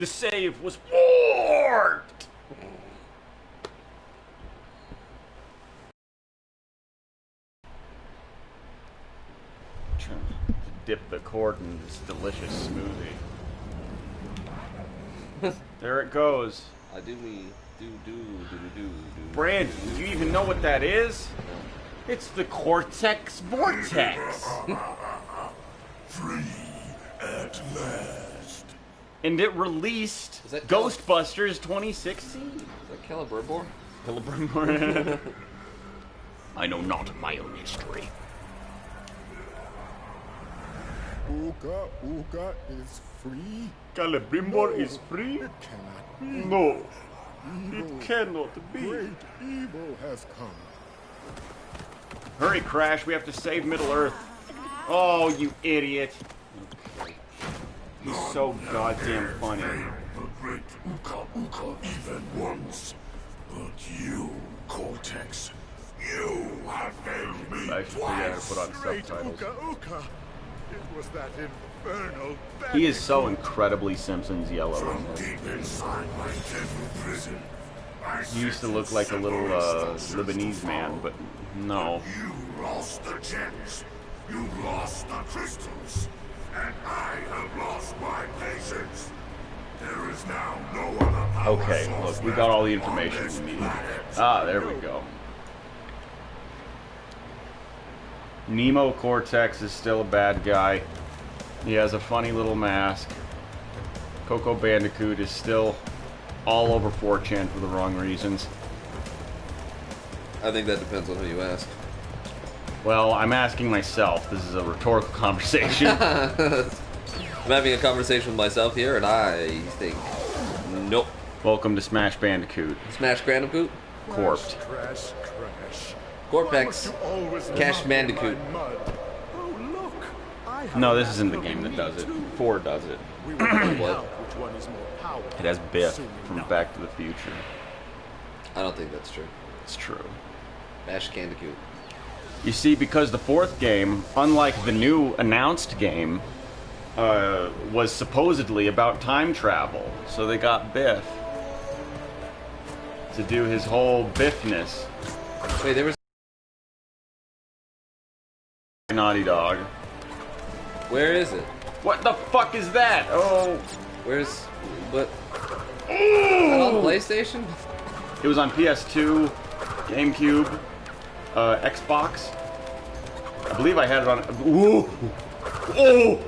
The save was warped! Trying to dip the cord in this delicious smoothie. There it goes. I do me do. Brandon, do you even know what that is? It's the Cortex Vortex. Free at last. And it released Is that Ghostbusters 2016. Is that Celebrimbor? Celebrimbor. I know not my own history. Ooga Ooga is free. Celebrimbor is free? It cannot be. No, Evil, it cannot be. great evil has come. Hurry, Crash, we have to save Middle-earth. Oh, you idiot. Okay. He's so goddamn funny. The great Ooga Ooga even once. But you, Cortex, you have failed me I should figure out how to put on Great subtitles. Ooga Ooga. It was that infernal He is so Bandicoot. incredibly Simpsons yellow. From deep inside my deadly prison, I He used to look like a little Lebanese man, but no. You lost the gems. You lost the crystals. And I have lost my patience. There is now no other power Okay, source look, we got all the left on information this we need. planet. Ah, there we go. Nemo Cortex is still a bad guy. He has a funny little mask. Coco Bandicoot is still all over 4chan for the wrong reasons. I think that depends on who you ask. Well, I'm asking myself. This is a rhetorical conversation. I'm having a conversation with myself here, and I think, nope. Welcome to Smash Bandicoot. Smash Bandicoot, Corped. Crash, crash. Corpex, Cash Bandicoot. Oh, look. I have No, a this isn't the master game that of does it. me, too. 4 does it. We will find What? out which one is more powerful. It has Biff soon from enough. Back to the Future. I don't think that's true. It's true. Bash Bandicoot. You see, because the 4th game, unlike the new announced game, was supposedly about time travel. So they got Biff to do his whole Biffness. Wait, there was. Naughty Dog. Where is it? What the fuck is that? Oh. Where's what? Is that on PlayStation? It was on PS2, GameCube, Xbox. I believe I had it on. Ooh. Oh.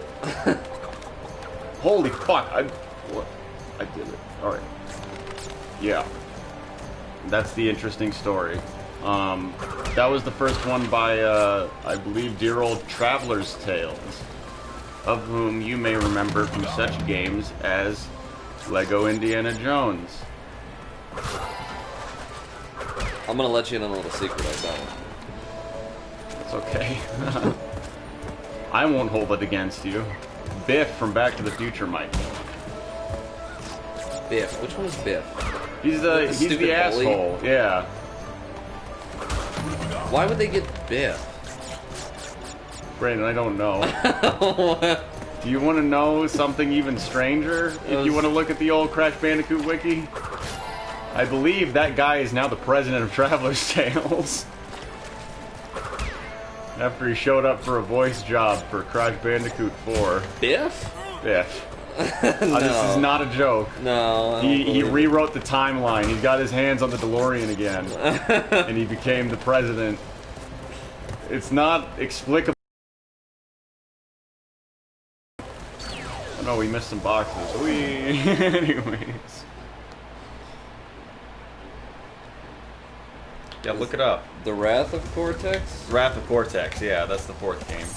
Holy fuck! I did it. All right. Yeah. That's the interesting story. That was the first one by, I believe, dear old Traveler's Tales, of whom you may remember from such games as Lego Indiana Jones. I'm gonna let you in on a little secret I found. It's okay. I won't hold it against you. Biff from Back to the Future might. Biff. Which one is Biff? He's The the stupid bully? asshole. Yeah. Why would they get Biff? Brandon, I don't know. Do you want to know something even stranger? If you want to look at the old Crash Bandicoot wiki, I believe that guy is now the president of Traveler's Tales. After he showed up for a voice job for Crash Bandicoot 4. Biff? Biff. No. This is not a joke. No. I don't He believe it. rewrote the timeline. He's got his hands on the DeLorean again. And he became the president. It's not explicable. Oh no, we missed some boxes. Anyways. Yeah, look it up. The Wrath of Cortex? Wrath of Cortex, yeah, that's the 4th game.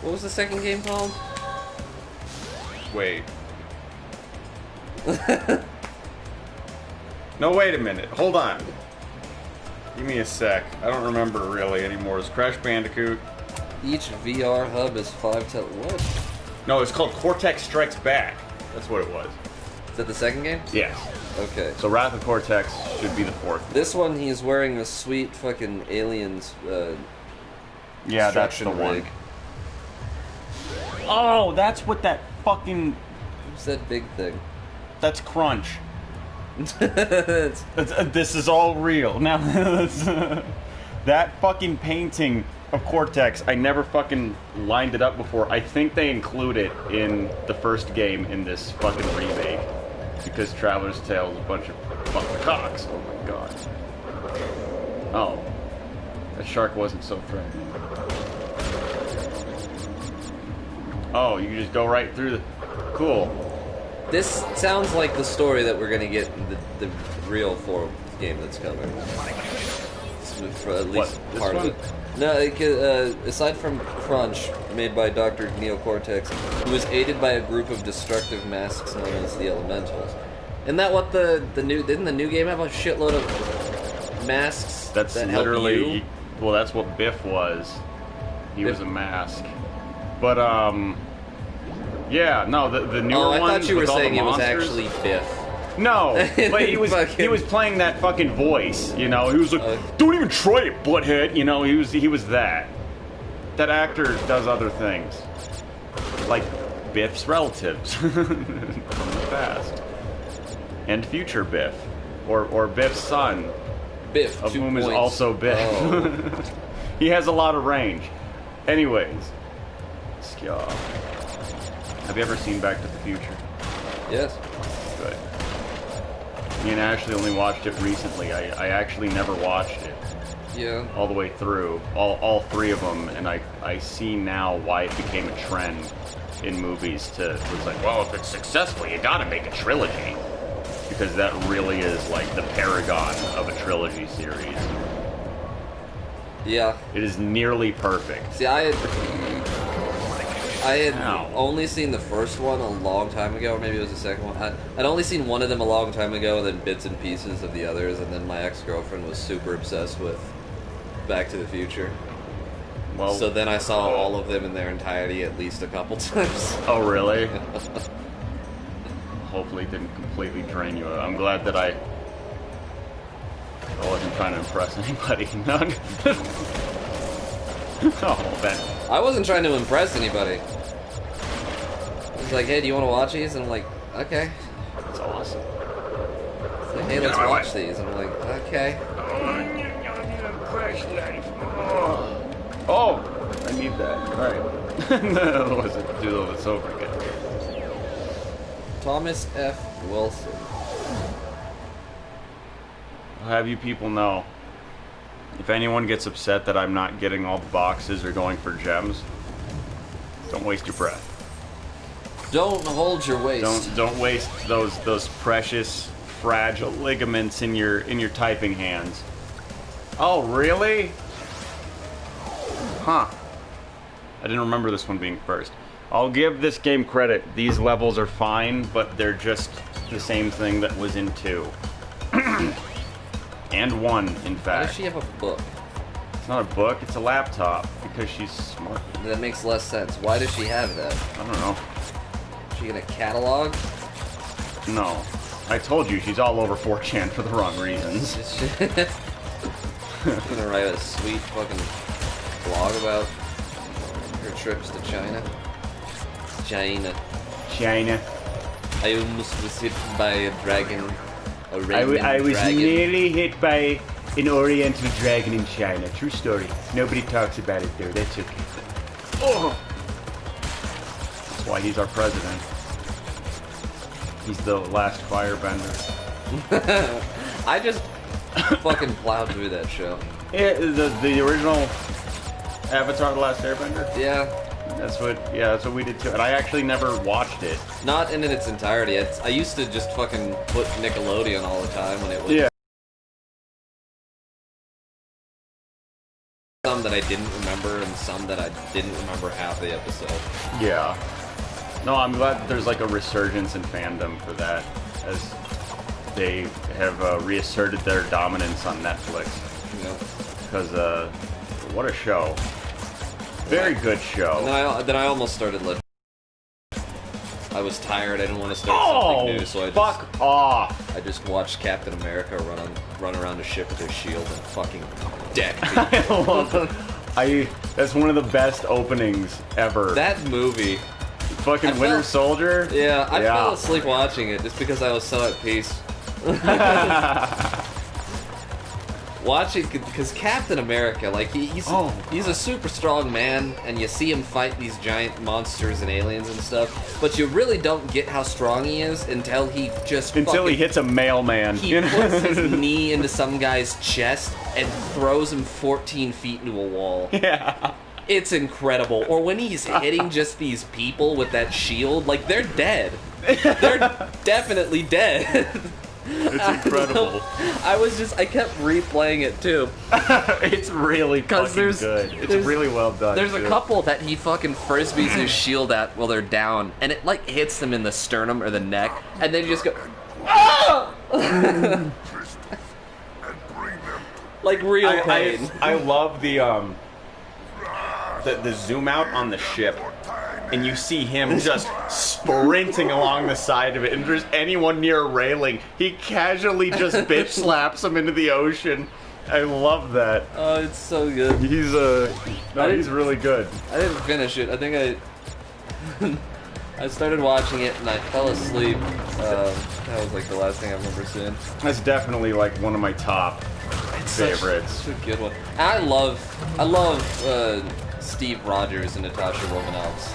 What was the second game called? Wait. No, wait a minute. Hold on. Give me a sec. I don't remember really anymore. It's Crash Bandicoot. Each VR hub is 5 to what? No, it's called Cortex Strikes Back. That's what it was. Is that the second game? Yes. Okay. So Wrath of Cortex should be the 4th. This one, he's wearing a sweet fucking aliens. Yeah, that's the construction one. rig. Oh, that's what that fucking... Who's that big thing? that's Crunch. This is all real. Now, that fucking painting of Cortex, I never fucking lined it up before. I think they include it in the first game in this fucking remake. Because Traveler's Tale is a bunch of fucking cocks. Oh my god. Oh. That shark wasn't so threatening. Oh, you can just go right through the... Cool. This sounds like the story that we're gonna get in the real 4 game that's coming. For at least part of it. No, aside from Crunch, made by Dr. Neocortex, who was aided by a group of destructive masks known as the Elementals. Isn't that what the new... Didn't the new game have a shitload of masks that literally... help you? Well, that's what Biff was. He was a mask. But, yeah, no, the newer one. I thought you were saying it was monsters, actually Biff. No, but he was playing that fucking voice, you know. He was like, "Don't even try it, butthead," you know. He was that. That actor does other things, like Biff's relatives from the past and future Biff, or Biff's son, Biff, of whom is also Biff. Oh. He has a lot of range. Anyways, Skjaw. Have you ever seen Back to the Future? Yes. Good. Me and Ashley only watched it recently. I actually never watched it. Yeah. All the way through. All 3 of them, and I see now why it became a trend in movies to... It's like, well, if it's successful, you gotta make a trilogy. Because that really is like the paragon of a trilogy series. Yeah. It is nearly perfect. See, I had only seen the first one a long time ago, or maybe it was the second one. I'd only seen one of them a long time ago, and then bits and pieces of the others, and then my ex-girlfriend was super obsessed with Back to the Future. Well, so then I saw all of them in their entirety at least a couple times. Oh, really? Hopefully it didn't completely drain you. I'm glad that I wasn't trying to impress anybody. Oh, that... I wasn't trying to impress anybody. It's like, hey, do you want to watch these? And I'm like, okay. That's awesome. It's like, hey, let's watch these. And I'm like, okay. Oh, I need that. Alright. Otherwise, I'd do all this over again. Thomas F. Wilson. I'll have you people know, if anyone gets upset that I'm not getting all the boxes or going for gems, don't waste your breath. Don't hold your waist. Don't waste those precious, fragile ligaments in your typing hands. Oh, really? Huh. I didn't remember this one being first. I'll give this game credit. These levels are fine, but they're just the same thing that was in 2. And 1, in fact. Why does she have a book? It's not a book, it's a laptop, because she's smart. That makes less sense. Why does she have that? I don't know. Is she gonna catalog? No. I told you, she's all over 4chan for the wrong reasons. She's gonna write a sweet fucking blog about her trips to China. China. I almost was hit by a dragon. I was nearly hit by an oriental dragon in China. True story. Nobody talks about it there. That's okay. Oh! That's why he's our president. He's the last firebender. I just fucking plowed through that show. Yeah, the original Avatar: The Last Airbender? Yeah. That's what we did too. And I actually never watched it. Not in its entirety. I used to just fucking put Nickelodeon all the time when it was. Yeah. Some that I didn't remember and some that I didn't remember half the episode. Yeah. No, I'm glad that there's like a resurgence in fandom for that, as they have reasserted their dominance on Netflix. Yeah. Because, what a show. Very good show. And then I almost started letting. I was tired. I didn't want to start something new, so fuck off! I just watched Captain America run around a ship with his shield and fucking deck That's one of the best openings ever. That movie fucking Winter Soldier. Yeah, I fell asleep watching it just because I was so at peace. Watching, because Captain America, like, he's a super strong man, and you see him fight these giant monsters and aliens and stuff, but you really don't get how strong he is until he just he hits a mailman. He puts his knee into some guy's chest and throws him 14 feet into a wall. Yeah. It's incredible. Or when he's hitting just these people with that shield, like, they're dead. They're definitely dead. It's incredible. I kept replaying it too. It's really fucking good. It's really well done. There's a couple that he fucking frisbees his shield at while they're down, and it like hits them in the sternum or the neck, and then you just go, ah! Like real pain. I love the zoom out on the ship. And you see him just sprinting along the side of it, and if there's anyone near a railing, he casually just bitch slaps him into the ocean. I love that. Oh, it's so good. He's he's really good. I didn't finish it. I think I started watching it and I fell asleep. That was like the last thing I remember seeing. That's definitely like one of my top favorites. Such a good one. And I love Steve Rogers and Natasha Romanoff's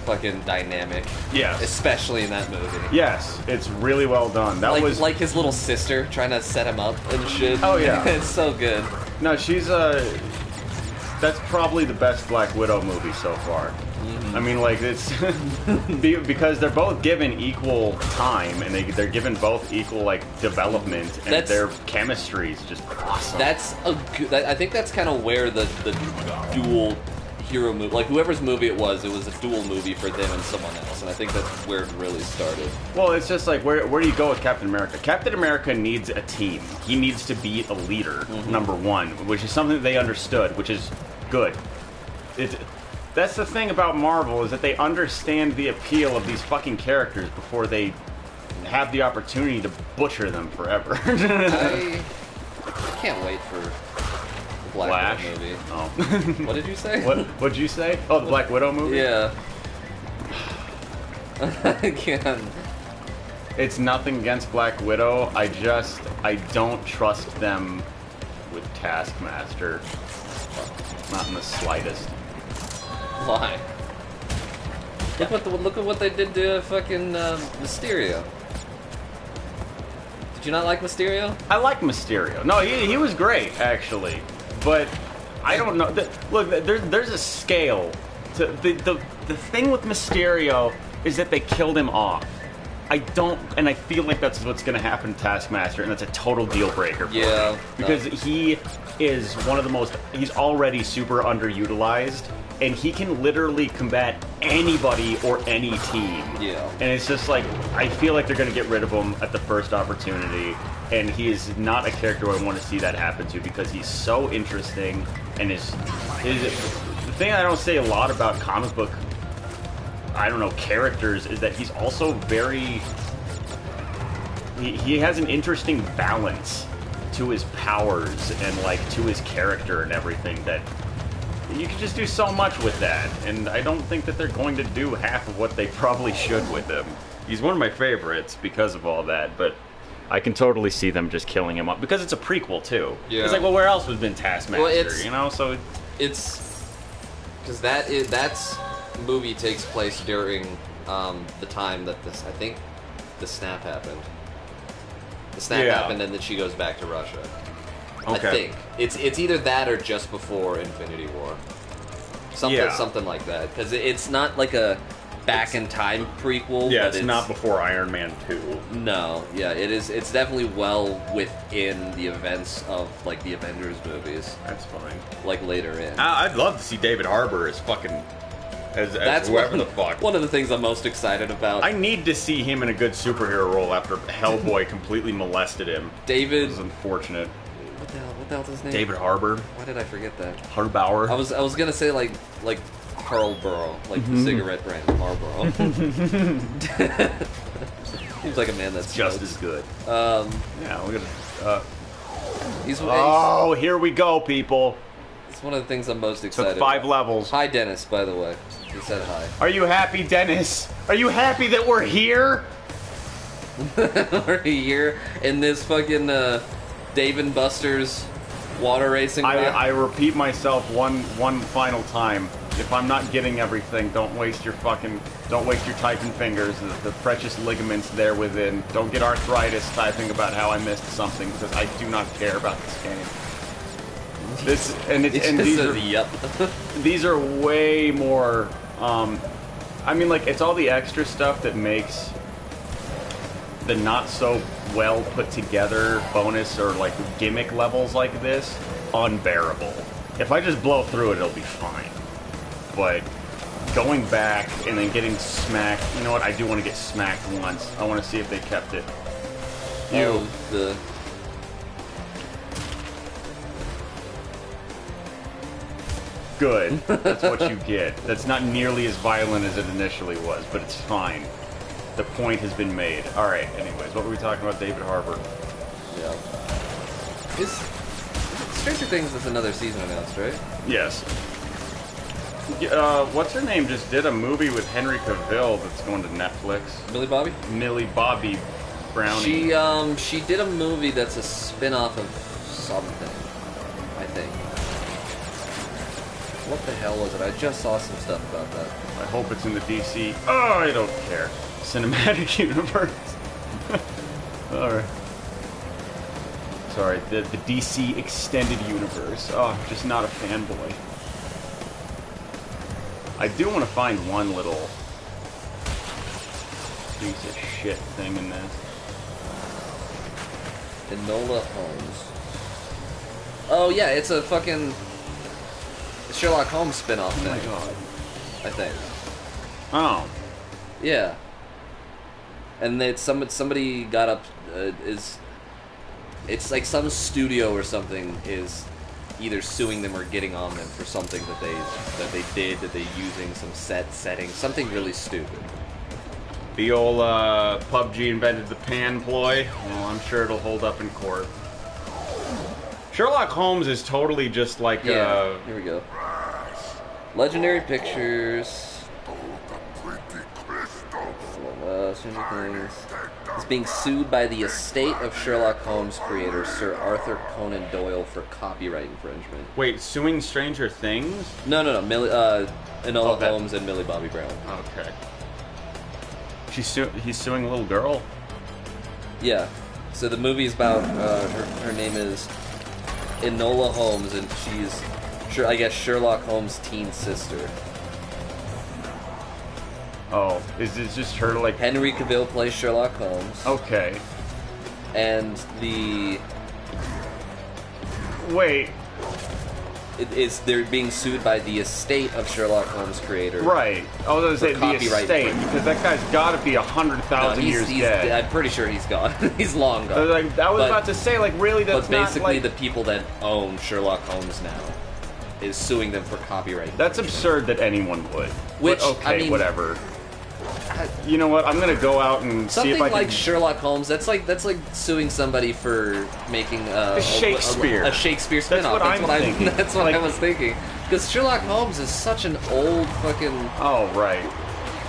fucking dynamic. Yes. Especially in that movie. Yes, it's really well done. That was like his little sister trying to set him up and shit. Oh yeah. It's so good. No, she's that's probably the best Black Widow movie so far. Mm-hmm. I mean, like, it's because they're both given equal time, and they're given both equal like development, and their chemistry is just awesome. That's I think that's kind of where the dual hero movie, like whoever's movie it was a dual movie for them and someone else, and I think that's where it really started. Well, it's just like, where do you go with Captain America? Captain America needs a team. He needs to be a leader, number one, which is something that they understood, which is good. That's the thing about Marvel, is that they understand the appeal of these fucking characters before they have the opportunity to butcher them forever. I can't wait for Black Widow movie. Oh. What did you say? What'd you say? Oh, the Black Widow movie? Yeah. I can't. It's nothing against Black Widow. I don't trust them with Taskmaster. Not in the slightest. Why? Look at what they did to fucking Mysterio. Did you not like Mysterio? I like Mysterio. No, he was great, actually. But I don't know. Look, there's a scale. To the thing with Mysterio is that they killed him off. And I feel like that's what's going to happen to Taskmaster, and that's a total deal breaker for me. Because he is one of the most, he's already super underutilized, and he can literally combat anybody or any team. Yeah. And it's just like, I feel like they're going to get rid of him at the first opportunity, and he is not a character I want to see that happen to, because he's so interesting, and the thing I don't say a lot about comic book, I don't know, characters, is that he's also very, he has an interesting balance to his powers and like to his character and everything, that you can just do so much with that, and I don't think that they're going to do half of what they probably should with him. He's one of my favorites because of all that, but I can totally see them just killing him up, because it's a prequel too. Yeah. It's like, well, where else would have been Taskmaster, you know? So it's because that's movie takes place during the time that I think the snap happened. The snap happened, and then she goes back to Russia. Okay. I think it's either that or just before Infinity War. Something like that, because it's not like a back in time prequel. Yeah, it's not before Iron Man 2. No, yeah, it is. It's definitely well within the events of like the Avengers movies. That's fine. Like later in. I'd love to see David Harbour as fucking as whoever the fuck. One of the things I'm most excited about. I need to see him in a good superhero role after Hellboy completely molested him. David. It was unfortunate. What the hell's his name? David Harbour. Why did I forget that? Harbauer. I was gonna say like Marlboro, like the cigarette brand Marlboro. Seems like a man that's just as good. Yeah, we're gonna. Here we go, people. It's one of the things I'm most excited. Took 5 levels. Hi, Dennis. By the way. He said hi. Are you happy, Dennis? Are you happy that we're here? We're here in this fucking Dave and Buster's water racing. I repeat myself one final time. If I'm not getting everything, don't waste your typing fingers, the precious ligaments there within. Don't get arthritis typing about how I missed something, because I do not care about this game. These are way more. I mean, like, it's all the extra stuff that makes the not so well put together bonus or like gimmick levels like this unbearable. If I just blow through it, it'll be fine. But going back and then getting smacked, you know what? I do want to get smacked once. I want to see if they kept it. Good. That's what you get. That's not nearly as violent as it initially was, but it's fine. The point has been made. Alright, anyways, what were we talking about? David Harbour. Yeah. Stranger Things is another season announced, right? Yes. What's her name just did a movie with Henry Cavill that's going to Netflix. Millie Bobby? Millie Bobby Brownie. She did a movie that's a spin-off of something, I think. What the hell was it? I just saw some stuff about that. I hope it's in the DC. Oh, I don't care. Cinematic universe. Alright. Sorry, the DC extended universe. Oh, I'm just not a fanboy. I do want to find one little piece of shit thing in this. Enola Holmes. Oh yeah, it's a fucking Sherlock Holmes spin-off thing. Oh my god. I think. Oh. Yeah. And somebody got up it's like some studio or something is either suing them or getting on them for something that they using some setting, something really stupid. The old PUBG invented the pan ploy. Well, I'm sure it'll hold up in court. Sherlock Holmes is totally just like here we go. Legendary Pictures. Stranger Things. Is being sued by the estate of Sherlock Holmes creator Sir Arthur Conan Doyle for copyright infringement. Wait, suing Stranger Things? No. Enola Holmes and Millie Bobby Brown. Okay. He's suing a little girl? Yeah. So the movie's about, her name is Enola Holmes, and she's, I guess, Sherlock Holmes' teen sister. Oh, is this just her, like... Henry Cavill plays Sherlock Holmes. Okay. And Wait. They're being sued by the estate of Sherlock Holmes creator. Right. I was going to say the estate, because that guy's got to be 100,000 years dead. I'm pretty sure he's gone. He's long gone. I was about to say, like, really, that's but basically not, like... the people that own Sherlock Holmes now is suing them for copyright. That's absurd that anyone would. Which, but okay, I mean, whatever. You know what? I'm gonna go out and see if I can... Something like Sherlock Holmes. That's like suing somebody for making a Shakespeare spin-off. That's what I'm thinking. That's what I was thinking. Because Sherlock Holmes is such an old fucking... Oh right.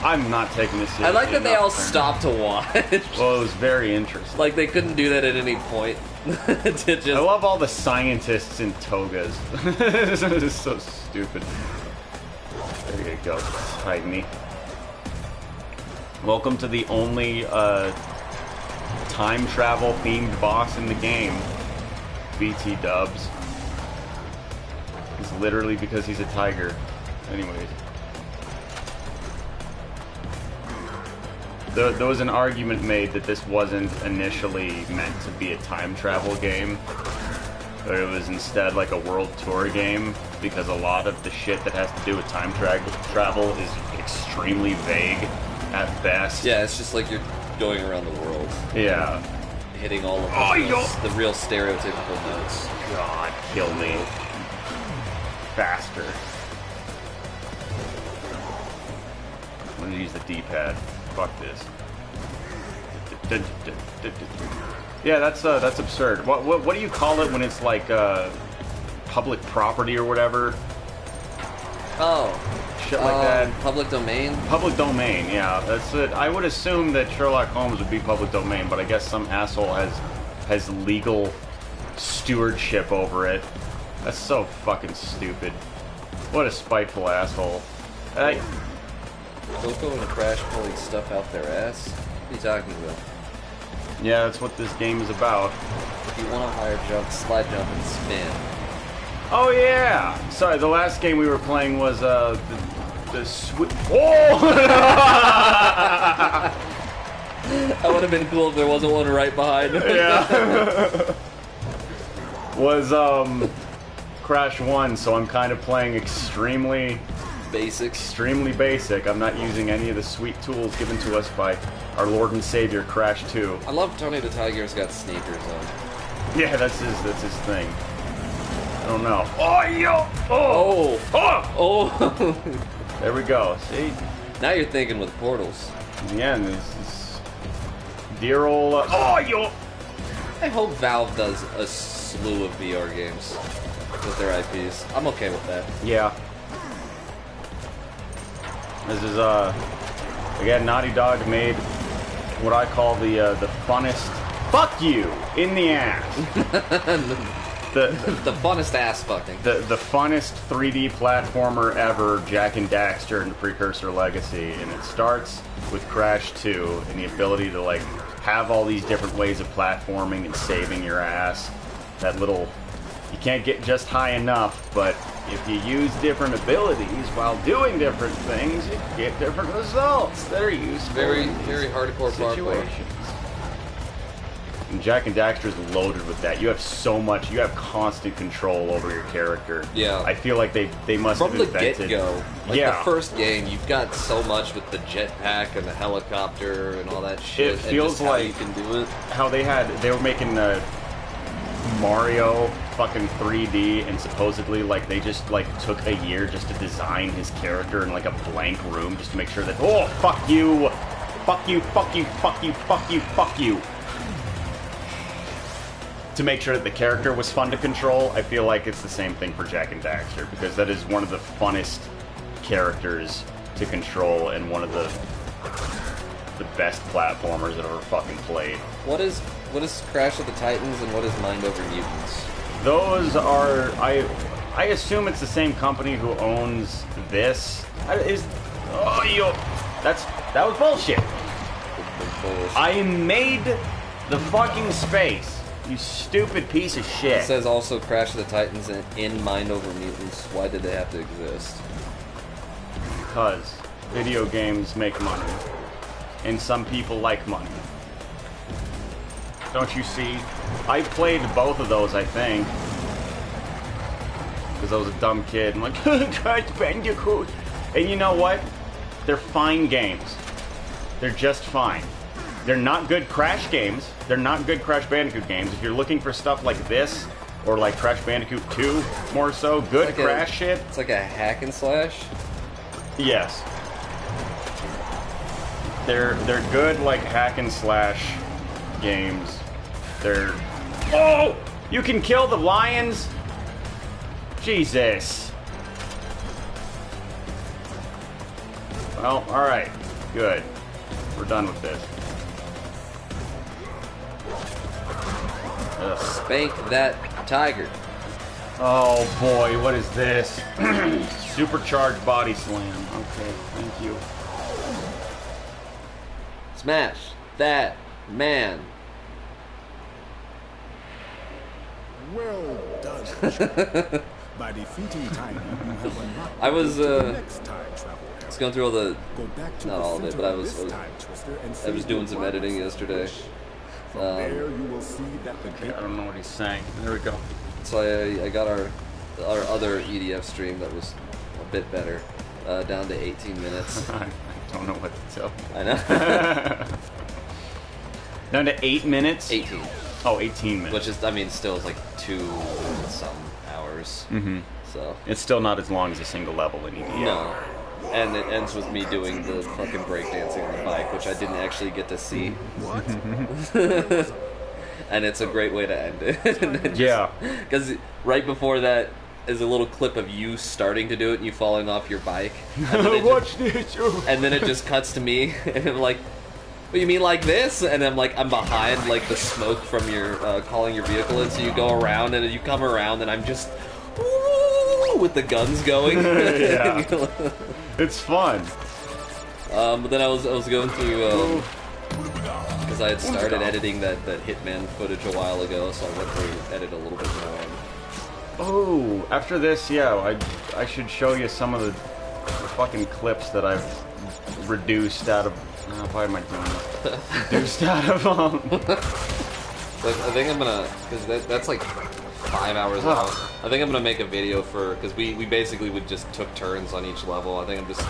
I'm not taking this seriously. I like that they all stopped to watch. Well, it was very interesting. Like they couldn't do that at any point. I love all the scientists in togas. This is so stupid. There you go, Tiny. Welcome to the only time travel themed boss in the game, BT Dubs. It's literally because he's a tiger. Anyways. There was an argument made that this wasn't initially meant to be a time travel game, but it was instead like a world tour game, because a lot of the shit that has to do with time travel is extremely vague at best. Yeah, it's just like you're going around the world. Yeah. Hitting all of the real stereotypical notes. God, kill me. Faster. I'm gonna use the D-pad. Fuck this. Yeah, that's absurd. What do you call it when it's like public property or whatever? Oh, shit like that. Public domain? Public domain, yeah. That's it. I would assume that Sherlock Holmes would be public domain, but I guess some asshole has legal stewardship over it. That's so fucking stupid. What a spiteful asshole. Coco and a Crash pulling stuff out their ass? What are you talking about? Yeah, that's what this game is about. If you want a higher jump, slide jump and spin. Oh yeah! Sorry, the last game we were playing was the sweet. Oh! That would have been cool if there wasn't one right behind. Yeah. Was Crash 1, so I'm kind of playing extremely basic. I'm not using any of the sweet tools given to us by our Lord and Savior Crash 2. I love Tony the Tiger's got sneakers on. Yeah, that's his thing. I don't know. Oh, yo! Oh! Oh! There we go. See? Now you're thinking with portals. In the end, this is dear old. Oh, yo! I hope Valve does a slew of VR games with their IPs. I'm okay with that. Yeah. This is again, Naughty Dog made what I call the funnest fuck you in the ass. the funnest ass fucking. The funnest 3D platformer ever, Jak and Daxter and Precursor Legacy, and it starts with Crash 2 and the ability to like have all these different ways of platforming and saving your ass. That little, you can't get just high enough, but if you use different abilities while doing different things, you get different results that are useful. Very hardcore parkour. And Jak and Daxter is loaded with that. You have so much. You have constant control over your character. Yeah. I feel like they must have invented. From the get-go. Like the first game, you've got so much with the jetpack and the helicopter and all that shit. It feels and just like how you can do it. How they were making Mario fucking 3D, and supposedly like they just like took a year just to design his character in like a blank room just to make sure that fuck you, to make sure that the character was fun to control. I feel like it's the same thing for Jak and Daxter, because that is one of the funnest characters to control and one of the best platformers I've ever fucking played. What is Crash of the Titans and what is Mind Over Mutants? Those are, I assume it's the same company who owns this. That was bullshit. I made the fucking space. You stupid piece of shit. It says also Crash of the Titans in Mind Over Mutants. Why did they have to exist? Because video games make money. And some people like money. Don't you see? I played both of those, I think. Because I was a dumb kid. I'm like, Crash Bandicoot. And you know what? They're fine games. They're just fine. They're not good Crash games. They're not good Crash Bandicoot games. If you're looking for stuff like this, or like Crash Bandicoot 2, more so, good like Crash shit. It's like a hack and slash? Yes. They're good like hack and slash games. They're... Oh! You can kill the lions? Jesus. Well, alright. Good. We're done with this. Ugh. Spank that tiger. Oh boy, what is this? Supercharged body slam. Okay, thank you. Smash that man. Well done. By defeating Tiny, you have unlocked I was next time travel. Just going through all the, not all of it, but I was doing some editing yesterday. There you will see that I don't know what he's saying. There we go. So I got our other EDF stream that was a bit better, down to 18 minutes. I don't know what to tell. I know. Down to 8 minutes? 18. Oh, 18 minutes. Which is, I mean, still is like 2 some hours. Mm-hmm. So it's still not as long as a single level in EDF. No. And it ends with me doing the fucking breakdancing on the bike, which I didn't actually get to see. What? And it's a great way to end it. Yeah. Because right before that, is a little clip of you starting to do it and you falling off your bike. And Watch this. and then it just cuts to me, and I'm like, "What, you mean like this?" And I'm like, I'm behind like the smoke from your calling your vehicle in, so you go around and you come around, and I'm just with the guns going. Yeah. It's fun. But then I was going through because I had started editing that Hitman footage a while ago, so I went through and edit a little bit more. Oh, after this, yeah, I should show you some of the fucking clips that I've reduced out of. Why am I doing this? Reduced out of I think I'm gonna, because that's like 5 hours out. I think I'm gonna make a video for, because we basically would just took turns on each level. I think I'm just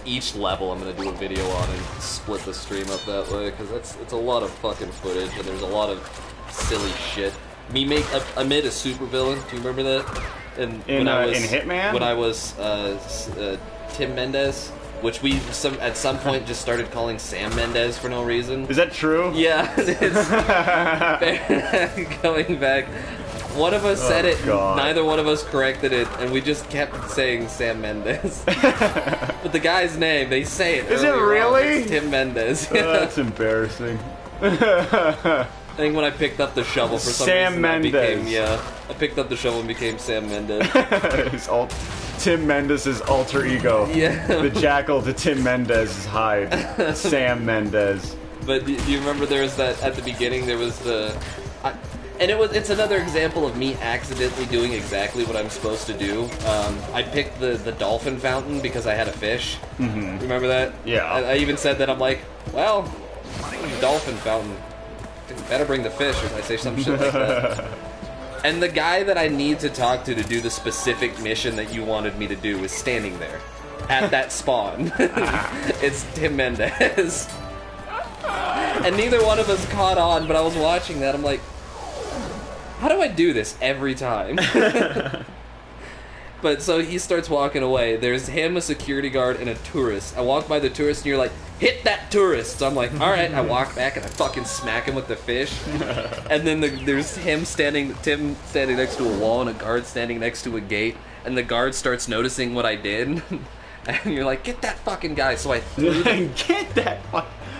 each level I'm gonna do a video on and split the stream up that way, because it's a lot of fucking footage and there's a lot of silly shit. I made a supervillain. Do you remember that? In Hitman? When I was Tim Mendez, which we at some point just started calling Sam Mendez for no reason. Is that true? Yeah, it's going back. One of us said it, God. Neither one of us corrected it, and we just kept saying Sam Mendez. But the guy's name, they say it. Is it really? It's Tim Mendez. That's embarrassing. I think when I picked up the shovel for some Sam reason, Mendes. I picked up the shovel and became Sam Mendes. Tim Mendes' alter ego. Yeah. The jackal to Tim Mendes' hide. Sam Mendes. But do you remember there was that, at the beginning, there was it's another example of me accidentally doing exactly what I'm supposed to do. I picked the dolphin fountain because I had a fish. Mm-hmm. Remember that? Yeah. I even said that, I'm like, well, the dolphin fountain. Better bring the fish, or I say some shit like that. And the guy that I need to talk to do the specific mission that you wanted me to do is standing there at that spawn. It's Tim Mendez. And neither one of us caught on, but I was watching that, I'm like, how do I do this every time? But so he starts walking away. There's him, a security guard, and a tourist. I walk by the tourist, and you're like, hit that tourist! So I'm like, alright. I walk back, and I fucking smack him with the fish. And then there's Tim standing next to a wall, and a guard standing next to a gate. And the guard starts noticing what I did. And you're like, get that fucking guy. So I threw Get that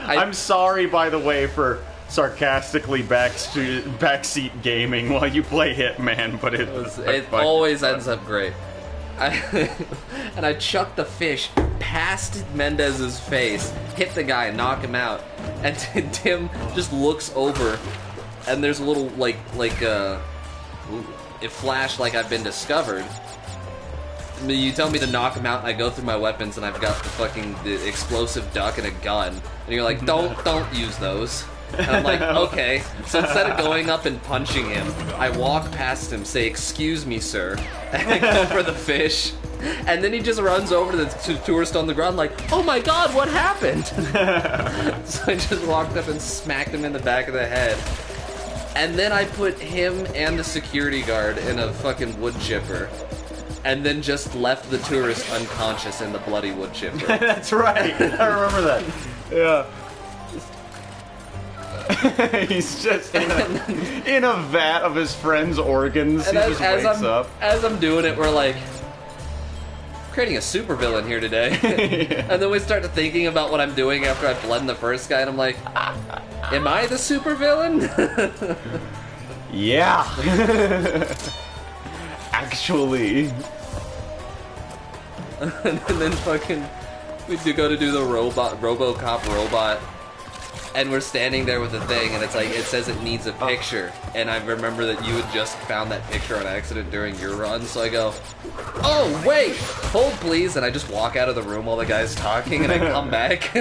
I'm sorry, by the way, for sarcastically backseat gaming while you play Hitman, but it always ends up great. And I chucked the fish past Mendez's face, hit the guy, knock him out, and Tim just looks over, and there's a little it flashed like I've been discovered. You tell me to knock him out, and I go through my weapons, and I've got the explosive duck and a gun, and you're like, don't use those. And I'm like, okay. So instead of going up and punching him, I walk past him, say, excuse me, sir, and I go for the fish. And then he just runs over to the tourist on the ground like, oh my god, what happened? So I just walked up and smacked him in the back of the head. And then I put him and the security guard in a fucking wood chipper. And then just left the tourist unconscious in the bloody wood chipper. That's right. I remember that. Yeah. He's just in a vat of his friend's organs. And he just wakes up. As I'm doing it, we're like, creating a supervillain here today. Yeah. And then we start thinking about what I'm doing after I blend the first guy, and I'm like, am I the supervillain? Yeah. Actually. And then fucking, we do go to do the RoboCop robot. And we're standing there with the thing, and it's like, it says it needs a picture. And I remember that you had just found that picture on accident during your run, so I go, oh, wait, hold please. And I just walk out of the room while the guy's talking, and I come back.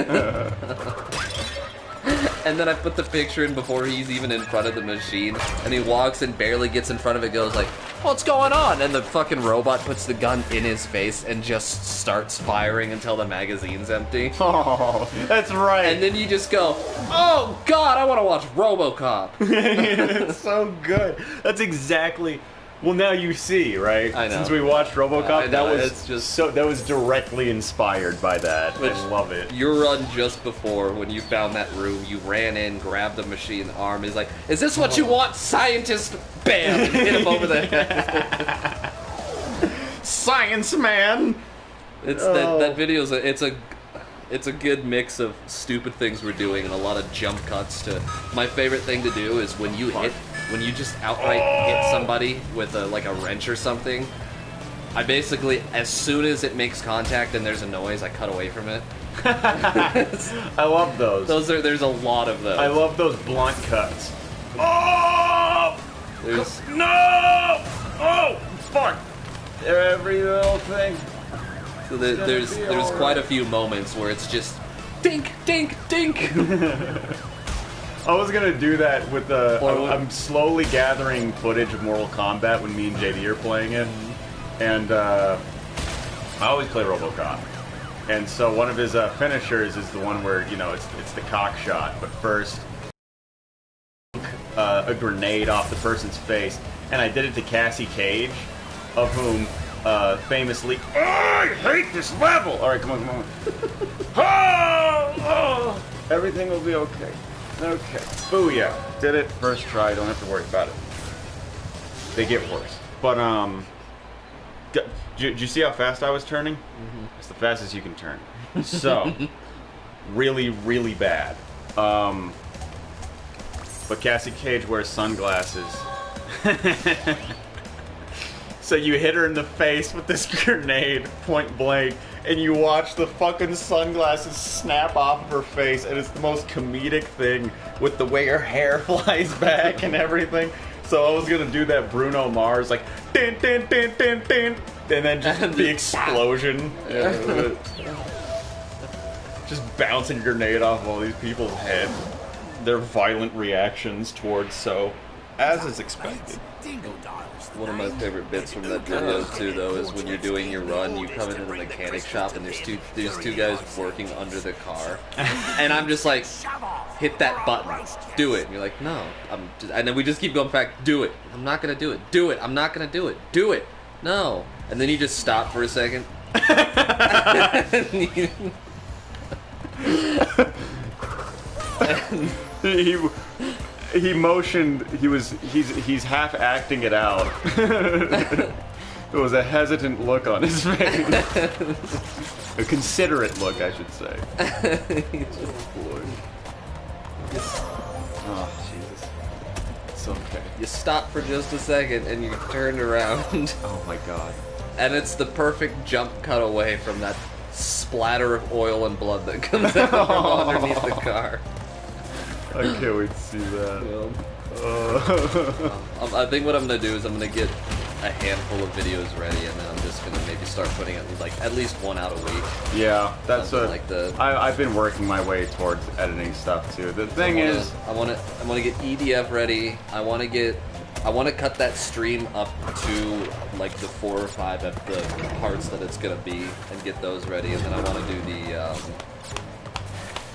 And then I put the picture in before he's even in front of the machine, and he walks and barely gets in front of it, goes like, what's going on? And the fucking robot puts the gun in his face and just starts firing until the magazine's empty. Oh, that's right. And then you just go, oh god, I want to watch RoboCop. It's so good. That's exactly... Well, now you see, right? I know. Since we watched RoboCop, that was directly inspired by that. I love it. Your run just before, when you found that room, you ran in, grabbed the machine arm, is like, is this what you want, scientist? Bam! And hit him over the head. Science man! It's that video's it's a good mix of stupid things we're doing and a lot of jump cuts to. My favorite thing to do is when you just outright hit somebody with like a wrench or something. I basically, as soon as it makes contact and there's a noise, I cut away from it. I love those. There's a lot of those. I love those blunt cuts. Oh! No! Oh! Fuck! Every little thing. So there's quite a few moments where it's just dink, dink, dink. I was gonna do that with the. I'm slowly gathering footage of Mortal Kombat when me and JD are playing it, and I always play RoboCop. And so one of his finishers is the one where it's the cock shot, but first a grenade off the person's face, and I did it to Cassie Cage, of whom famously, oh, I hate this level. All right, come on. Oh, everything will be okay. Okay, booyah! Did it first try. Don't have to worry about it. They get worse, but did you see how fast I was turning? Mm-hmm. It's the fastest you can turn. So, really, really bad. But Cassie Cage wears sunglasses. So you hit her in the face with this grenade, point blank, and you watch the fucking sunglasses snap off of her face, and it's the most comedic thing with the way her hair flies back and everything. So I was gonna do that Bruno Mars, like, din, din, din, din, din, and then just the explosion. Just bouncing grenade off of all these people's heads. Their violent reactions towards as is expected. One of my favorite bits from that video too, though, is when you're doing your run, you come into the mechanic shop and there's two guys working under the car, and I'm just like, hit that button, do it. And you're like, no, and then we just keep going back, do it. I'm not gonna do it. Do it. I'm not gonna do it. Do it. No. And then you just stop for a second. He motioned. He's half acting it out. There was a hesitant look on his face, a considerate look, I should say. Oh Jesus! It's okay. You stop for just a second and you turn around. Oh my God! And it's the perfect jump cut away from that splatter of oil and blood that comes out from underneath the car. I can't wait to see that. I think what I'm gonna do is I'm gonna get a handful of videos ready, and then I'm just gonna maybe start putting at least one out a week. Yeah, that's like I've been working my way towards editing stuff too. The thing is, I wanna get EDF ready. I wanna cut that stream up to like the 4 or 5 of the parts that it's gonna be, and get those ready, and then I wanna do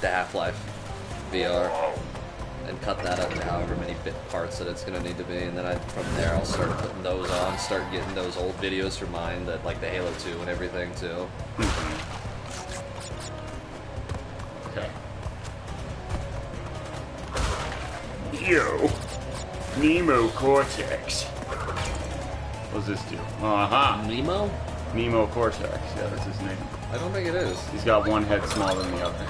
the Half-Life VR and cut that up to however many bit parts that it's gonna need to be, and then from there I'll start putting those on, start getting those old videos for mine, that like the Halo 2 and everything too. Okay. Yo, Nemo Cortex. What's this do? Nemo? Nemo Cortex. Yeah, that's his name. I don't think it is. He's got one head smaller than the other.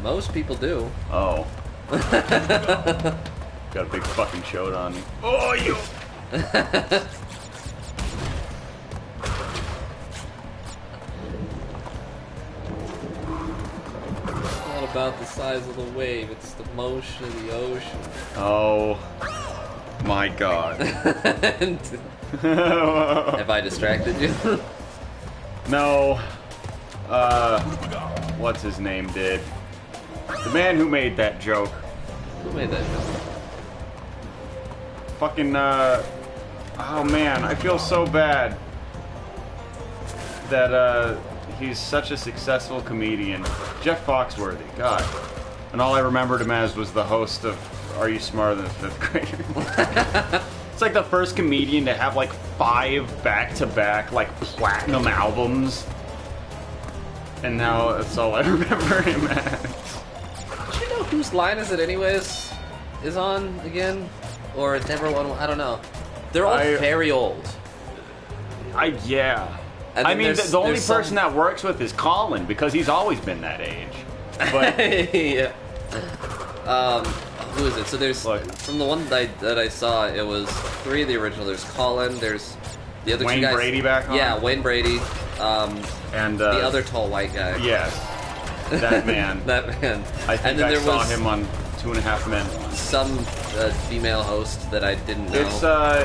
Most people do. Oh. Got a big fucking chode on me. Oh, you! It's not about the size of the wave, it's the motion of the ocean. Oh. My God. Have I distracted you? No. What's his name did? The man who made that joke. Who made that joke? Fucking, oh man, I feel so bad that, he's such a successful comedian. Jeff Foxworthy, God. And all I remembered him as was the host of Are You Smarter Than a 5th Grader? It's like the first comedian to have like 5 back-to-back, like, platinum albums. And now that's all I remember him as. Do you know whose line is it anyways? Is on again? Or it's everyone? I don't know. They're all very old. Yeah. And I then mean, there's- the only there's some- person that works with is Colin because he's always been that age. But yeah. Who is it? So there's Look. from the one that I saw, it was 3 of the original. There's Colin. There's the other Wayne 2 guys. Brady back on? Yeah, Wayne Brady. and The other tall white guy. yes, that man. That man. I think and then I there saw was him on 2.5 Men. some female host that I didn't know.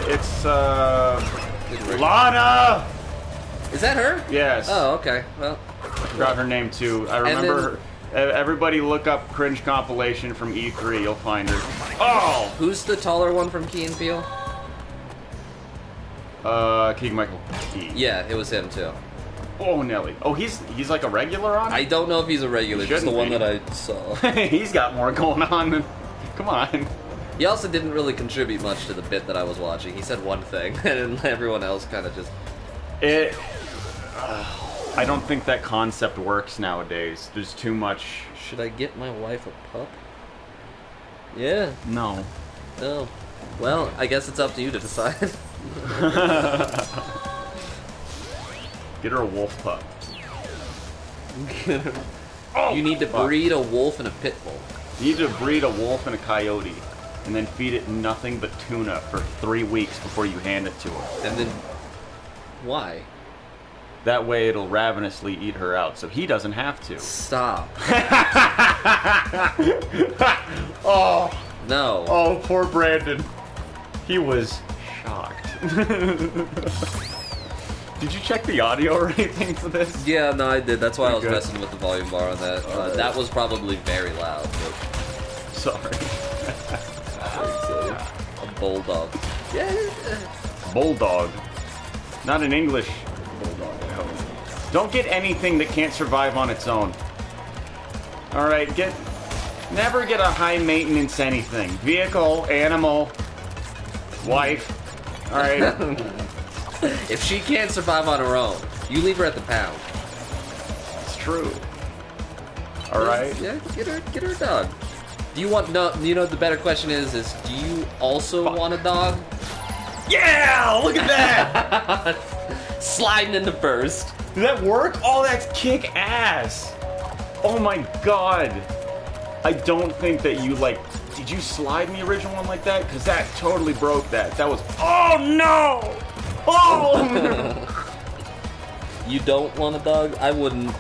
It's Lana. Is that her? Yes. Oh, okay. Well, I forgot her name too. I remember her. Everybody look up cringe compilation from E3. You'll find her. Oh! who's the taller one from Key and Peele? Keegan-Michael Key. Yeah, it was him too. Oh, Nelly. Oh, he's like a regular on it? I don't know if he's a regular, just the Shouldn't one be. that I saw. He's got more going on than... Come on. He also didn't really contribute much to the bit that I was watching. He said one thing, and everyone else kind of just... I don't think that concept works nowadays. There's too much... Should I get my wife a pup? Yeah. No. No. Well, I guess it's up to you to decide. Get her a wolf pup. You need to breed a wolf and a pit bull. You need to breed a wolf and a coyote, and then feed it nothing but tuna for 3 weeks before you hand it to her. And then... Why? That way it'll ravenously eat her out, so he doesn't have to. Stop. Oh, No. oh, poor Brandon. He was shocked. Did you check the audio or anything for this? Yeah, no, I did. That's why I was Good. messing with the volume bar on that. That was probably very loud. But Sorry. a bulldog. Yeah. Bulldog. Not an English bulldog, I hope. Don't get anything that can't survive on its own. Alright, never get a high maintenance anything. Vehicle, animal, wife. Alright. If she can't survive on her own, you leave her at the pound. It's true. Alright. Yeah, get her a dog. Do you want no? You know the better question is do you also want a dog? Yeah! Look at that! Sliding into first. Did that work? Oh, that's kick ass! Oh my god. I don't think that you, did you slide in the original one like that? Because that totally broke that. That was, oh no! Oh! You don't want a dog? I wouldn't.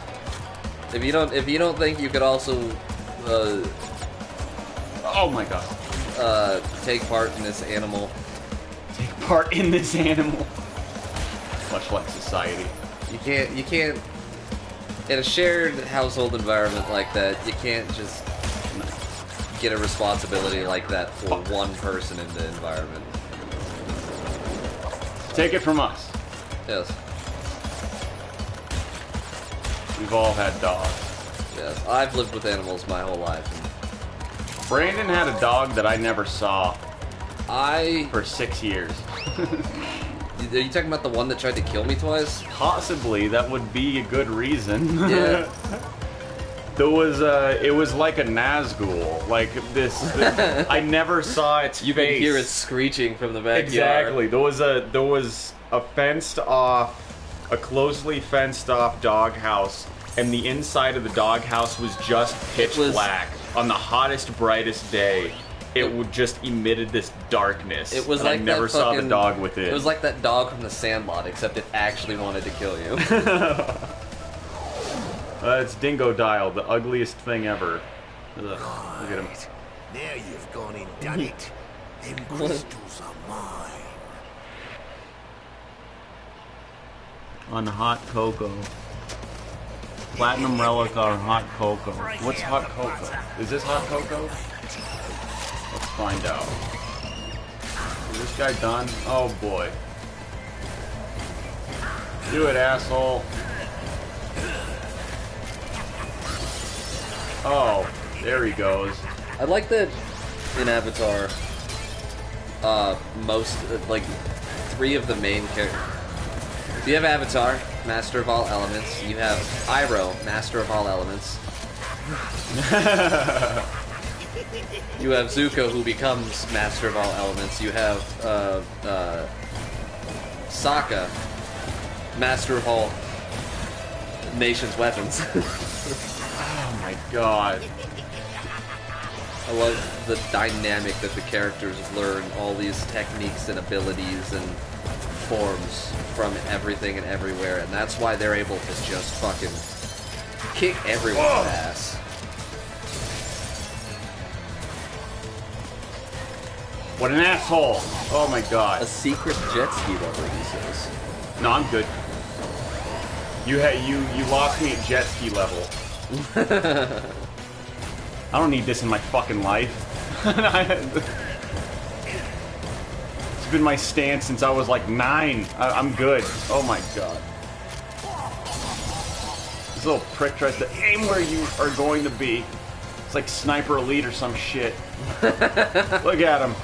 If you don't think you could also Oh my god. take part in this animal. Take part in this animal. Much like society. You can't in a shared household environment like that, you can't just get a responsibility like that for one person in the environment. Take it from us. Yes. We've all had dogs. Yes. I've lived with animals my whole life. Brandon had a dog that I never saw for 6 years. Are you talking about the one that tried to kill me twice? Possibly, that would be a good reason. Yeah. It was like a Nazgul, like this. I never saw its You face. can hear it screeching from the backyard. Exactly. There was a closely fenced off doghouse, and the inside of the doghouse was just pitch black. On the hottest, brightest day, it would just emitted this darkness. It was and like I never saw the dog with it. It was like that dog from The Sandlot, except it actually wanted to kill you. It's Dingo Dial, the ugliest thing ever. Ugh, look at him. Now you've gone and done it. Them crystals are mine. On hot cocoa. Platinum relic or hot cocoa. What's hot cocoa? Is this hot cocoa? Let's find out. Is this guy done? Oh boy. Do it, asshole. Oh, there he goes. I like that in Avatar, three of the main characters. You have Avatar, Master of all elements. You have Iroh, Master of all elements. You have Zuko, who becomes Master of all elements. You have Sokka, Master of all nation's weapons. Oh my god. I love the dynamic that the characters learn, all these techniques and abilities and forms from everything and everywhere, and that's why they're able to just fucking kick everyone's ass. What an asshole! Oh my god. A secret jet ski level, he says. No, I'm good. You lost me at jet ski level. I don't need this in my fucking life. It's been my stance since I was like 9. I'm good. Oh my god. This little prick tries to aim where you are going to be. It's like Sniper Elite or some shit. Look at him.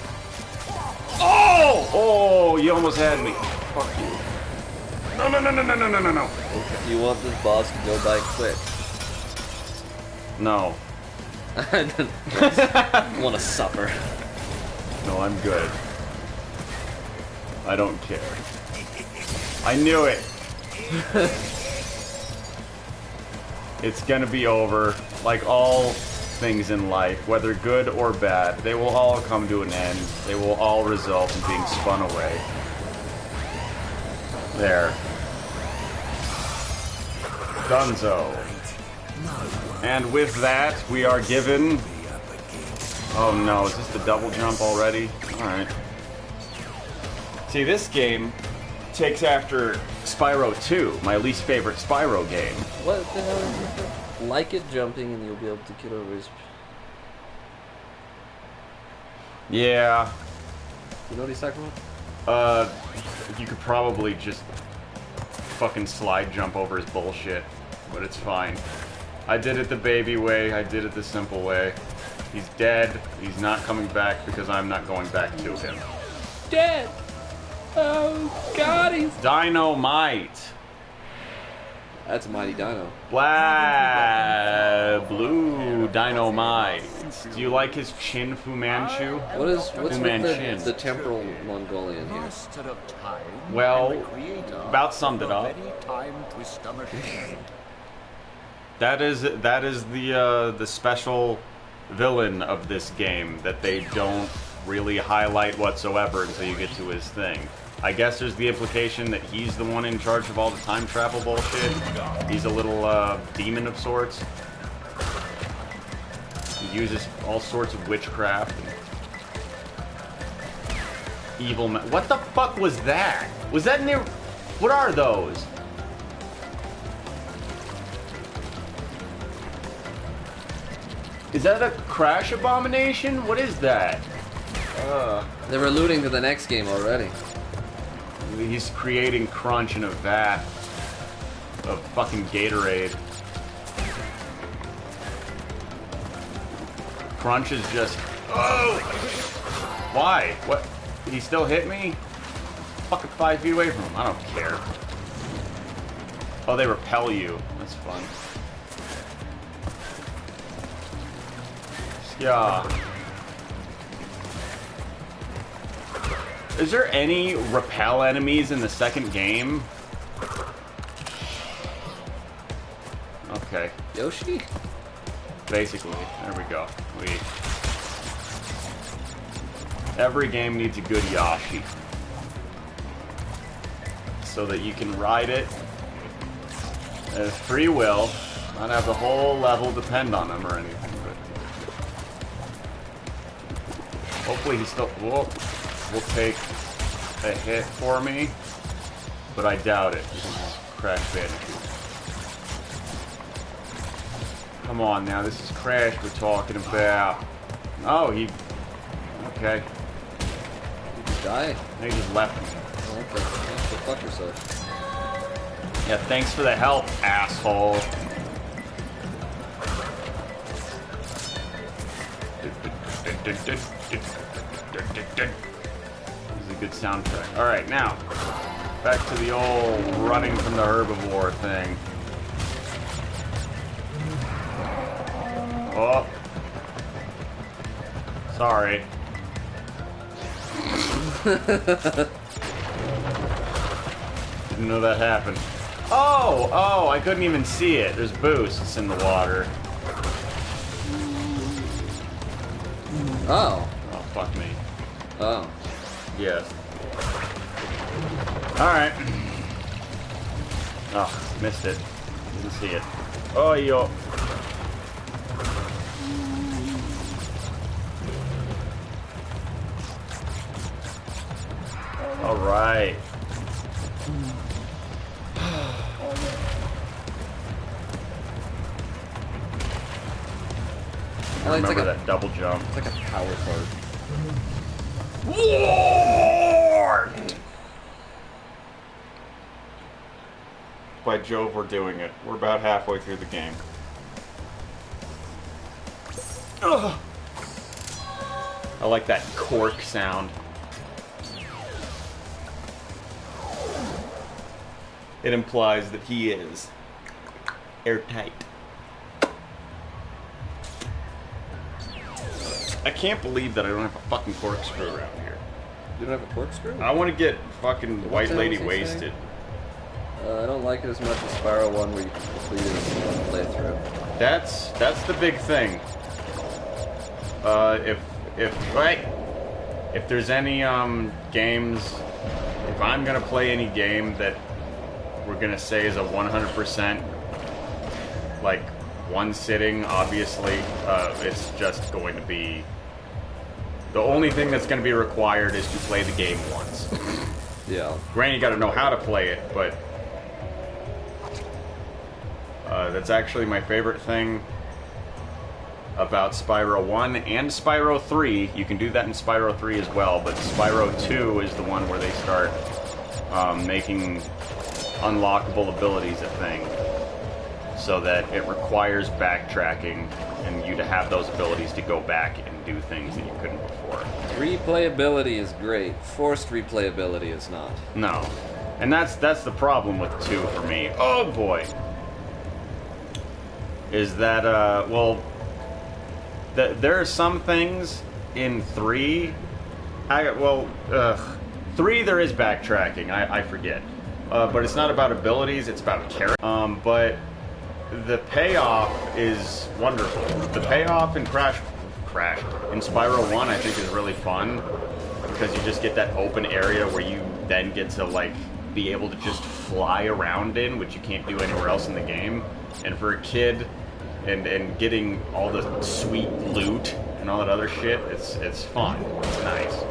Oh! Oh, you almost had me. Fuck you. No, no, no, no, no, no, no, no, no. You want this boss to go by quick? No. I want to suffer. No, I'm good. I don't care. I knew it. It's gonna be over. Like all things in life, whether good or bad, they will all come to an end. They will all result in being spun away. There. Dunzo. And with that, we are given... Oh no, is this the double jump already? Alright. See, this game takes after Spyro 2, my least favorite Spyro game. What the hell is this? Like it jumping and you'll be able to get over his... Yeah. You know what he's talking about? You could probably just fucking slide jump over his bullshit, but it's fine. I did it the baby way, I did it the simple way. He's dead, he's not coming back because I'm not going back to him. Dead! Oh god, he's... Dynamite! That's a mighty dino. Blue dynamite. Do you like his chin, Fu Manchu? What's Fu with Manchu. the temporal Mongolian here? Well, about summed it up. That is the special villain of this game that they don't really highlight whatsoever until you get to his thing. I guess there's the implication that he's the one in charge of all the time travel bullshit. He's a little demon of sorts. He uses all sorts of witchcraft and evil. What the fuck was that? Was that near? What are those? Is that a crash abomination? What is that? They were alluding to the next game already. He's creating crunch in a vat of fucking Gatorade. Crunch is just... Oh! Why? What? Did he still hit me? Fucking 5 feet away from him. I don't care. Oh, they repel you. That's fun. Yeah. Is there any repel enemies in the second game? Okay. Yoshi? Basically. There we go. Every game needs a good Yoshi. So that you can ride it as free will, not have the whole level depend on him or anything. But hopefully he still will take a hit for me, but I doubt it. This is Crash Bandicoot. Come on now, this is Crash we're talking about. Oh, he... Okay. Did you die? He just left me. Oh, okay. Go fuck yourself. Yeah, thanks for the help, asshole. This is a good soundtrack. Alright, now, back to the old running from the herbivore thing. Oh. Sorry. Didn't know that happened. Oh, I couldn't even see it. There's boosts in the water. Oh. Oh, fuck me. Oh. Yes. Alright. Oh, missed it. Didn't see it. Oh, yo. Alright. Well, it's Remember like that double jump. It's like a power card. Lord! By Jove, we're doing it. We're about halfway through the game. Ugh. I like that cork sound. It implies that he is airtight. I can't believe that I don't have a fucking corkscrew around here. You don't have a corkscrew? I want to get fucking What White the hell Lady was he wasted. I don't like it as much as Spyro 1 where you can complete it in one playthrough. That's the big thing. If there's any games, if I'm gonna play any game that we're gonna say is a 100% like one sitting, obviously, it's just going to be the only thing that's going to be required is to play the game once. Yeah. Granted, you got to know how to play it, but that's actually my favorite thing about Spyro 1 and Spyro 3. You can do that in Spyro 3 as well, but Spyro 2 is the one where they start making unlockable abilities a thing, so that it requires backtracking and you to have those abilities to go back and do things that you couldn't before. Replayability is great. Forced replayability is not. No. And that's the problem with 2 for me. Oh boy! Is that, there are some things in 3... 3 there is backtracking, I forget. But it's not about abilities, it's about character. But the payoff is wonderful. The payoff in Crash in Spyro 1 I think is really fun, because you just get that open area where you then get to like be able to just fly around in, which you can't do anywhere else in the game. And for a kid, and getting all the sweet loot and all that other shit, it's fun. It's nice.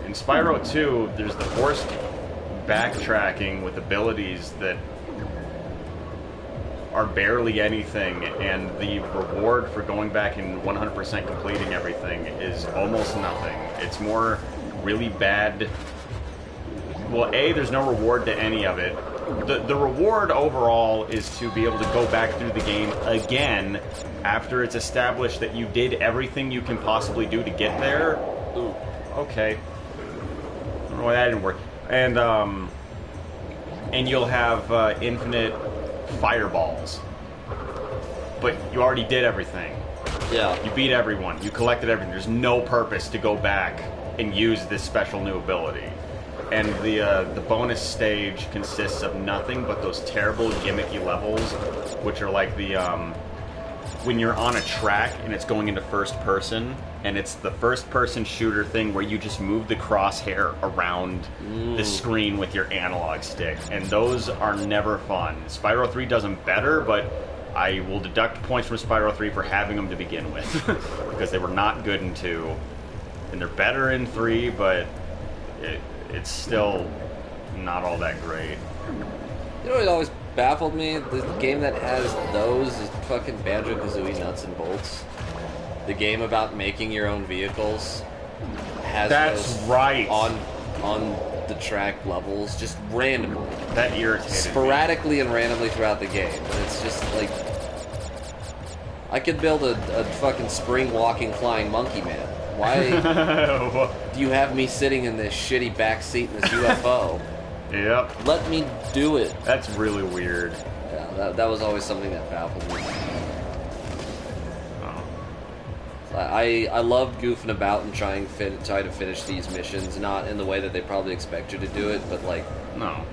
In Spyro 2, there's the forced backtracking with abilities that are barely anything, and the reward for going back and 100% completing everything is almost nothing. It's more really bad. Well, A, there's no reward to any of it. The reward overall is to be able to go back through the game again after it's established that you did everything you can possibly do to get there. Ooh, okay. I don't know why that didn't work. And you'll have infinite fireballs. But you already did everything. Yeah. You beat everyone. You collected everything. There's no purpose to go back and use this special new ability. And the bonus stage consists of nothing but those terrible gimmicky levels, which are like the when you're on a track and it's going into first person, and it's the first person shooter thing where you just move the crosshair around the screen with your analog stick, and those are never fun. Spyro 3 does them better, but I will deduct points from Spyro 3 for having them to begin with, because they were not good in 2, and they're better in 3, but it's still not all that great. You know what always baffled me? The game that has those is fucking Banjo-Kazooie Nuts and Bolts. The game about making your own vehicles has That's those right. on the track levels, just randomly. That irritated sporadically and randomly throughout the game. And it's just like, I could build a fucking spring walking flying monkey man. Why do you have me sitting in this shitty back seat in this UFO? Yep. Let me do it. That's really weird. Yeah, that was always something that baffled me. Oh. I love goofing about and try to finish these missions, not in the way that they probably expect you to do it, but like, No.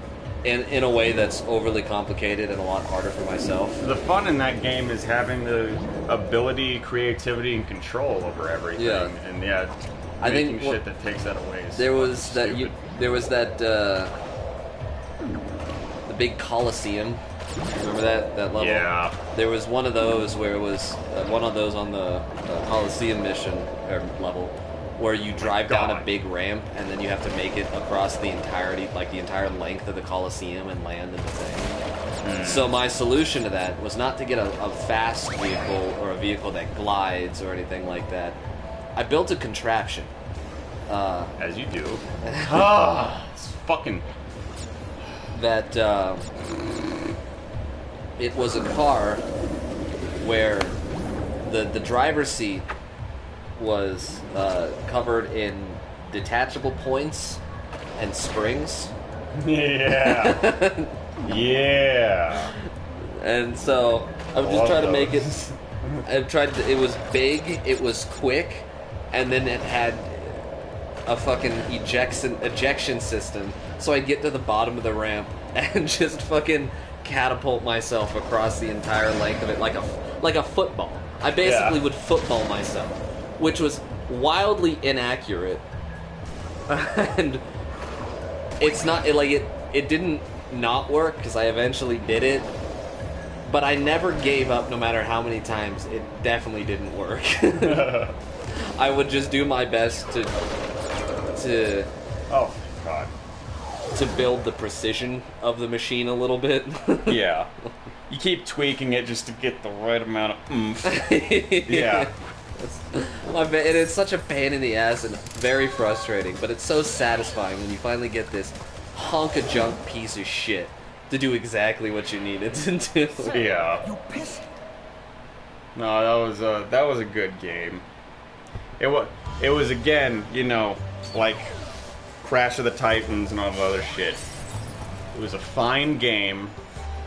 in a way that's overly complicated and a lot harder for myself. The fun in that game is having the ability, creativity, and control over everything. Yeah. And yeah, I making think shit that takes that away is there was that stupid. there was that the big Coliseum. Remember that level? Yeah. There was one of those where it was one of those on the Coliseum mission or level where you drive down a big ramp and then you have to make it across the entirety, like the entire length of the Coliseum and land in the thing. So my solution to that was not to get a fast vehicle or a vehicle that glides or anything like that. I built a contraption. As you do. It's fucking... That it was a car where the driver's seat was covered in detachable points and springs. Yeah. Yeah. And so I was just trying to make it. It was big, it was quick, and then it had a fucking ejection system. So I'd get to the bottom of the ramp and just fucking catapult myself across the entire length of it like a football. I basically would football myself, which was wildly inaccurate. And it's not it didn't not work because I eventually did it, but I never gave up no matter how many times it definitely didn't work. I would just do my best to Oh, God. to build the precision of the machine a little bit. Yeah. You keep tweaking it just to get the right amount of oomph. Yeah. And it's such a pain in the ass and very frustrating, but it's so satisfying when you finally get this hunk of junk piece of shit to do exactly what you needed to do. Yeah. You pissed. No, that was a good game. It was again, you know, like Crash of the Titans and all the other shit. It was a fine game.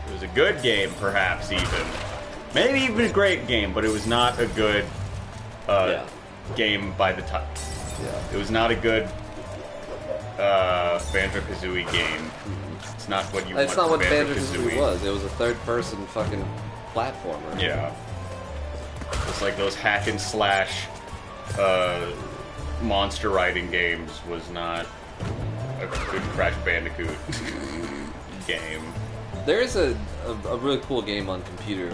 It was a good game, perhaps even. Maybe even a great game, but it was not a good game by the time. Yeah. It was not a good Banjo-Kazooie game. It's not what you want. That's not what Banjo-Kazooie Banjo-Kazooie was. It was a third-person fucking platformer. Yeah. It's like those hack and slash monster riding games was not a good Crash Bandicoot game. There is a really cool game on computer,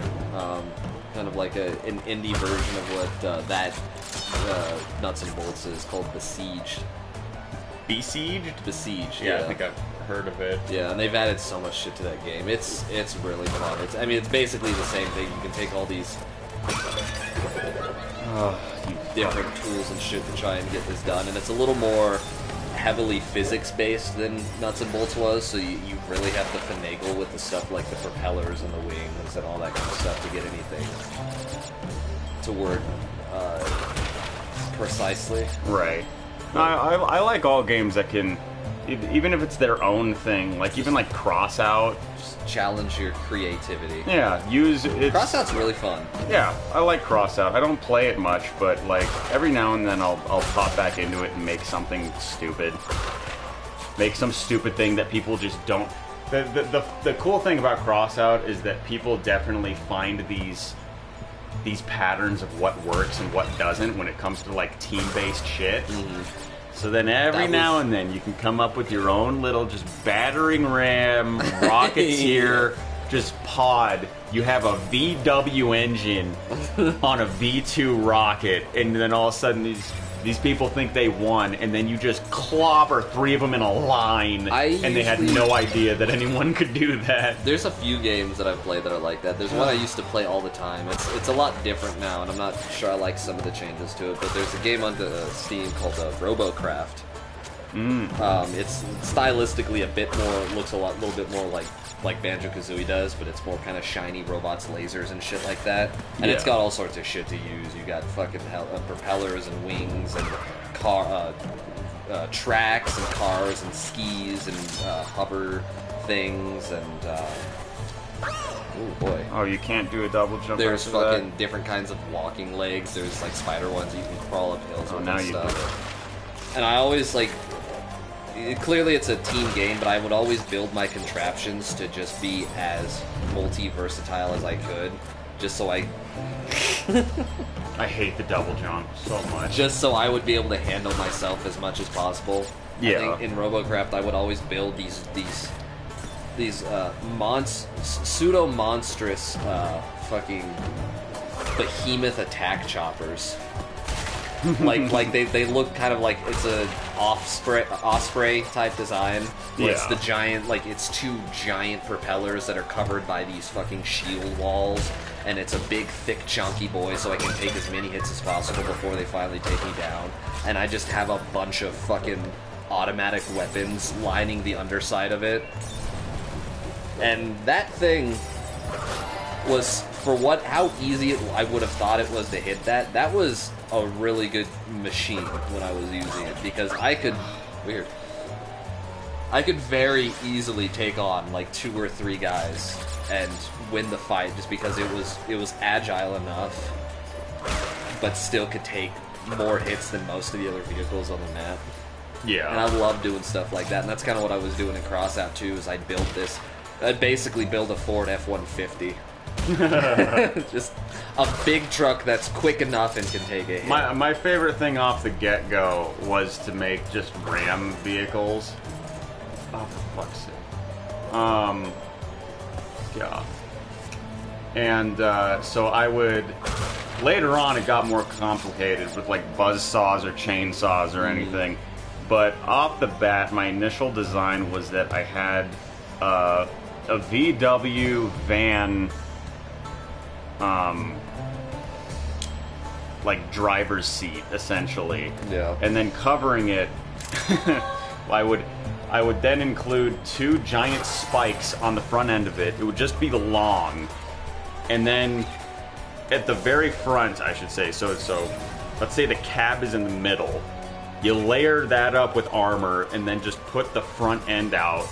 kind of like an indie version of what that Nuts and Bolts is, called Besieged. Besieged? Besieged, Yeah, I think I've heard of it. Yeah, and they've added so much shit to that game. It's really fun. It's basically the same thing. You can take all these different tools and shit to try and get this done, and it's a little more heavily physics-based than Nuts and Bolts was, so you really have to finagle with the stuff like the propellers and the wings and all that kind of stuff to get anything to work precisely. Right. I like all games that can, even if it's their own thing, like even like Crossout. Just challenge your creativity. Yeah, use it. Crossout's really fun. Yeah, I like Crossout. I don't play it much, but like every now and then I'll pop back into it and make something stupid. Make some stupid thing that people just don't. The cool thing about Crossout is that people definitely find these patterns of what works and what doesn't when it comes to like team-based shit. So then every now and then you can come up with your own little just battering ram, rocketeer, just pod. You have a VW engine on a V2 rocket, and then all of a sudden these people think they won, and then you just clobber three of them in a line, and they had no idea that anyone could do that. There's a few games that I've played that are like that. There's one I used to play all the time. It's a lot different now, and I'm not sure I like some of the changes to it, but there's a game on Steam called RoboCraft. It's stylistically looks a little bit more like Banjo-Kazooie does, but it's more kind of shiny robots, lasers, and shit like that. And it's got all sorts of shit to use. You got fucking propellers and wings and tracks and cars and skis and hover things and oh boy. Oh, you can't do a double jump. There's fucking different kinds of walking legs. There's like spider ones you can crawl up hills with now and you stuff. do it. And I always like clearly it's a team game, but I would always build my contraptions to just be as multi-versatile as I could, just so I hate the double jump so much. Just so I would be able to handle myself as much as possible. Yeah. I think in RoboCraft I would always build these pseudo-monstrous fucking behemoth attack choppers. like they look kind of like it's a Osprey type design. Where it's the giant, like it's two giant propellers that are covered by these fucking shield walls, and it's a big, thick, chunky boy, so I can take as many hits as possible before they finally take me down. And I just have a bunch of fucking automatic weapons lining the underside of it. And that thing was, for how easy I would have thought it was to hit that was a really good machine when I was using it, because I could very easily take on like 2 or 3 guys and win the fight, just because it was agile enough, but still could take more hits than most of the other vehicles on the map. Yeah. And I love doing stuff like that, and that's kind of what I was doing in Crossout too. Is I'd basically build a Ford F-150. Just a big truck that's quick enough and can take a hit. My favorite thing off the get-go was to make just Ram vehicles. Oh, for fuck's sake. Yeah. And so I would... Later on, it got more complicated with like buzzsaws or chainsaws or anything. But off the bat, my initial design was that I had a VW van, like driver's seat, essentially. Yeah. And then covering it, I would then include 2 giant spikes on the front end of it. It would just be long, and then at the very front, I should say. So let's say the cab is in the middle. You layer that up with armor, and then just put the front end out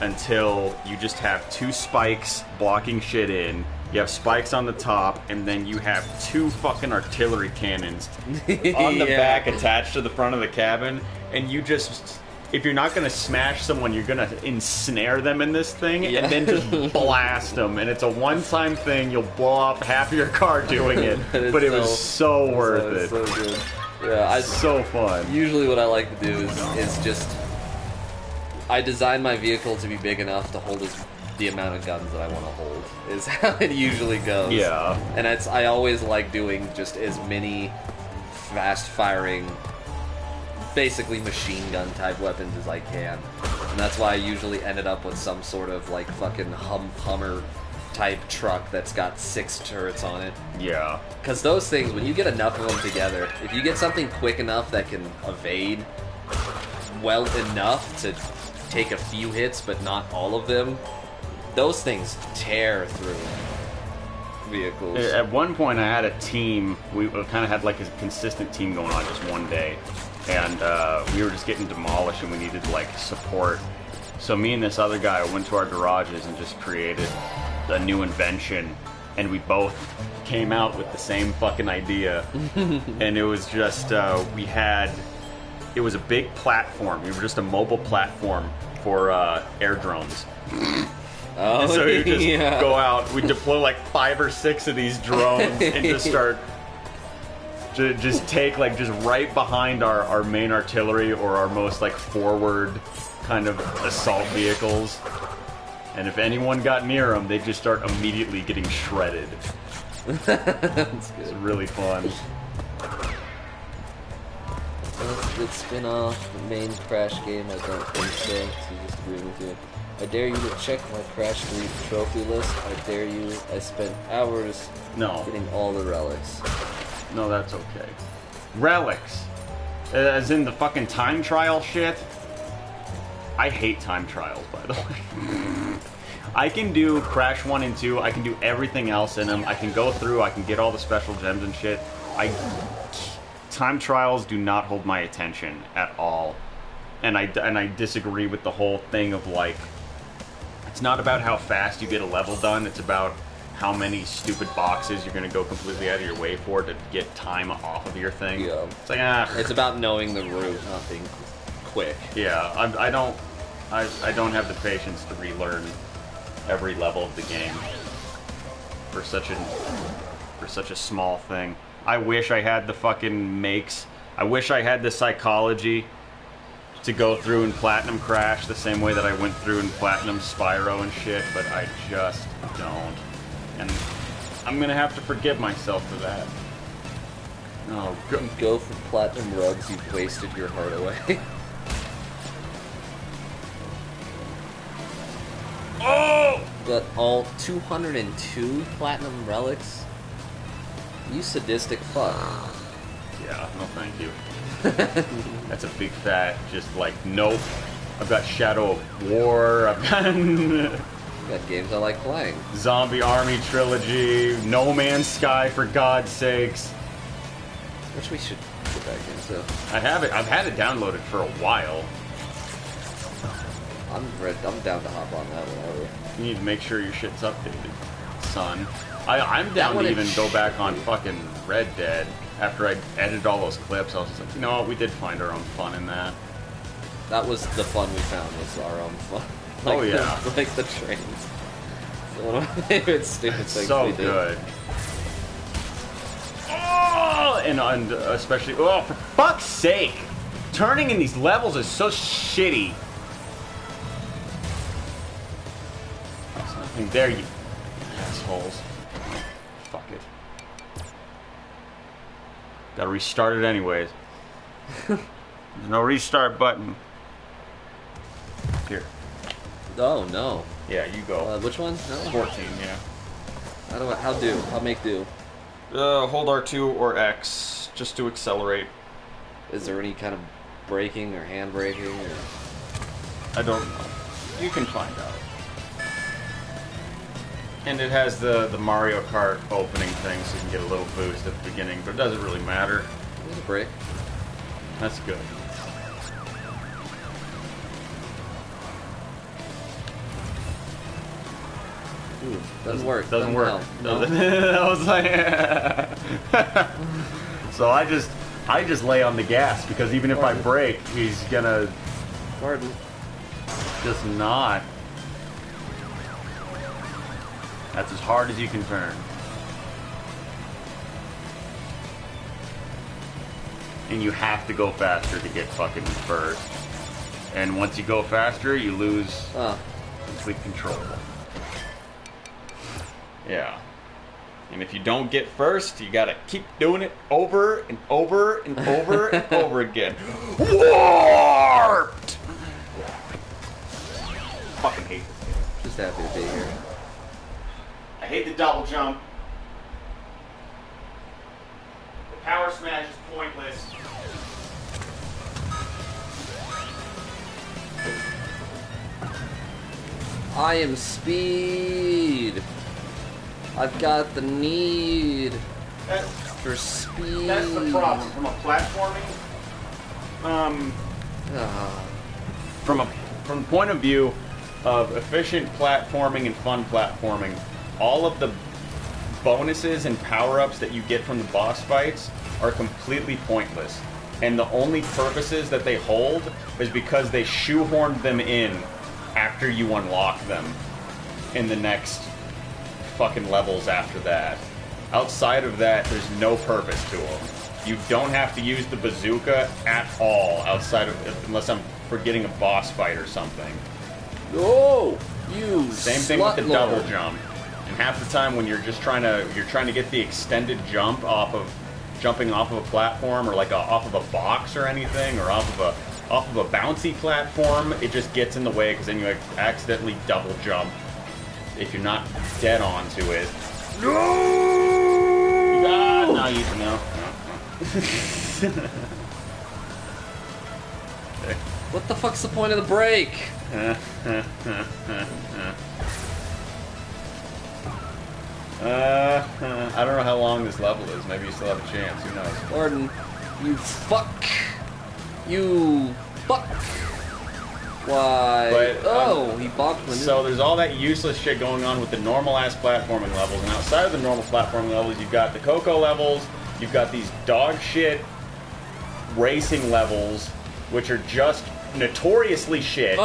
until you just have 2 spikes blocking shit in. You have spikes on the top, and then you have 2 fucking artillery cannons on the back attached to the front of the cabin, and you just... If you're not gonna smash someone, you're gonna ensnare them in this thing, and then just blast them. And it's a one-time thing. You'll blow up half of your car doing it, but it was so worth it. So good. Yeah, so fun. Usually, what I like to do is just I design my vehicle to be big enough to hold the amount of guns that I want to hold. Is how it usually goes. Yeah. And I always like doing just as many fast-firing, basically machine gun type weapons as I can, and that's why I usually ended up with some sort of like fucking Hummer type truck that's got 6 turrets on it. Yeah. Because those things, when you get enough of them together, if you get something quick enough that can evade well enough to take a few hits but not all of them, those things tear through vehicles. At one point I had a team, we kind of had like a consistent team going on just one day. And we were just getting demolished, and we needed like support. So me and this other guy went to our garages and just created a new invention, and we both came out with the same fucking idea. And it was just it was a big platform. We were just a mobile platform for air drones. Oh, so you just go out, we deploy like 5 or 6 of these drones and just start. Just take, like, just right behind our main artillery or our most, like, forward kind of assault vehicles. And if anyone got near them, they'd just start immediately getting shredded. That's good. It's really fun. That's a good spin-off. The main Crash game, I don't think so. So just agree with you. I dare you to check my Crash 3 trophy list. I dare you. I spent hours getting all the relics. No, that's okay. Relics. As in the fucking time trial shit. I hate time trials, by the way. I can do Crash 1 and 2. I can do everything else in them. I can go through. I can get all the special gems and shit. Time trials do not hold my attention at all. And I disagree with the whole thing of, like, it's not about how fast you get a level done. It's about how many stupid boxes you're going to go completely out of your way for to get time off of your thing. Yeah. It's like, It's about knowing the route, not being quick. Yeah, I don't have the patience to relearn every level of the game for such a small thing. I wish I had the fucking makes. I wish I had the psychology to go through and Platinum Crash the same way that I went through and Platinum Spyro and shit, but I just don't. And I'm gonna have to forgive myself for that. Oh, You go for Platinum Rugs, you've wasted your heart away. Oh! Got all 202 Platinum Relics? You sadistic fuck. Yeah, no thank you. That's a big fat, just like, nope. I've got Shadow of War, I've got... You got games I like playing. Zombie Army Trilogy, No Man's Sky, for God's sakes. Which we should get back into. I've had it downloaded for a while. I'm down to hop on that whenever. You need to make sure your shit's updated, son. I'm down to even go back on fucking Red Dead. After I edited all those clips, I was just like, you know what, we did find our own fun in that. That was the fun we found, was our own fun. Like oh yeah. Like the trains. It's one of my favorite stupid things so we did. Good. Oh, and especially, oh, for fuck's sake! Turning in these levels is so shitty. There's nothing there, you assholes. Fuck it. Gotta restart it anyways. There's no restart button. Here. Oh no. Yeah, you go. Which one? No. 14, yeah. How make do? Hold R2 or X, just to accelerate. Is there any kind of braking or hand braking? Or... I don't know. You can find out. And it has the Mario Kart opening thing, so you can get a little boost at the beginning, but it doesn't really matter. There's a brake. That's good. Ooh, doesn't work. Doesn't work. No. I was like, so I just lay on the gas because even if I brake, he's gonna Pardon. just not. That's as hard as you can turn. And you have to go faster to get fucking first. And once you go faster, you lose complete control. Yeah. And if you don't get first, you gotta keep doing it over and over and over and over again. Warped! Fucking hate this game. Just happy to be here. I hate the double jump. The power smash is pointless. I am speed. I've got the need for speed. That's the problem. From a platforming, from the point of view of efficient platforming and fun platforming, all of the bonuses and power-ups that you get from the boss fights are completely pointless. And the only purposes that they hold is because they shoehorned them in after you unlock them in the next fucking levels after that. Outside of that, there's no purpose to them. You don't have to use the bazooka at all outside of, unless I'm forgetting a boss fight or something. Oh, you Same thing with the double jump. And half the time when you're just trying to get the extended jump off of jumping off of a platform or like off of a box or anything, or off of a bouncy platform, it just gets in the way because then you accidentally double jump if you're not dead onto it. No! No, you no. What the fuck's the point of the brake? I don't know how long this level is. Maybe you still have a chance. Who knows? Gordon, you fuck. You fuck. Why? But, he bonked the So there's all that useless shit going on with the normal-ass platforming levels, and outside of the normal platforming levels, you've got the Coco levels, you've got these dog shit racing levels which are just notoriously shit.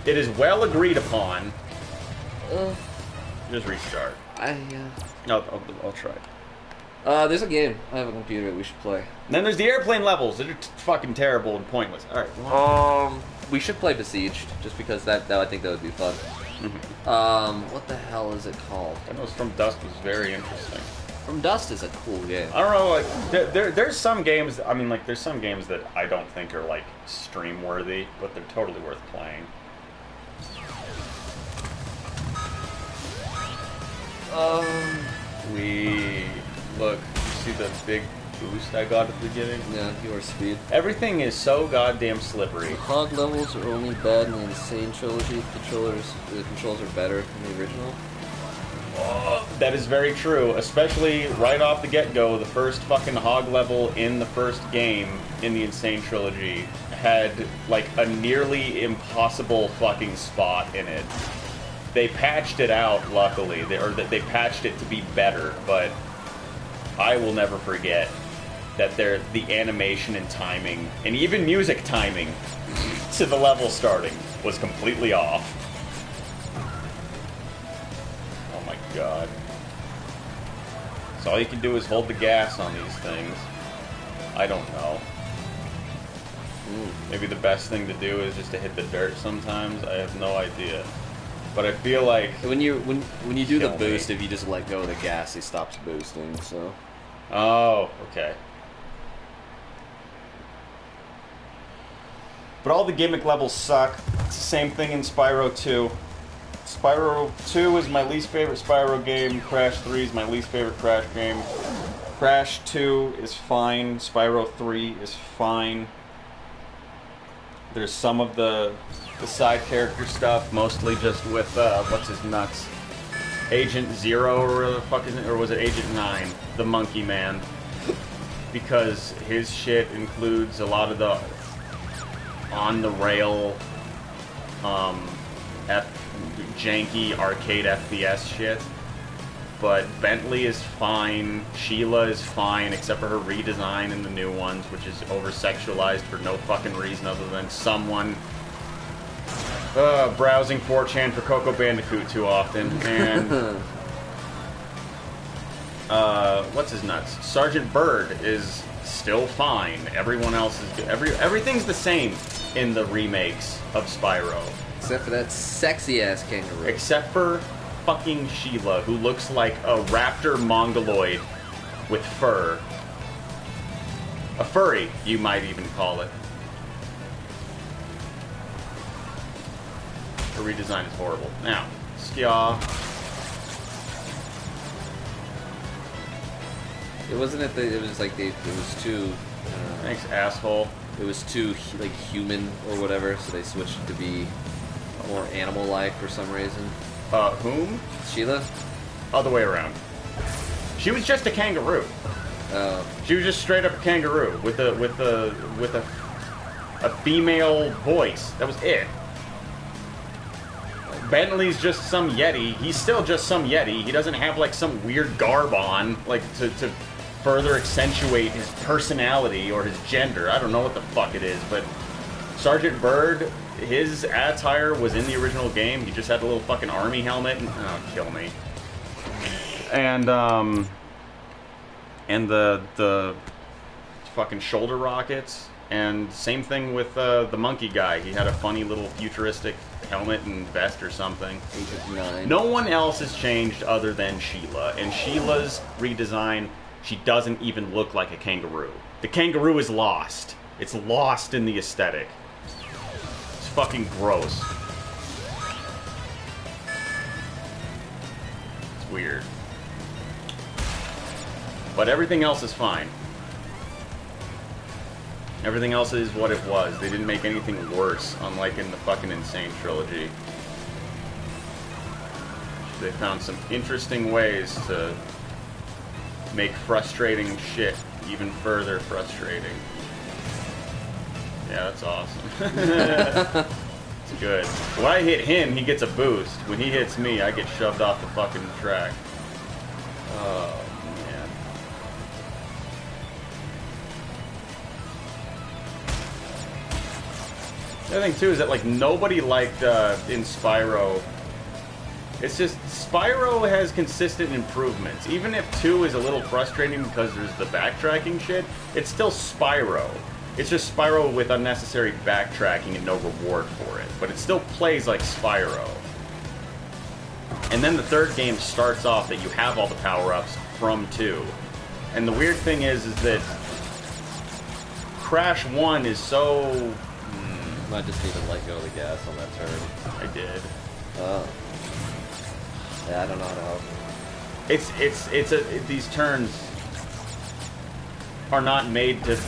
It is well agreed upon. Just restart. I'll try. There's a game. I have a computer that we should play. And then there's the airplane levels that are fucking terrible and pointless. Alright. We should play Besieged, just because that I think that would be fun. What the hell is it called? I know From Dusk was very interesting. From Dust is a cool game. I don't know, like, there's some games, I mean, like, there's some games that I don't think are, like, stream-worthy, but they're totally worth playing. Look, you see the big boost I got at the beginning? Yeah, your speed. Everything is so goddamn slippery. Hog levels are only bad in the Insane Trilogy. The controls are better than the original. That is very true, especially right off the get-go. The first fucking hog level in the first game in the Insane Trilogy had, like, a nearly impossible fucking spot in it. They patched it out, luckily, they patched it to be better, but I will never forget that the animation and timing, and even music timing, to the level starting was completely off. Oh my god. So all you can do is hold the gas on these things. I don't know. Maybe the best thing to do is just to hit the dirt sometimes. I have no idea. But I feel like when you do the boost, if you just let go of the gas, he stops boosting. So. Oh, okay. But all the gimmick levels suck. It's the same thing in Spyro 2. Spyro 2 is my least favorite Spyro game. Crash 3 is my least favorite Crash game. Crash 2 is fine. Spyro 3 is fine. There's some of the side character stuff, mostly just with, what's his nuts? Agent Zero, or the fuck is it? Or was it Agent 9? The Monkey Man. Because his shit includes a lot of the on-the-rail, janky arcade FPS shit. But Bentley is fine, Sheila is fine, except for her redesign in the new ones, which is over-sexualized for no fucking reason other than someone browsing 4chan for Coco Bandicoot too often. And what's his nuts? Sergeant Bird is still fine. Everyone else is good. Everything's the same in the remakes of Spyro. Except for that sexy-ass kangaroo. Except for fucking Sheila, who looks like a raptor mongoloid with fur. A furry, you might even call it. The redesign is horrible. Now, Skya. It wasn't it. It was like it was too. Thanks, asshole. It was too like human or whatever, so they switched to be more animal-like for some reason. Whom? Sheila? Other way around. She was just a kangaroo. She was just straight up a kangaroo with a female voice. That was it. Bentley's just some Yeti. He's still just some Yeti. He doesn't have like some weird garb on, like to further accentuate his personality or his gender. I don't know what the fuck it is, but Sergeant Bird, his attire was in the original game. He just had a little fucking army helmet. And, oh, kill me. And the fucking shoulder rockets. And same thing with the monkey guy. He had a funny little futuristic helmet and vest or something. Agent 9. No one else has changed other than Sheila. And Sheila's redesign, she doesn't even look like a kangaroo. The kangaroo is lost. It's lost in the aesthetic. It's fucking gross. It's weird. But everything else is fine. Everything else is what it was. They didn't make anything worse, unlike in the fucking Insane Trilogy. They found some interesting ways to make frustrating shit even further frustrating. Yeah, that's awesome. It's good. When I hit him, he gets a boost. When he hits me, I get shoved off the fucking track. Oh, man. The other thing too is that like nobody liked in Spyro. It's just Spyro has consistent improvements. Even if 2 is a little frustrating because there's the backtracking shit, it's still Spyro. It's just Spyro with unnecessary backtracking and no reward for it. But it still plays like Spyro. And then the third game starts off that you have all the power-ups from 2. And the weird thing is that Crash 1 is so... Might just need to let go of the gas on that turn. I did. Yeah, I don't know how to help. These turns are not made to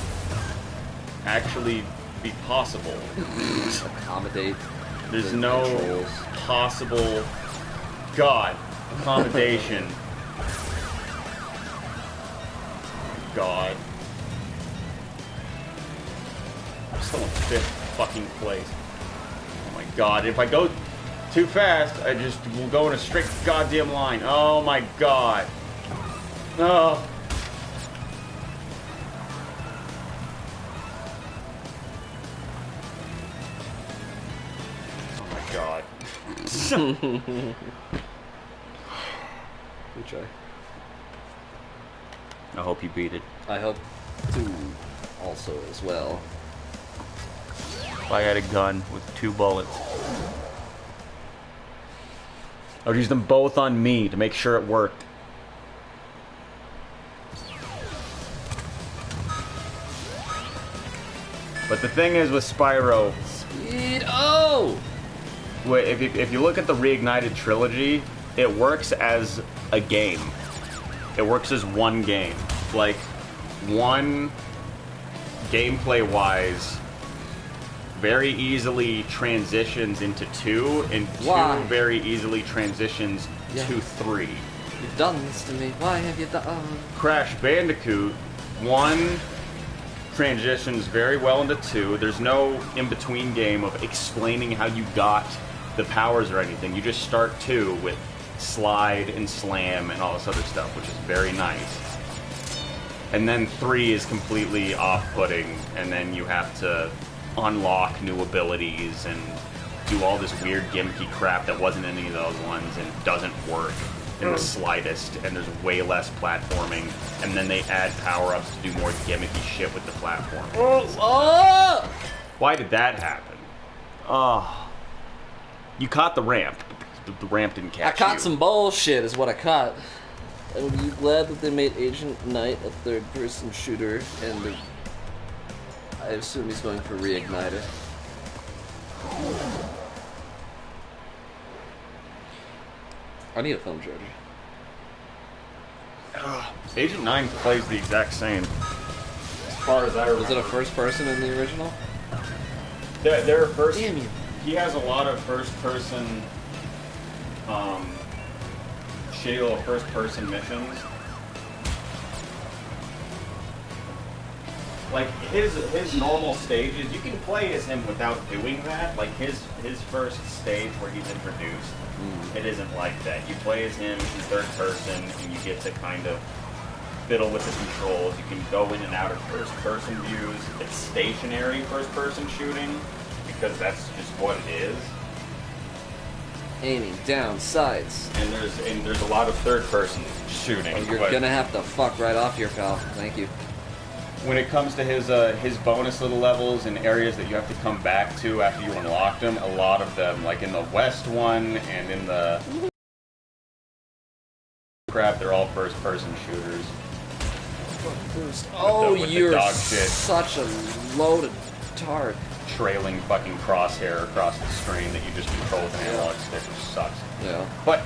actually be possible. Accommodate. There's no possible accommodation. God. I'm still in 5th fucking place. Oh my god, if I go too fast, I just will go in a straight goddamn line. Oh my god. Oh. Oh my god. Good try. I hope you beat it. I hope to also as well. If I had a gun with 2 bullets, I would use them both on me to make sure it worked. But the thing is with Spyro... Speed! Oh! If you look at the Reignited trilogy, it works as a game. It works as one game. Like, one, gameplay-wise, very easily transitions into 2, and 2 very easily transitions to 3. You've done this to me. Why have you done... Crash Bandicoot, 1 transitions very well into 2. There's no in-between game of explaining how you got the powers or anything. You just start 2 with slide and slam and all this other stuff, which is very nice. And then 3 is completely off-putting, and then you have to unlock new abilities and do all this weird gimmicky crap that wasn't in any of those ones and doesn't work in the slightest, and there's way less platforming, and then they add power-ups to do more gimmicky shit with the platforming. Why did that happen? Oh. You caught the ramp. The ramp didn't catch you. I caught some bullshit is what I caught. And were you glad that they made Agent Knight a third-person shooter, and I assume he's going for Reignited? I need a film charger. Agent 9 plays the exact same. As far as I remember. Was it a first person in the original? They're first. Damn you. He has a lot of first person, shitty little first person missions. Like his normal stages, you can play as him without doing that. Like his first stage where he's introduced, it isn't like that. You play as him in third person, and you get to kind of fiddle with the controls. You can go in and out of first person views. It's stationary first person shooting because that's just what it is. Aiming down sights. And there's a lot of third person shooting. Oh, you're gonna have to fuck right off here, pal. Thank you. When it comes to his bonus little levels and areas that you have to come back to after you unlock them, a lot of them, like in the West one and in the crap, they're all first-person shooters. Oh, with the you're dog shit. Such a loaded tard. Trailing fucking crosshair across the screen that you just control with an analog stick, which sucks. Yeah. But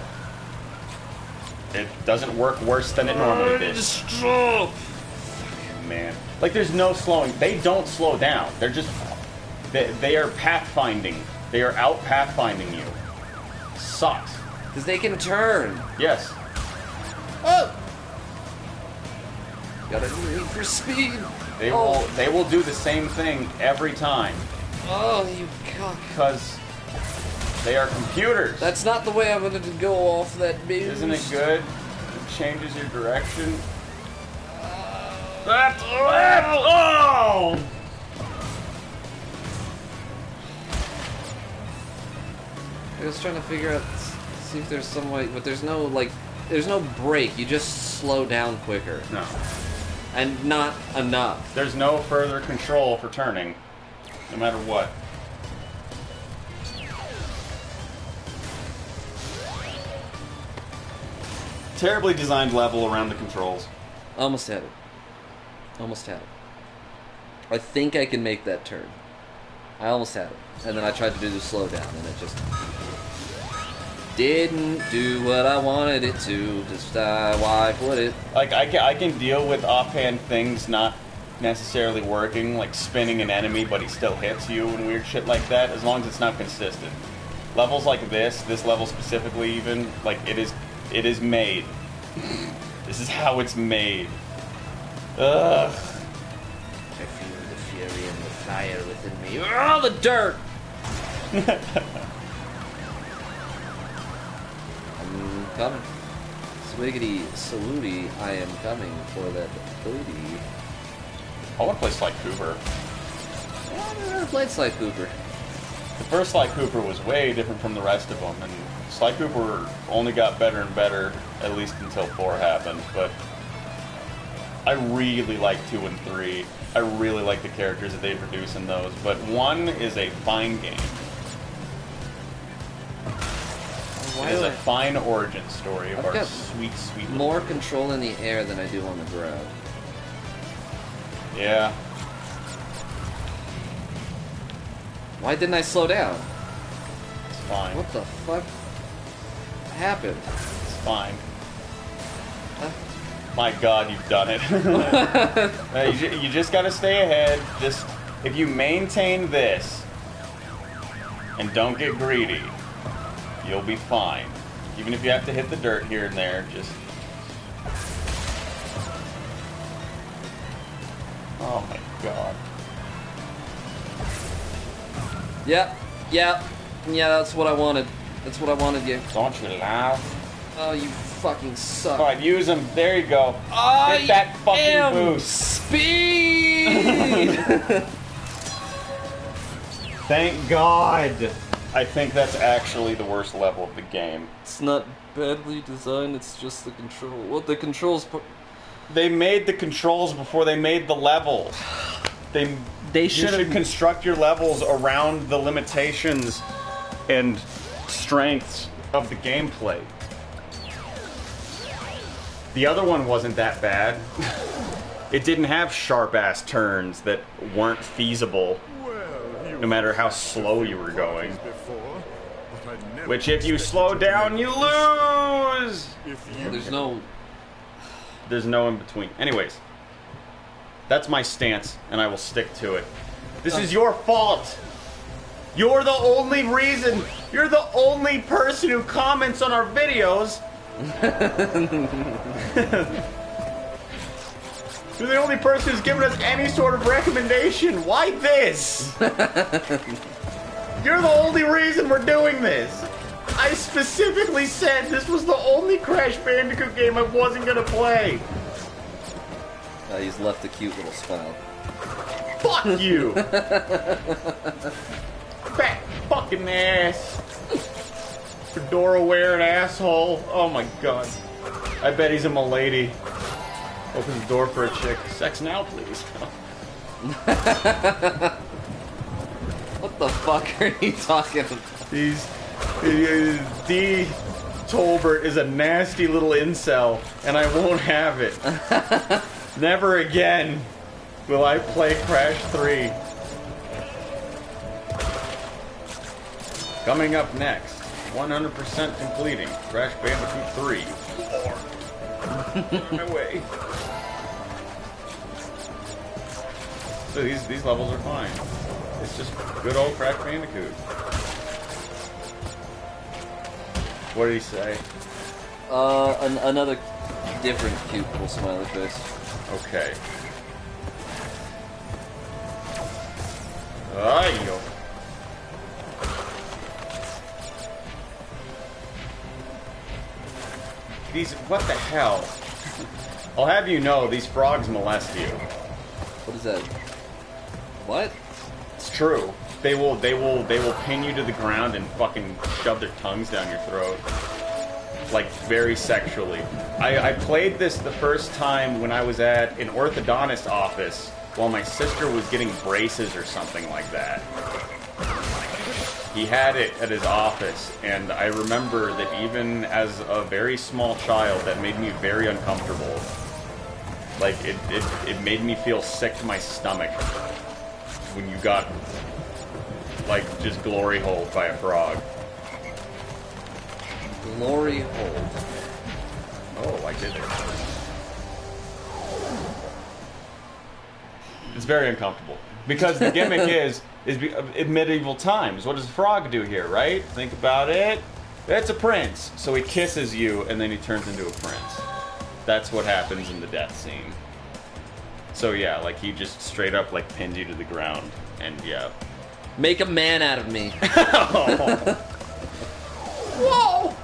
it doesn't work worse than it normally did. Man, like there's no slowing. They don't slow down. They're just they are pathfinding. They are out pathfinding you. Sucks. Because they can turn. Yes. Oh. Got a need for speed. They will do the same thing every time. Oh, you cock. Because they are computers. That's not the way I wanted to go off that boost. Isn't it good? It changes your direction. Oh! I was trying to figure out, see if there's some way, but there's no, like, there's no break. You just slow down quicker. No. And not enough. There's no further control for turning, no matter what. Terribly designed level around the controls. Almost had it. Almost had it. I think I can make that turn. I almost had it. And then I tried to do the slow down, and it just didn't do what I wanted it to. Just why would it? Like, I can deal with offhand things not necessarily working, like spinning an enemy, but he still hits you and weird shit like that, as long as it's not consistent. Levels like this level specifically even, like, it is made. This is how it's made. Ugh. I feel the fury and the fire within me. Oh, the dirt! I'm coming. Swiggity, saluti, I am coming for that booty. I want to play Sly Cooper. Yeah, I've never played Sly Cooper. The first Sly Cooper was way different from the rest of them, and Sly Cooper only got better and better, at least until 4 happened, but I really like 2 and 3. I really like the characters that they produce in those, but 1 is a fine game. It is a fine origin story of our sweet, sweet... more control in the air than I do on the ground. Yeah. Why didn't I slow down? It's fine. What the fuck happened? It's fine. My God, you've done it. You just gotta stay ahead. Just, if you maintain this and don't get greedy, you'll be fine. Even if you have to hit the dirt here and there, just... Oh my God. Yeah, that's what I wanted. That's what I wanted, you. Don't you laugh? Oh, you fucking suck. Alright, use them. There you go. I hit that fucking am boost. Speed! Thank God. I think that's actually the worst level of the game. It's not badly designed, it's just the control. Well, the controls... They made the controls before they made the level. You should construct your levels around the limitations and strengths of the gameplay. The other one wasn't that bad. It didn't have sharp-ass turns that weren't feasible, no matter how slow you were going. Which, if you slow down, you lose! There's no in between. Anyways, that's my stance, and I will stick to it. This is your fault! You're the only reason, you're the only person who comments on our videos! You're the only person who's given us any sort of recommendation. Why this? You're the only reason we're doing this. I specifically said this was the only Crash Bandicoot game I wasn't gonna play. He's left a cute little smile. Fuck you! Fat fucking ass. Fedora wearing asshole. Oh my God. I bet he's a milady. Opens the door for a chick. Sex now, please. What the fuck are you talking about? D. Tolbert is a nasty little incel, and I won't have it. Never again will I play Crash 3. Coming up next, 100% completing Crash Bandicoot 3. On my way. So these levels are fine. It's just good old Crash Bandicoot. What did he say? Another different cute little smiley face. Okay. Ay-yo. These, what the hell? I'll have you know, these frogs molest you. What is that? What? It's true. they will pin you to the ground and fucking shove their tongues down your throat. Like, very sexually. I played this the first time when I was at an orthodontist office while my sister was getting braces or something like that. He had it at his office, and I remember that even as a very small child, that made me very uncomfortable. Like, it made me feel sick to my stomach when you got, like, just glory holed by a frog. Glory hold. Oh, I did it. It's very uncomfortable. Because the gimmick is in medieval times. What does a frog do here, right? Think about it. It's a prince. So he kisses you, and then he turns into a prince. That's what happens in the death scene. So yeah, like, he just straight up, like, pinned you to the ground. And yeah. Make a man out of me. Whoa!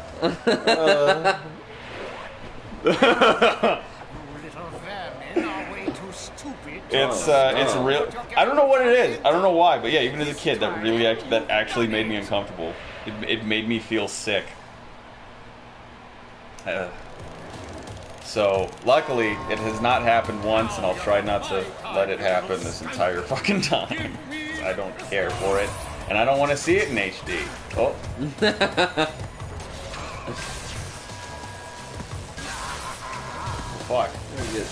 It's real. I don't know what it is. I don't know why, but yeah, even as a kid, that actually made me uncomfortable. It made me feel sick. So luckily, it has not happened once, and I'll try not to let it happen this entire fucking time. I don't care for it, and I don't want to see it in HD. Oh. Fuck. You get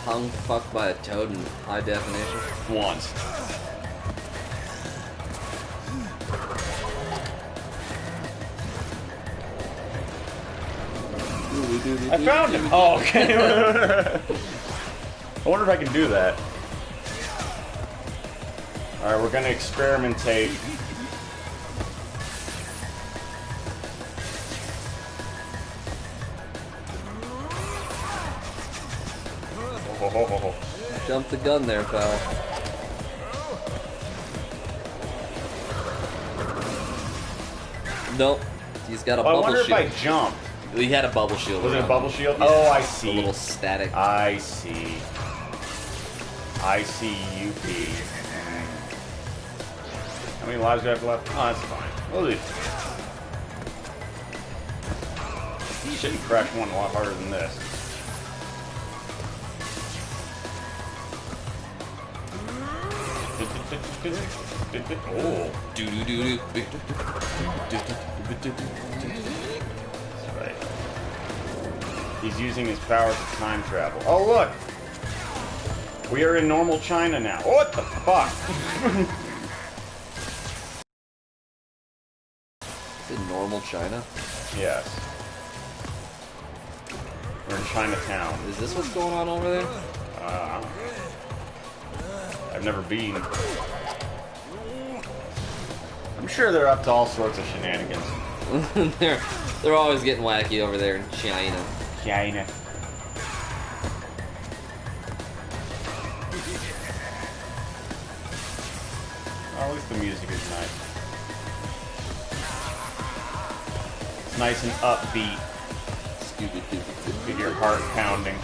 tongue fucked by a toad in high definition. Once. I found him! Oh, okay. I wonder if I can do that. Alright, we're gonna experimentate. Jump the gun there, pal. Nope. He's got a bubble shield. I wonder if I jumped. He had a bubble shield. Was it a bubble shield? Yeah. Oh, I see. A little static. I see. I see UP. How many lives do I have left? Oh, that's fine. We'll do. Shouldn't crash one a lot harder than this. Oh. That's right. He's using his powers of time travel. Oh, look! We are in normal China now. What the fuck? In normal China? Yes. We're in Chinatown. Is this what's going on over there? I don't know. I've never been. I'm sure they're up to all sorts of shenanigans. they're always getting wacky over there in China. China. Oh, at least the music is nice. It's nice and upbeat. Get your heart pounding.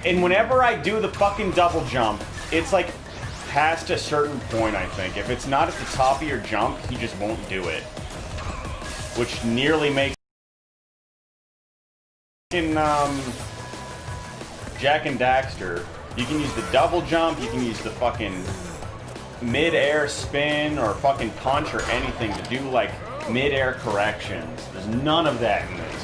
And whenever I do the fucking double jump, it's like past a certain point, I think. If it's not at the top of your jump, he just won't do it. Which nearly makes in Jak and Daxter, you can use the double jump, you can use the fucking mid-air spin or fucking punch or anything to do like mid-air corrections. There's none of that in this.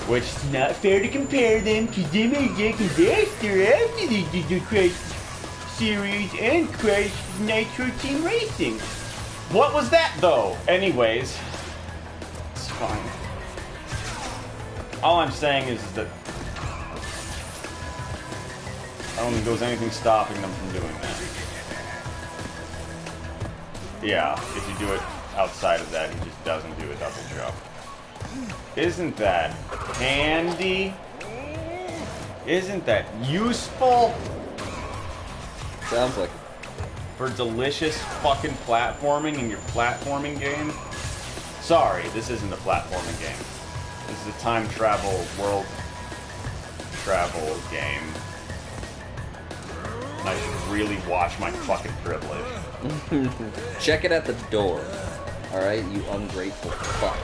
Which is not fair to compare them because they made Jak and Daxter after they did the Crash series and Crash Nitro Team Racing. What was that though? Anyways, it's fine. All I'm saying is that I don't think there was anything stopping them from doing that. Yeah, if you do it outside of that, he just doesn't do a double jump. Isn't that handy? Isn't that useful? Sounds like it. For delicious fucking platforming in your platforming game? Sorry, this isn't a platforming game. This is a time travel world travel game. And I should really watch my fucking privilege. Check it at the door. Alright, you ungrateful fuck.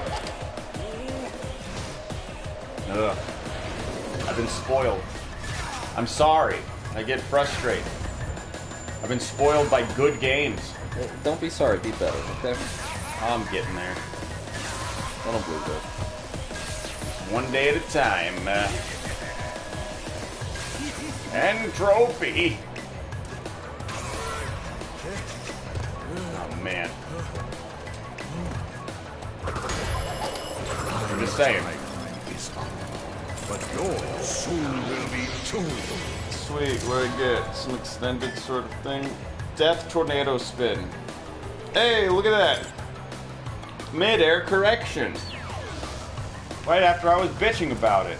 Ugh. I've been spoiled. I'm sorry. I get frustrated. I've been spoiled by good games. Don't be sorry, be better, okay? I'm getting there. I don't believe that. One day at a time. And trophy. Oh man. I'm just saying. But yours soon will be too. Sweet, what do I get? Some extended sort of thing. Death tornado spin. Hey, look at that. Mid-air correction. Right after I was bitching about it.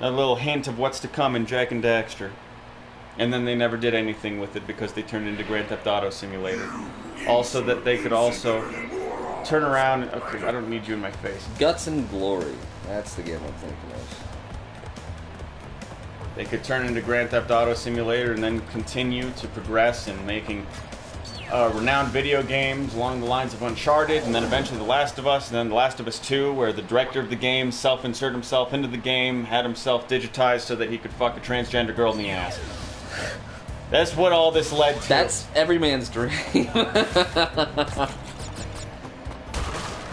A little hint of what's to come in Jack and Daxter. And then they never did anything with it because they turned into Grand Theft Auto Simulator. Also that they could also turn around and... Okay, I don't need you in my face. Guts and Glory. That's the game I'm thinking of. They could turn into Grand Theft Auto Simulator and then continue to progress in making renowned video games along the lines of Uncharted, and then eventually The Last of Us, and then The Last of Us 2, where the director of the game self-inserted himself into the game, had himself digitized so that he could fuck a transgender girl in the ass. That's what all this led to. That's every man's dream.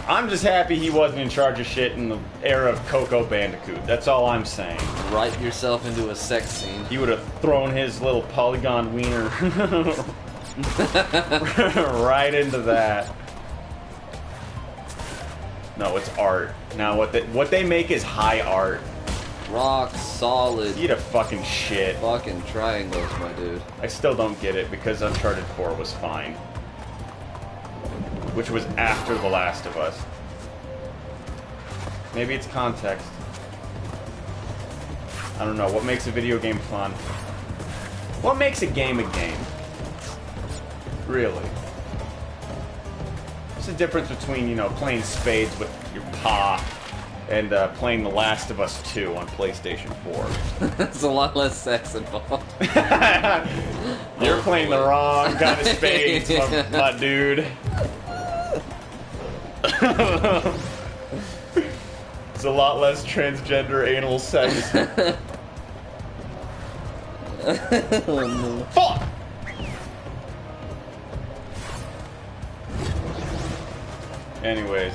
I'm just happy he wasn't in charge of shit in the era of Coco Bandicoot. That's all I'm saying. Write yourself into a sex scene. He would have thrown his little polygon wiener right into that. No, it's art. Now what they make is high art. Rock solid. Eat a fucking shit. Fucking triangles, my dude. I still don't get it because Uncharted 4 was fine. Which was after The Last of Us. Maybe it's context. I don't know. What makes a video game fun? What makes a game a game? Really? What's the difference between, you know, playing spades with your pa and playing The Last of Us 2 on PlayStation 4? There's a lot less sex involved. You're playing the wrong kind of spades, my dude. It's a lot less transgender anal sex. Oh, no. Fuck! Anyways,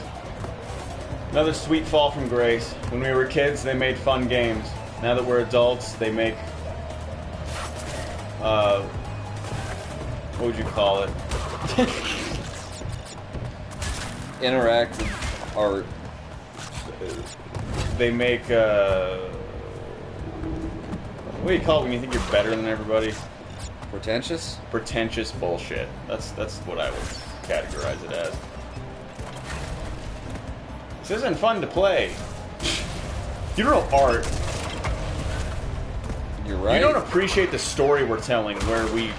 another sweet fall from grace. When we were kids, they made fun games. Now that we're adults, they make what would you call it? Interactive art. They make what do you call it when you think you're better than everybody? Pretentious? Pretentious bullshit. That's what I would categorize it as. This isn't fun to play. You don't know art. You're right. You don't appreciate the story we're telling where we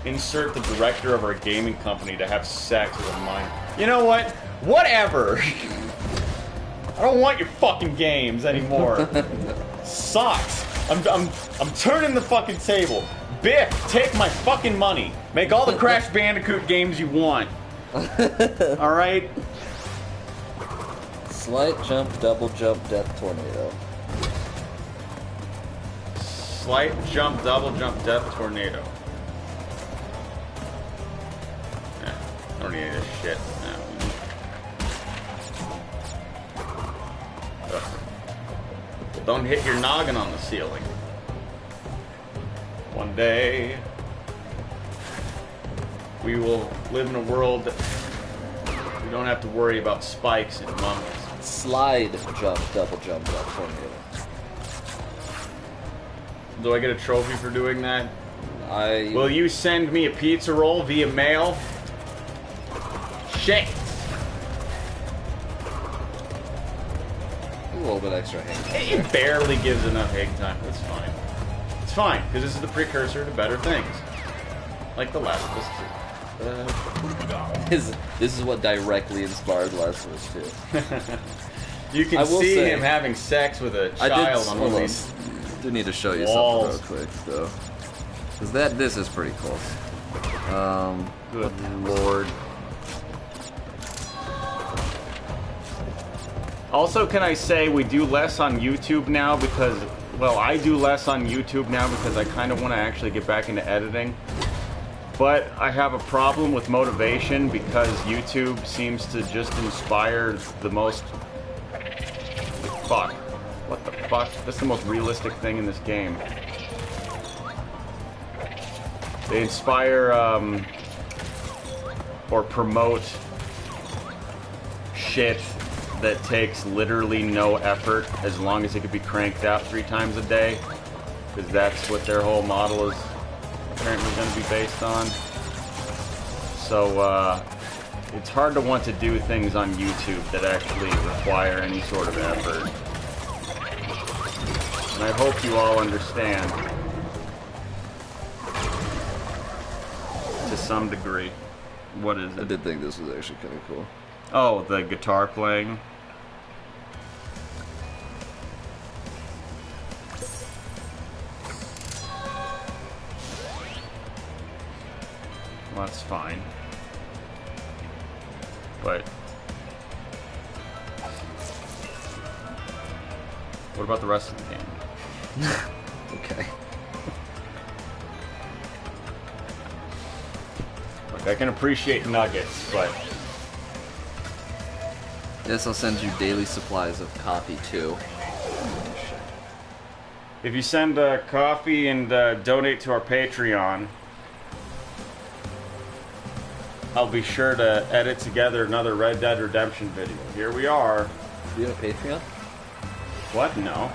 insert the director of our gaming company to have sex with a minor. You know what? Whatever. I don't want your fucking games anymore. Sucks. I'm turning the fucking table. Biff, take my fucking money. Make all the Crash Bandicoot games you want. Alright? Slight jump, double jump, death tornado. Slight jump, double jump, death tornado. Yeah, I don't need any of this shit. No. Don't hit your noggin on the ceiling. One day, we will live in a world that we don't have to worry about spikes and mummies. Slide jump, double jump, death tornado. Do I get a trophy for doing that? Will you send me a pizza roll via mail? Shit! A little bit extra hang time. It barely gives enough hang time. That's fine. It's fine, because this is the precursor to better things. Like The Last of Us 2. This is what directly inspired The Last of Us 2. You can see him having sex with a child on one of these. I do need to show you walls. something real quick, though. Because this is pretty cool. Good lord. Also, can I say we do less on YouTube now because, well, I do less on YouTube now because I kind of want to actually get back into editing. But I have a problem with motivation because YouTube seems to just inspire the most... Fuck. What the fuck? This is the most realistic thing in this game. They inspire, or promote shit that takes literally no effort as long as it could be cranked out 3 times a day. Because that's what their whole model is apparently going to be based on. So, it's hard to want to do things on YouTube that actually require any sort of effort. And I hope you all understand. To some degree. What is it? I did think this was actually kind of cool. Oh, the guitar playing. Well, that's fine. But what about the rest of the game? Okay. Look, I can appreciate nuggets, but Yes, I'll send you daily supplies of coffee too. if you send coffee and donate to our Patreon, I'll be sure to edit together another Red Dead Redemption video. Here we are. Do you have a Patreon? What? No.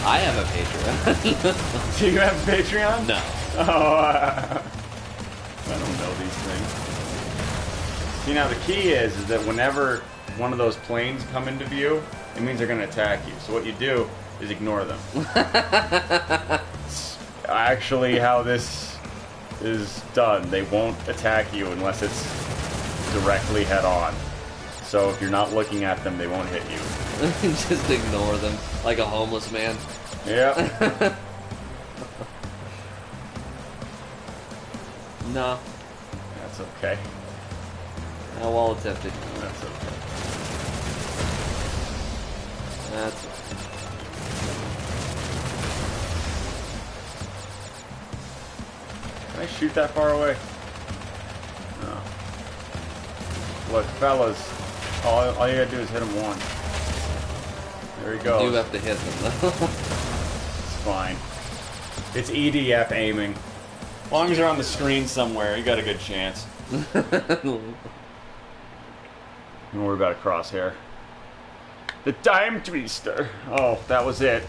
I have a Patreon. Do you have a Patreon? No. Oh, I don't know these things. See, now the key is that whenever one of those planes come into view, it means they're going to attack you. So what you do is ignore them. It's actually how this is done. They won't attack you unless it's directly head on. So if you're not looking at them, they won't hit you. Just ignore them, like a homeless man. Yep. No. That's okay. No, well attempted. That's okay. That's okay. Can I shoot that far away? No. Look, fellas, all you gotta do is hit him once. There he goes. You do have to hit them, though. It's fine. It's EDF aiming. As long as they're on the screen somewhere, you got a good chance. Don't worry about a crosshair. The Time Twister. Oh, that was it.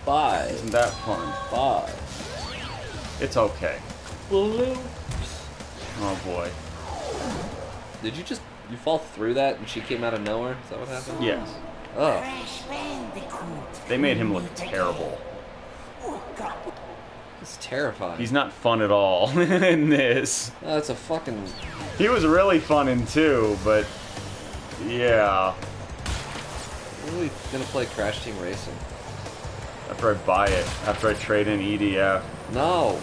5. Isn't that fun? 5. It's okay. Blue. Oh boy. Did you fall through that and she came out of nowhere? Is that what happened? Yes. Oh. They made him look terrible. It's terrifying. He's not fun at all in this. Oh, it's a fucking... He was really fun in 2, but yeah. When are we gonna play Crash Team Racing? After I buy it, after I trade in EDF. No.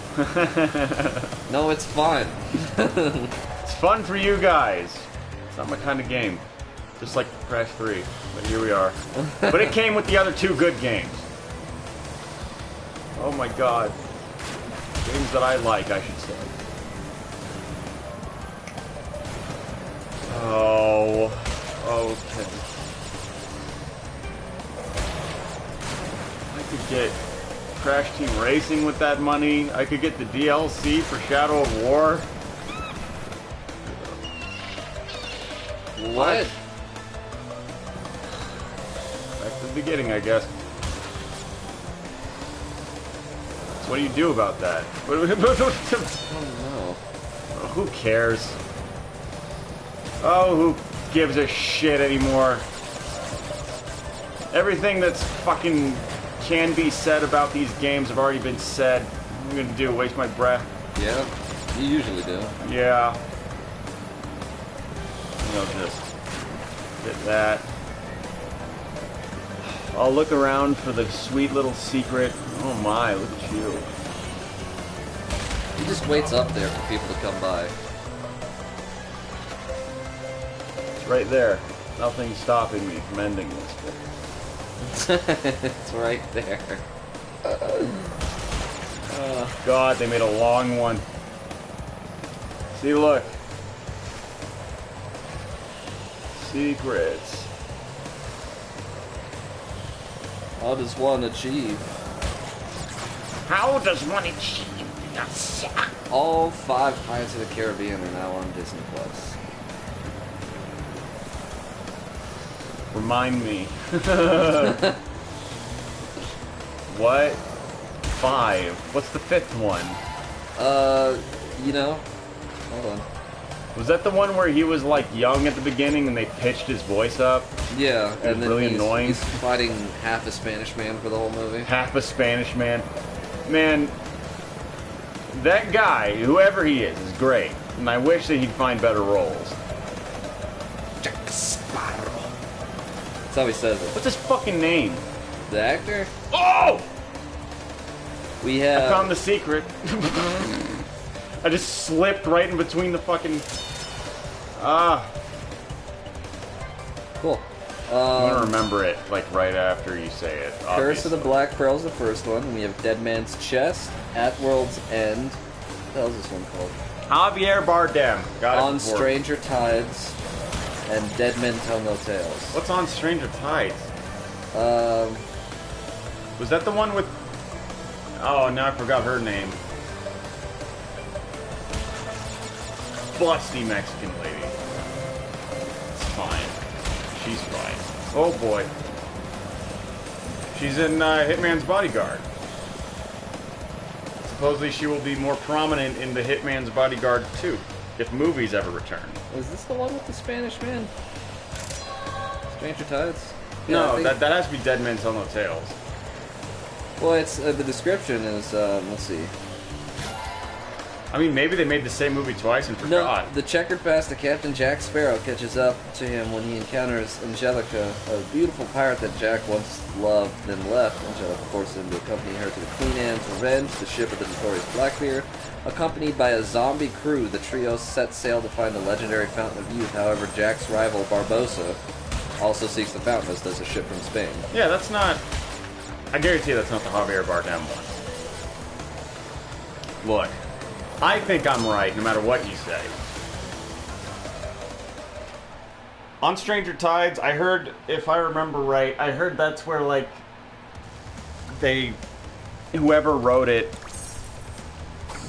No, it's fun. It's fun for you guys. It's not my kind of game. Just like Crash 3. But here we are. But it came with the other 2 good games. Oh my god. Games that I like, I should say. Oh. Okay. I could get Crash Team Racing with that money. I could get the DLC for Shadow of War. What? Back to the beginning, I guess. So what do you do about that? I don't know. Who cares? Oh, who gives a shit anymore? Everything that's fucking can be said about these games have already been said. What am I gonna do? Waste my breath? Yeah, you usually do. Yeah. I'll just get that. I'll look around for the sweet little secret. Oh my, look at you. He just waits up there for people to come by. It's right there. Nothing's stopping me from ending this. It's right there. God, they made a long one. See, look. Secrets. How does one achieve? How does one achieve this? All 5 Pirates of the Caribbean are now on Disney Plus. Remind me. What? 5. What's the 5th one? You know, hold on. Was that the one where he was like young at the beginning and they pitched his voice up? Yeah, It was and then really annoying. he's fighting half a Spanish man for the whole movie. Half a Spanish man. Man, that guy, whoever he is great. And I wish that he'd find better roles. Jack Sparrow. That's how he says it. What's his fucking name? The actor? Oh! We have... I found the secret. I just slipped right in between the fucking... Cool. I'm gonna remember it, like, right after you say it. Curse Obviously. of the Black Pearl is the first one. And we have Dead Man's Chest, At World's End. What the hell is this one called? Javier Bardem. Got it On before. Stranger Tides, and Dead Men Tell No Tales. What's on Stranger Tides? Was that the one with... Oh, now I forgot her name. Busty Mexican lady. It's fine. She's fine. Oh boy. She's in Hitman's Bodyguard. Supposedly she will be more prominent in the Hitman's Bodyguard 2, if movies ever return. Is this the one with the Spanish man? Stranger Tides? No, I think- that has to be Dead Men Tell No Tales. Well, it's the description is let's see. I mean, maybe they made the same movie twice and forgot. No, the checkered past of Captain Jack Sparrow catches up to him when he encounters Angelica, a beautiful pirate that Jack once loved, then left. Angelica forces him to accompany her to the Queen Anne's Revenge, the ship of the notorious Blackbeard. Accompanied by a zombie crew, the trio set sail to find the legendary Fountain of Youth. However, Jack's rival, Barbossa, also seeks the fountain, as does a ship from Spain. Yeah, that's not... I guarantee that's not the Javier Bardem one. Look, I think I'm right, no matter what you say. On Stranger Tides, I heard, if I remember right, I heard that's where, like, whoever wrote it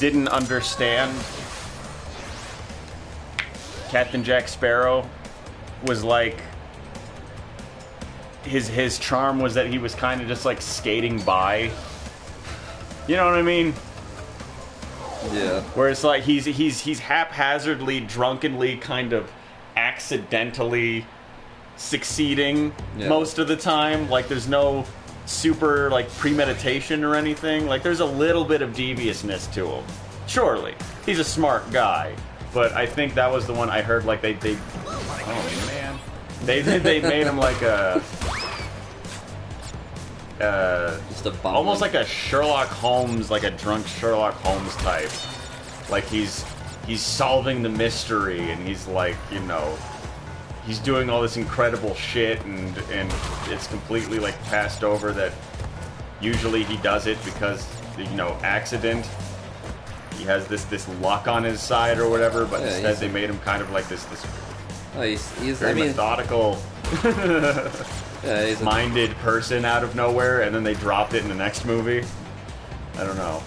didn't understand Captain Jack Sparrow was like... His charm was that he was kind of just like skating by. You know what I mean? Yeah. Where it's like he's haphazardly, drunkenly, kind of accidentally succeeding most of the time. Like there's no super like premeditation or anything. Like there's a little bit of deviousness to him. Surely he's a smart guy, but I think that was the one I heard. Like they oh man, they made him like a. Just a bum. Almost like a Sherlock Holmes, like a drunk Sherlock Holmes type. Like he's solving the mystery, and he's like, you know, he's doing all this incredible shit, and it's completely like passed over that usually he does it because, you know, accident. He has this luck on his side or whatever, but instead they made him kind of like this he's very methodical. Yeah, he's minded person out of nowhere, and then they dropped it in the next movie. I don't know.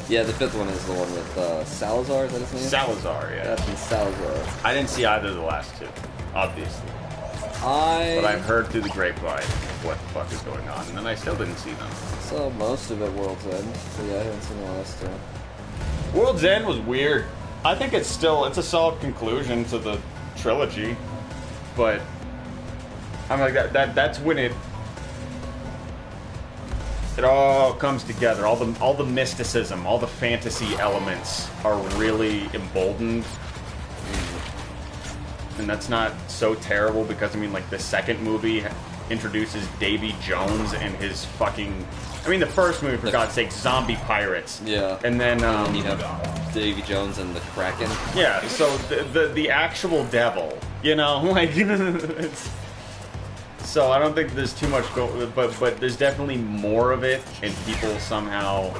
Yeah, the 5th one is the one with Salazar, is that his name? Salazar, yeah. Captain Salazar. I didn't see either of the last two, obviously. But I've heard through the grapevine what the fuck is going on, and then I still didn't see them. Saw most of it World's End, so yeah, I haven't seen the last two. World's End was weird. I think it's a solid conclusion to the trilogy, but I'm like that's when it all comes together. All the mysticism, all the fantasy elements are really emboldened. And and that's not so terrible because, I mean, like, the second movie introduces Davy Jones and his fucking... I mean, the first movie, for God's sake, zombie pirates. Yeah. And then, you have Davy Jones and the Kraken. Yeah, so the actual devil, you know, like... it's, so I don't think there's too much but there's definitely more of it, and people somehow...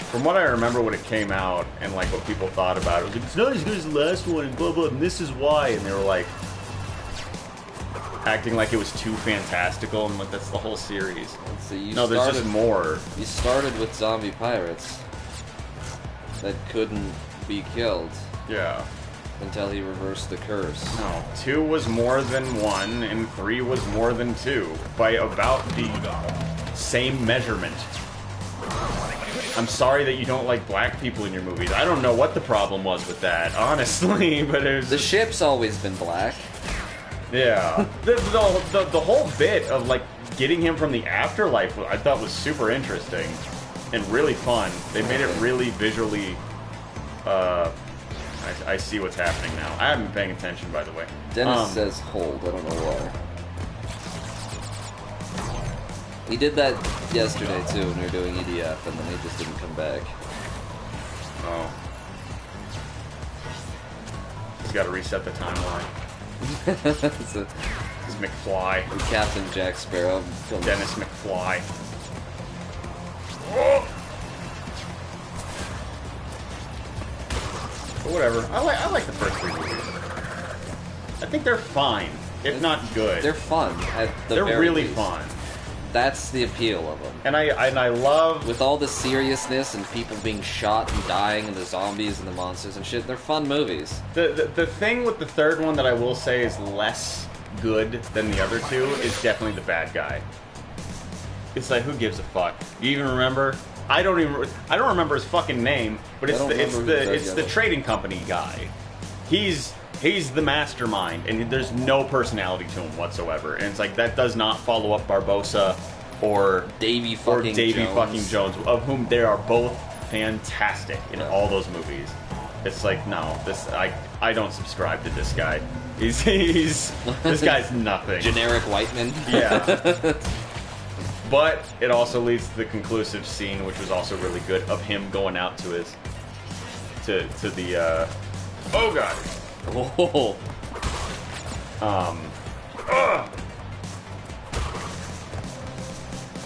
From what I remember when it came out, and like what people thought about it, was like, it's not as good as the last one, and blah blah, and this is why, and they were like acting like it was too fantastical, and like that's the whole series. So no, there's just more. You started with zombie pirates that couldn't be killed. Yeah. Until he reversed the curse. No, 2 was more than 1, and 3 was more than 2 by about the same measurement. I'm sorry that you don't like black people in your movies. I don't know what the problem was with that, honestly, but it was... The ship's always been black. Yeah. the whole bit of, like, getting him from the afterlife, I thought was super interesting and really fun. They made it really visually... I see what's happening now. I haven't been paying attention, by the way. Dennis says hold. I don't know why. He did that yesterday, too, when we were doing EDF, and then he just didn't come back. Oh. He's got to reset the timeline. It's McFly. Captain Jack Sparrow. Dennis McFly. But whatever. I like the first 3 movies. I think they're fine, if not good. They're fun. They're really fun. That's the appeal of them. And I love... With all the seriousness and people being shot and dying and the zombies and the monsters and shit, they're fun movies. The thing with the third one that I will say is less good than the other 2 is definitely the bad guy. It's like, who gives a fuck? You even remember? I don't remember his fucking name, but it's the trading company guy. He's the mastermind, and there's no personality to him whatsoever. And it's like, that does not follow up Barbossa or Davy fucking Jones, of whom they are both fantastic in all those movies. It's like, no, I don't subscribe to this guy. He's this guy's nothing. Generic white man. Yeah. But it also leads to the conclusive scene, which was also really good, of him going out to his to the oh god. Oh.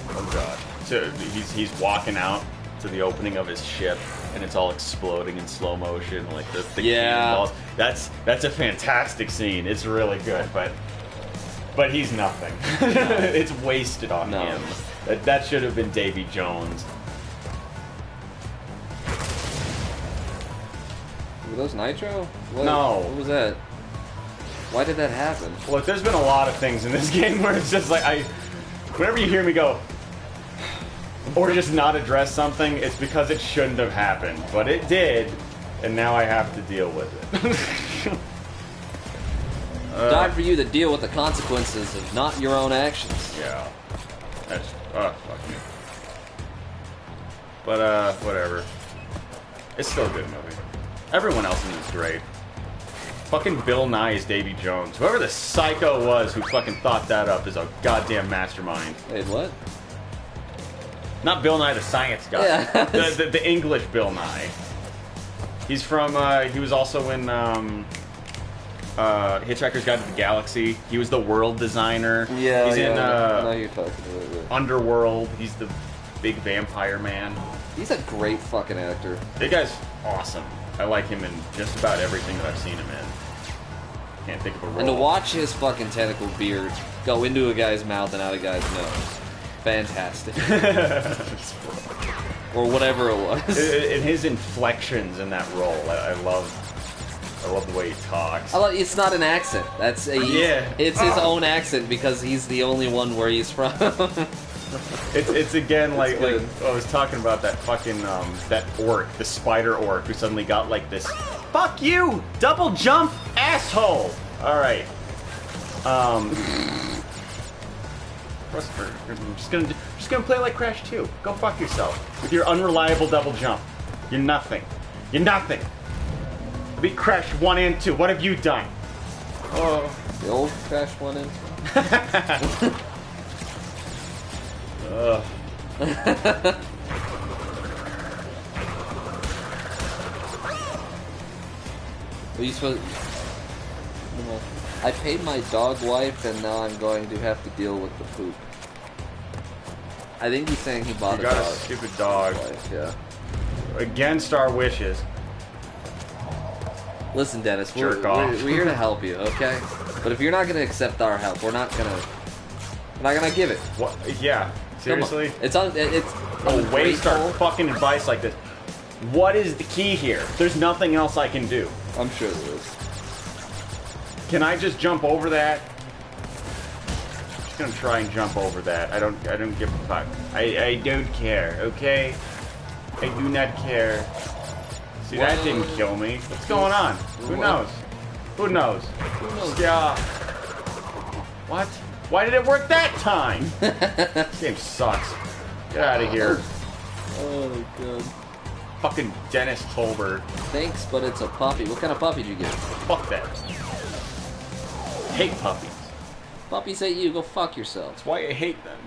Oh god. So he's walking out to the opening of his ship, and it's all exploding in slow motion, like the cannonballs. That's a fantastic scene. It's really good, but he's nothing. It's wasted on him. That should have been Davy Jones. Were those Nitro? No. What was that? Why did that happen? Look, there's been a lot of things in this game where it's just like, whenever you hear me go, or just not address something, it's because it shouldn't have happened. But it did, and now I have to deal with it. Time for you to deal with the consequences of not your own actions. Yeah. That's, fuck me. But, whatever. It's still a good movie. Everyone else in it is great. Fucking Bill Nye is Davy Jones. Whoever the psycho was who fucking thought that up is a goddamn mastermind. Wait, what? Not Bill Nye the Science Guy. Yeah. the English Bill Nye. He's from, he was also in, Hitchhiker's Guide to the Galaxy. He was the world designer. Yeah, he's in I know you're talking about it. Underworld. He's the big vampire man. He's a great fucking actor. That guy's awesome. I like him in just about everything that I've seen him in. Can't think of a role. And to watch his fucking tentacle beard go into a guy's mouth and out a guy's nose. Fantastic. Or whatever it was. And his inflections in that role, I love the way he talks. It's not an accent. That's It's his own accent because he's the only one where he's from. It's again like I was talking about that fucking that orc, the spider orc, who suddenly got like this. Fuck you, double jump, asshole. All right. I'm just gonna play like Crash 2. Go fuck yourself with your unreliable double jump. You're nothing. You're nothing. I beat Crash 1 and 2. What have you done? Oh. The old Crash 1 and Are you supposed? I paid my dog wife, and now I'm going to have to deal with the poop. I think he's saying he bought a dog. You got a stupid dog. Wife, yeah. Against our wishes. Listen, Dennis, Jerk we're off. here to help you, okay? But if you're not gonna accept our help, we're not gonna give it. What? Yeah. Seriously? It's waste our fucking advice like this. What is the key here? There's nothing else I can do. I'm sure there is. Can I just jump over that? I'm just gonna try and jump over that. I don't give a fuck. I don't care, okay? I do not care. See, that didn't kill me. What's going on? Who knows? Who knows? Who knows? Yeah. What? Why did it work that time? This game sucks. Get out of here. Oh my god. Fucking Dennis Tolbert. Thanks, but it's a puppy. What kind of puppy did you get? Fuck that. Hate puppies. Puppies hate you. Go fuck yourself. That's why I hate them.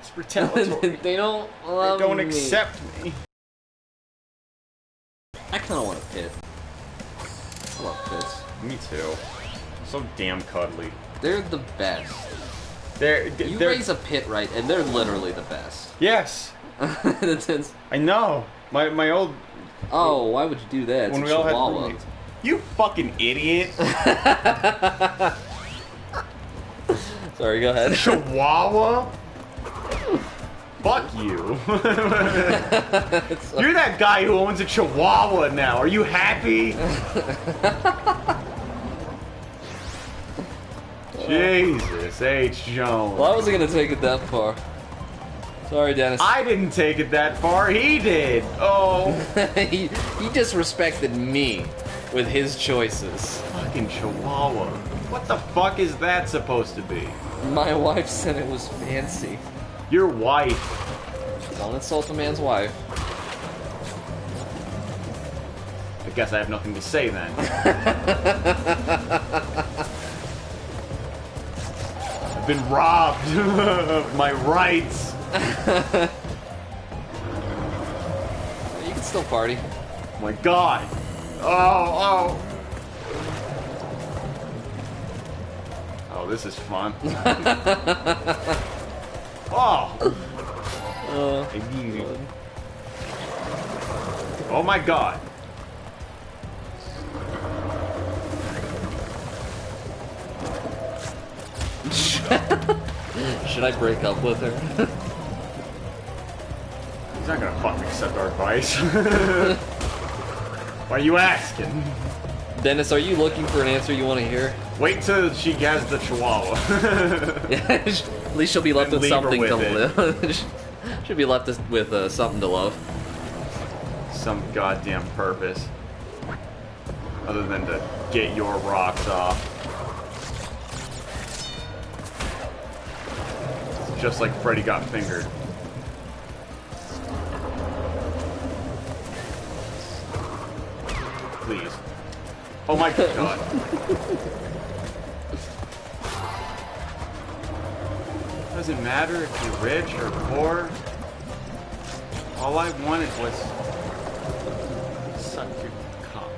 It's retaliatory. They don't love They don't me. accept me. I kind of want a pit. I love pits. Me too. So damn cuddly. They're the best. They're raise a pit right, and they're literally the best. Yes. It's, I know. My old. oh, why would you do that? It's When a we all had chihuahua. roommates. You fucking idiot. Sorry, go ahead. Chihuahua? Fuck you. You're that guy who owns a Chihuahua now. Are you happy? Jesus H. Jones. Well, I wasn't gonna take it that far. Sorry, Dennis. I didn't take it that far. He did. Oh. he disrespected me with his choices. Fucking Chihuahua. What the fuck is that supposed to be? My wife said it was fancy. Your wife. Don't insult a man's wife. I guess I have nothing to say then. I've been robbed of my rights. You can still party. Oh my god. Oh. Oh, this is fun. Oh. Oh my god. Should I break up with her? He's not gonna fucking accept our advice. Why are you asking? Dennis, are you looking for an answer you want to hear? Wait till she has the Chihuahua. Yeah, at least she'll be left And with leave her something with to live. She'll be left with something to love. Some goddamn purpose. Other than to get your rocks off. Just like Freddy got fingered. Please. Oh my god. Doesn't matter if you're rich or poor. All I wanted was suck your cock.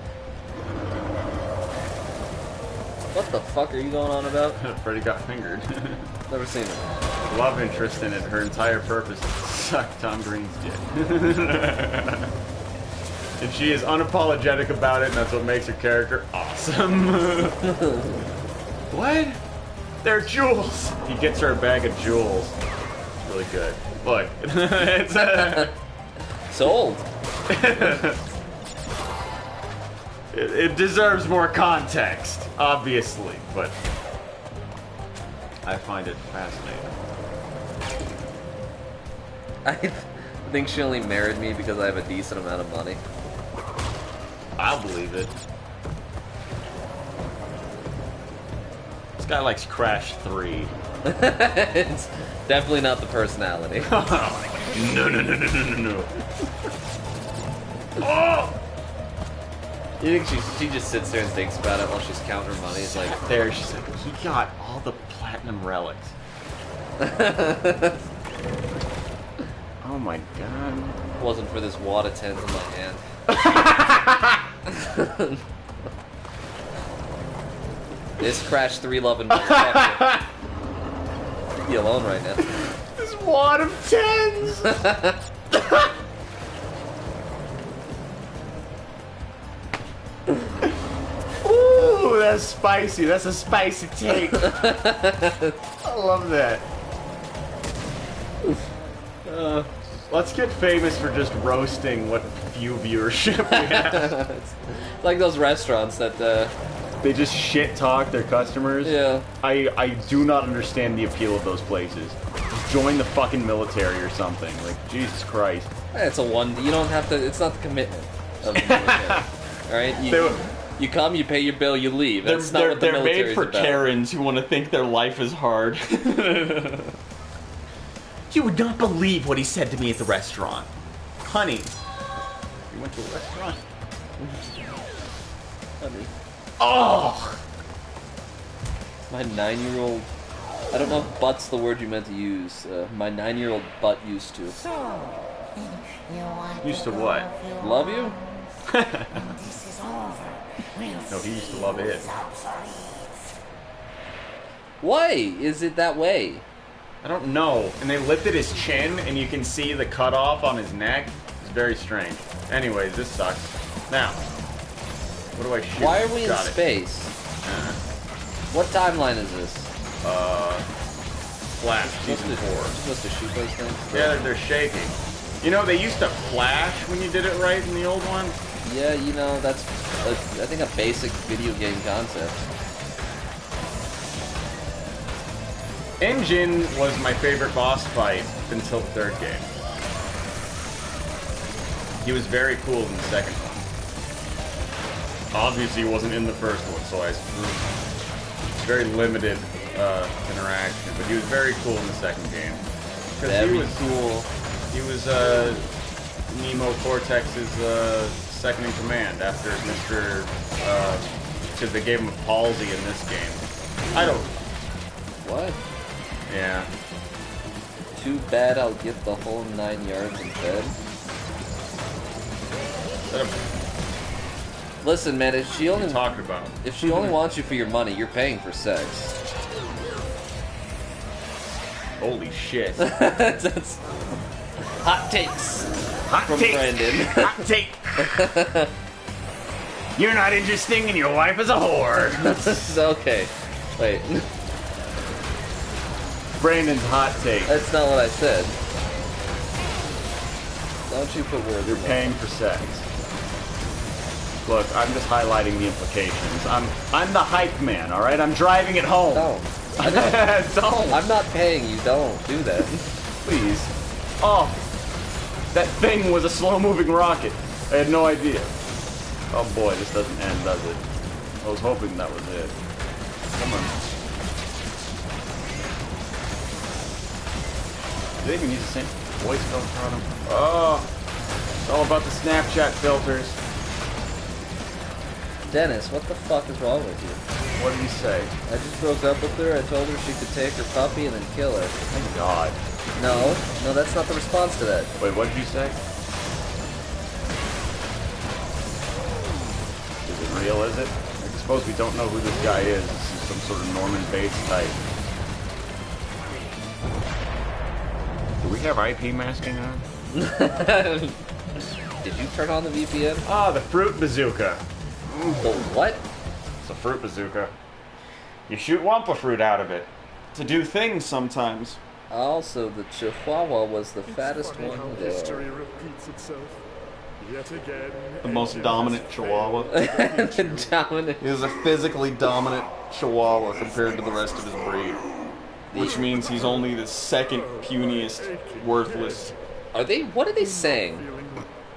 What the fuck are you going on about? Freddy got fingered. Never seen it. Love interest in it. Her entire purpose is to suck Tom Green's dick. And she is unapologetic about it, and that's what makes her character awesome. What? They're jewels. He gets her a bag of jewels. It's really good. Look, it's Sold. it deserves more context, obviously, but I find it fascinating. I think she only married me because I have a decent amount of money. I'll believe it. This guy likes Crash 3. It's definitely not the personality. No. Oh! You think she just sits there and thinks about it while she's counting her money? It's like, there, she's like, he got all the platinum relics. Oh my god. it wasn't for this wad of tens in my hand. This Crash 3 loving motherfucker. Leave me alone right now. This wad of tens! Ooh, that's spicy. That's a spicy take. I love that. Let's get famous for just roasting what few viewership we have. It's like those restaurants that They just shit talk their customers. Yeah. I do not understand the appeal of those places. Join the fucking military or something. Like, Jesus Christ. it's a one. You don't have to. It's not the commitment of the military. All right. You come, you pay your bill, you leave. That's not what the military's They're made for about. Karens who want to think their life is hard. You would not believe what he said to me at the restaurant. Honey. You went to a restaurant? Honey. Oh! My 9-year-old. I don't know if butt's the word you meant to use. My 9-year-old butt used to. Used to what? Love you? No, he used to love it. Why is it that way? I don't know. And they lifted his chin, and you can see the cutoff on his neck. It's very strange. Anyways, this sucks. Now, what do I shoot? Why are we in Got it. space? What timeline is this? Flash, season 4. You're supposed to shoot those things? Yeah, they're shaking. You know, they used to flash when you did it right in the old one. Yeah, you know, that's, I think, a basic video game concept. Engine was my favorite boss fight until the third game. He was very cool in the second one. Obviously, he wasn't in the first one, so it's very limited interaction. But he was very cool in the second game. Very cool. He was Nemo Cortex's second in command after Mr. Because they gave him a palsy in this game. I don't. What? Yeah. Too bad I'll get the whole 9 yards in bed. Listen, man, if she only Talking about. if she only wants you for your money, you're paying for sex. Holy shit. That's hot takes Hot from take. Brandon. Hot take. You're not interesting and your wife is a whore. Okay, wait. Brandon's hot take. That's not what I said. Don't you put words You're in my paying for sex. Look, I'm just highlighting the implications. I'm the hype man, all right? I'm driving it home. Don't. Don't. I'm not paying you. Don't do that. Please. Oh, that thing was a slow-moving rocket. I had no idea. Oh boy, this doesn't end, does it? I was hoping that was it. Come on. Do they even use the same voice filter on them? Oh, it's all about the Snapchat filters. Dennis, what the fuck is wrong with you? What did he say? I just broke up with her. I told her she could take her puppy and then kill her. Thank God. No, that's not the response to that. Wait, what did you say? Is it real, is it? I suppose we don't know who this guy is. This is some sort of Norman Bates type. Do we have IP masking on? Did you turn on the VPN? Ah, the fruit bazooka. The what? It's a fruit bazooka. You shoot Wampa fruit out of it. To do things sometimes. Also, the Chihuahua was the fattest Funny one how there. history repeats itself. Yet again. The most dominant Chihuahua. Dominant. He is a physically dominant Chihuahua compared to the rest of his breed. Which means he's only the second puniest, worthless. Are they? What are they saying?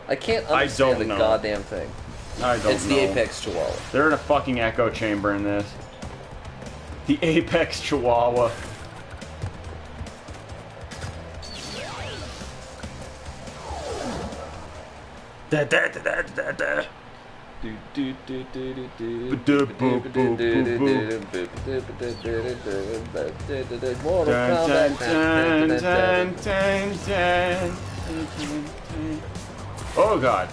I can't understand don't the know. goddamn thing. I don't It's know. the Apex Chihuahua. They're in a fucking echo chamber in this. The Apex Chihuahua. Da, da, da, da, da, da. Oh god.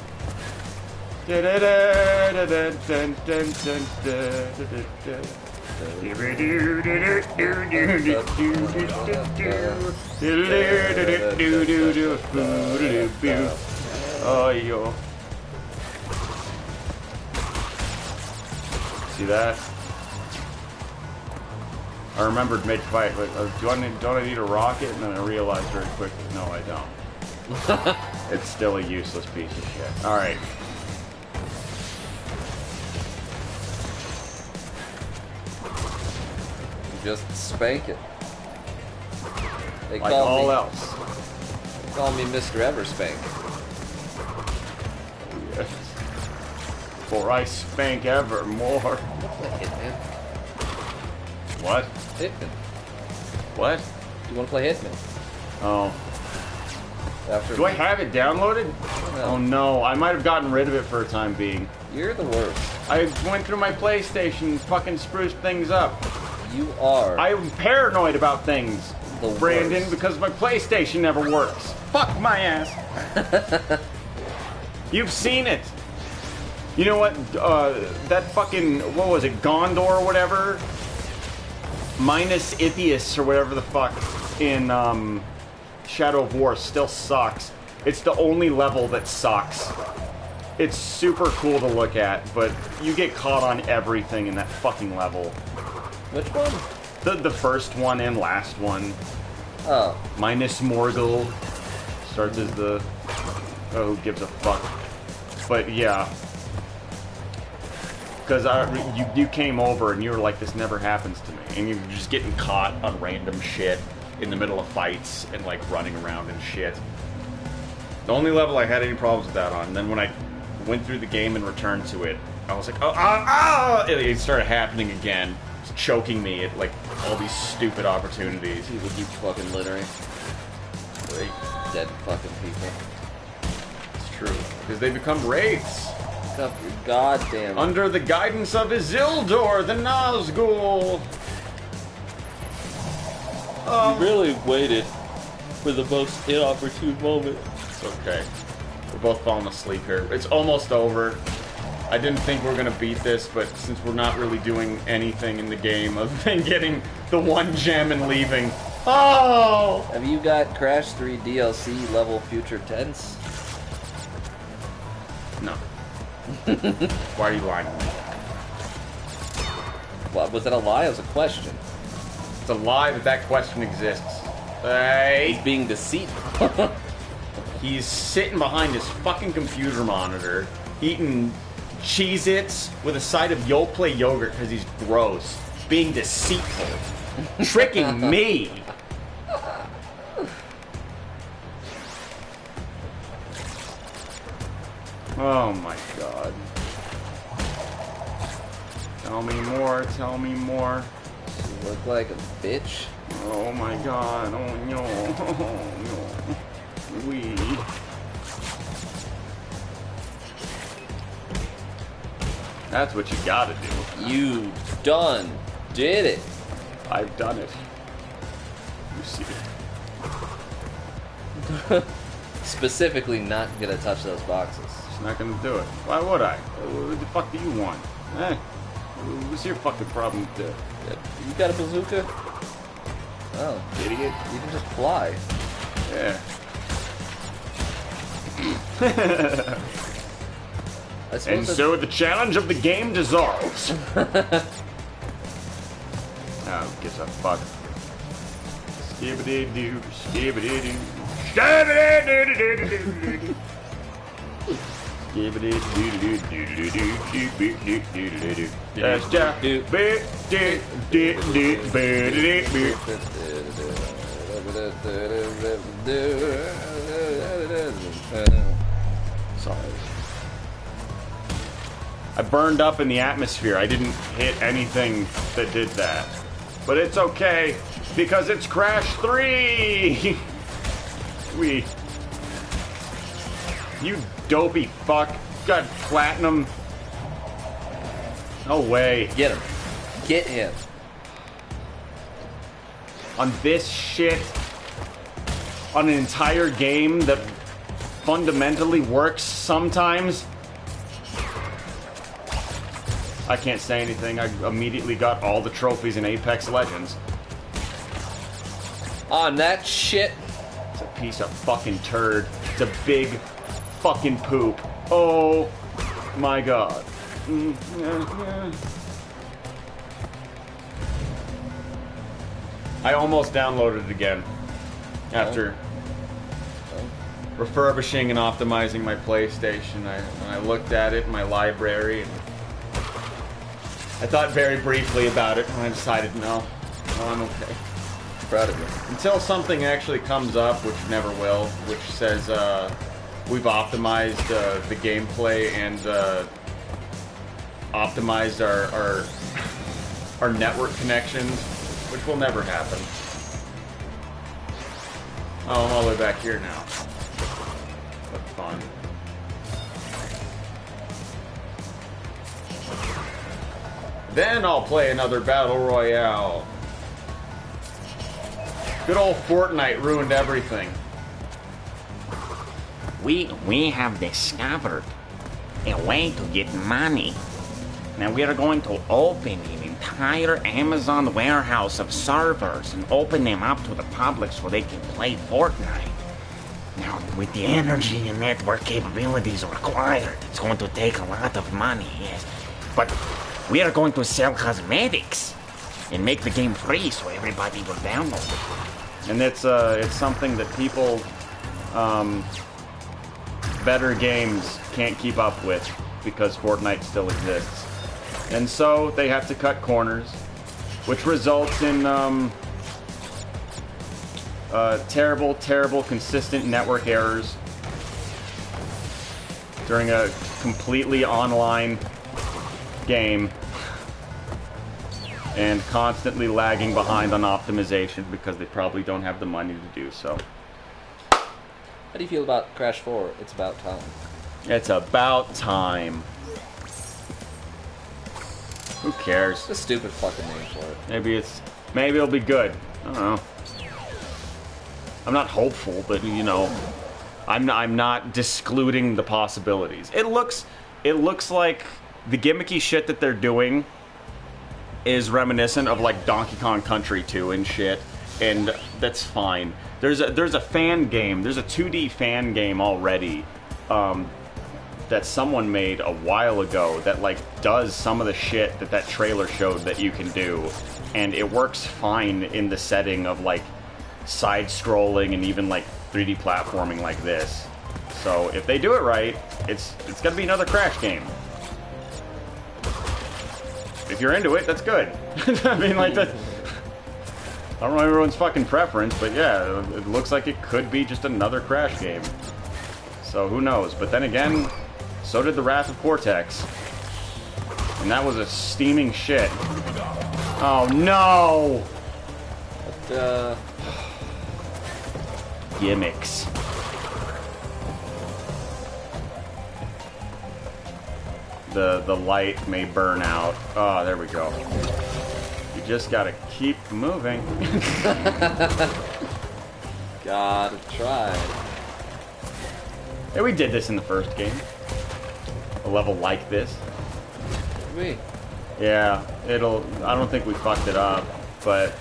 Oh, yo. See that? I remembered mid-fight, like, don't I need a rocket? And then I realized very quickly, no, I don't. It's still a useless piece of shit. Alright. Just spank it. They Like all else. They call me Mr. Everspank. Yes. For I spank evermore. Hitman. What? Hitman. What? You want to play Hitman? Oh. After Do I have it downloaded? Oh no, I might have gotten rid of it for a time being. You're the worst. I went through my PlayStation and fucking spruced things up. You are. I'm paranoid about things, Brandon, worst. because my PlayStation never works. Fuck my ass. You've seen it. You know what? That fucking, what was it, Gondor or whatever? Minus Ithius or whatever the fuck in Shadow of War still sucks. It's the only level that sucks. It's super cool to look at, but you get caught on everything in that fucking level. Which one? The first one and last one. Oh. Minus Morgul. Starts as the... Oh, who gives a fuck. But yeah. Because you came over and you were like, this never happens to me. And you're just getting caught on random shit in the middle of fights and like running around and shit. The only level I had any problems with that on. And then when I went through the game and returned to it, I was like, it started happening again. Choking me at like all these stupid opportunities. People keep fucking littering. Like, Dead fucking people. it's true. Because they become wraiths. Up your goddamn. Under the guidance of Isildur, the Nazgul. You really waited for the most inopportune moment. It's okay. We're both falling asleep here. It's almost over. I didn't think we were going to beat this, but since we're not really doing anything in the game other than getting the one gem and leaving. Oh! Have you got Crash 3 DLC level future tense? No. Why are you lying to me? What, was that a lie? It was a question. It's a lie that question exists. Hey! He's being deceitful. He's sitting behind his fucking computer monitor, eating Cheez-Its with a side of Yoplait yogurt because he's gross. Being deceitful. Tricking me. Oh my god. Tell me more, tell me more. You look like a bitch. Oh my god, oh no, no. We. That's what you gotta do. You did it. I've done it. You see it. Specifically not gonna touch those boxes. Just not gonna do it. Why would I? What the fuck do you want? Eh? What's your fucking problem with that? You got a bazooka? Oh. Idiot. You can just fly. Yeah. And so the challenge of the game dissolves. Oh, gives a fuck. Skibbity-doo, skibbity-doo. Skibbity-doo-doo-doo-doo-doo. Skibbity-doo-doo-doo-doo-doo-doo-doo-doo-doo. That's just sorry. I burned up in the atmosphere. I didn't hit anything that did that. But it's okay, because it's Crash 3! You dopey fuck. Got platinum. No way. Get him. Get him. On this shit, on an entire game that fundamentally works sometimes. I can't say anything. I immediately got all the trophies in Apex Legends. On that shit. It's a piece of fucking turd. It's a big fucking poop. Oh my god. I almost downloaded it again after refurbishing and optimizing my PlayStation. I looked at it in my library and I thought very briefly about it and I decided no, I'm okay. Proud of you. Until something actually comes up, which never will, which says we've optimized the gameplay and optimized our network connections, which will never happen. Oh, I'm all the way back here now. What fun. Then I'll play another Battle Royale. Good old Fortnite ruined everything. We have discovered a way to get money. Now we are going to open an entire Amazon warehouse of servers and open them up to the public so they can play Fortnite. Now, with the energy and network capabilities required, it's going to take a lot of money, yes. But we are going to sell cosmetics and make the game free so everybody will download it. And it's something that people, better games can't keep up with because Fortnite still exists. And so they have to cut corners, which results in terrible, consistent network errors during a completely online game and constantly lagging behind on optimization because they probably don't have the money to do so. How do you feel about Crash 4? It's about time. It's about time. Who cares? It's a stupid fucking name for it. Maybe it'll be good. I don't know. I'm not hopeful, but you know, I'm not discluding the possibilities. It looks like the gimmicky shit that they're doing is reminiscent of like Donkey Kong Country 2 and shit, and that's fine. There's a fan game. There's a 2D fan game already that someone made a while ago that like does some of the shit that trailer showed that you can do, and it works fine in the setting of like side-scrolling and even like 3D platforming like this. So if they do it right, it's gonna be another Crash game. If you're into it, that's good. I mean, like that. I don't know everyone's fucking preference, but yeah, it looks like it could be just another Crash game. So who knows? But then again, so did the Wrath of Cortex, and that was a steaming shit. Oh no! But, Gimmicks. The light may burn out. Oh, there we go. You just gotta keep moving. gotta try. Yeah, we did this in the first game. A level like this. Did we? Yeah, I don't think we fucked it up, but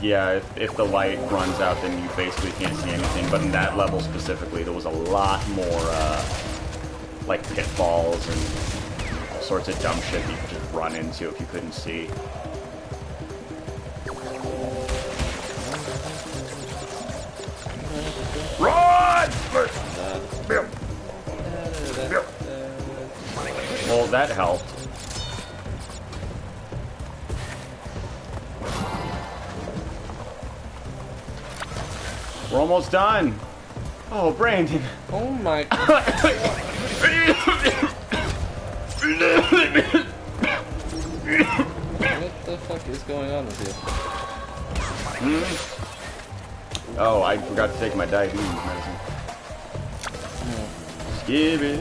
yeah, if the light runs out, then you basically can't see anything. But in that level specifically, there was a lot more, like pitfalls and all sorts of dumb shit that you could just run into if you couldn't see. Run! Well, that helped. We're almost done. Oh, Brandon. Oh my god. What the fuck is going on with you? Oh, I forgot to take my diabetes medicine. Skip it.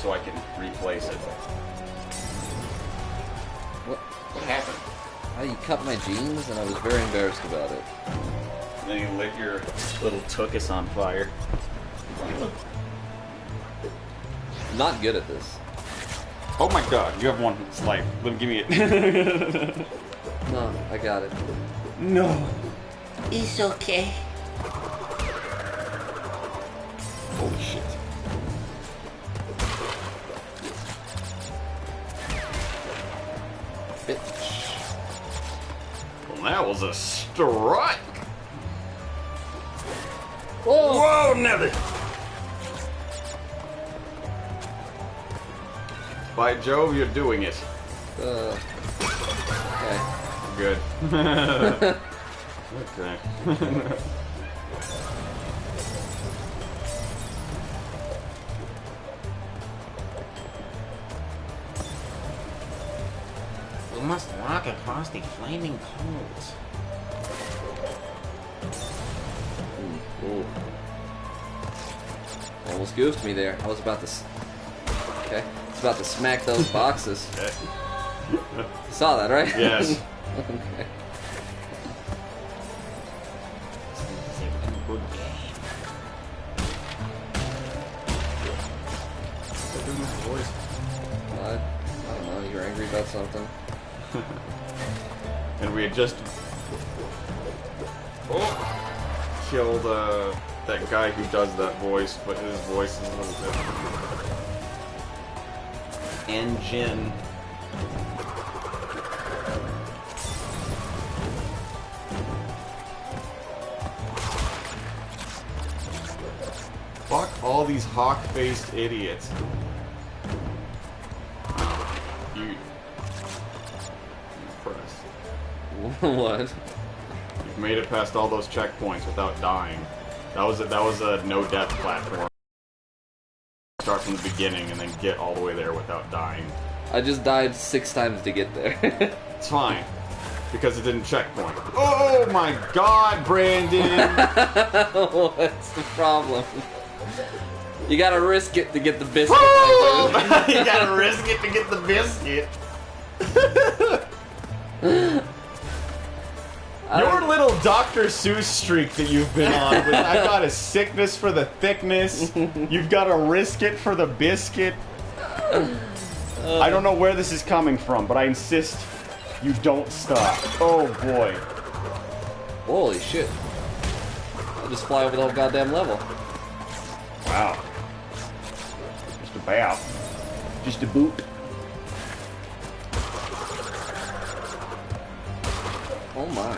so I can replace it. What happened? You cut my jeans, and I was very embarrassed about it. And then you lit your little tuchus on fire. I'm not good at this. Oh my god, you have one life. Let me give me it. No, I got it. No. It's okay. Holy shit. Bitch. Well, that was a strike. Whoa! Whoa, Neville. By Jove, you're doing it. Okay. Good. Okay. We must walk across the flaming coals. Ooh. Almost goofed me there. I was about to. Okay. I was about to smack those boxes. Okay. You saw that, right? Yes. Okay. This is a good game. I don't know. You're angry about something. And we had just killed that guy who does that voice, but his voice is a little different. Engine. Fuck all these hawk-faced idiots. You press. What? You've made it past all those checkpoints without dying. That was a no-death platform. Start from the beginning and then get all the way there without dying. I just died 6 times to get there. It's fine. Because it didn't checkpoint. Oh my god, Brandon! What's the problem? You gotta risk it to get the biscuit. You gotta risk it to get the biscuit. Your little Dr. Seuss streak that you've been on with I got a sickness for the thickness, you've got to risk it for the biscuit. I don't know where this is coming from, but I insist you don't stop. Oh boy. Holy shit. I'll just fly over the whole goddamn level. Wow. Just about. Just a boot. Oh my.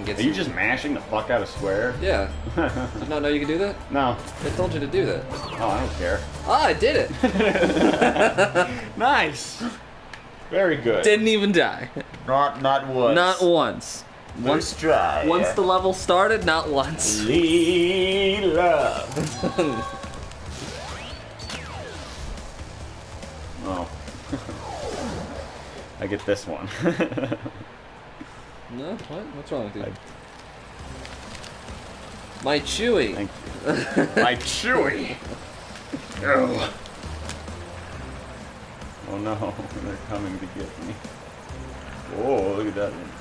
Are you just mashing the fuck out of square? Yeah. Did you not know you could do that? No. I told you to do that. Oh, I don't care. Ah, I did it! Nice. Very good. Didn't even die. Not once. Not once. Once try. Once the level started, not once. Leela. Oh. I get this one. No? What? What's wrong with you? My Chewy. Thank you. My Chewy. Oh. Oh no, they're coming to get me. Oh, look at that one.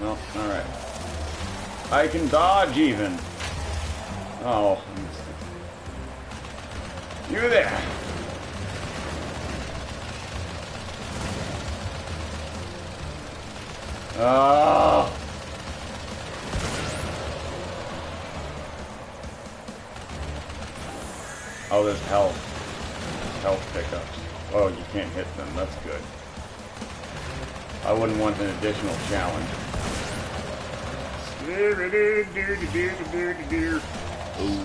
No, alright. I can dodge even. Oh. You there. Oh. Oh, there's health. Health pickups. Oh, you can't hit them. That's good. I wouldn't want an additional challenge.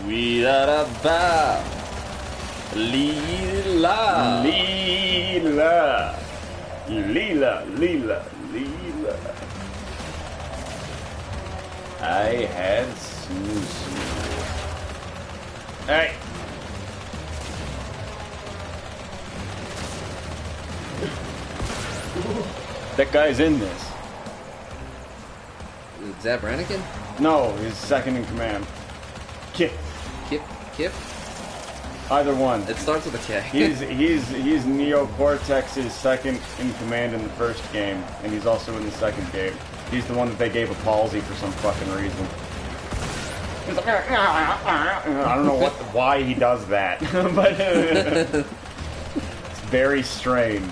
Weeda-da-ba. Leela. Leela. Leela. Leela. Leela. I had Susu. Hey. That guy's in this. Is that Brannigan? No, he's second in command. Kip. Kip? Either one. It starts with a K. He's Neo Cortex's second in command in the first game, and he's also in the second game. He's the one that they gave a palsy for some fucking reason. He's like, I don't know why he does that, but it's very strange.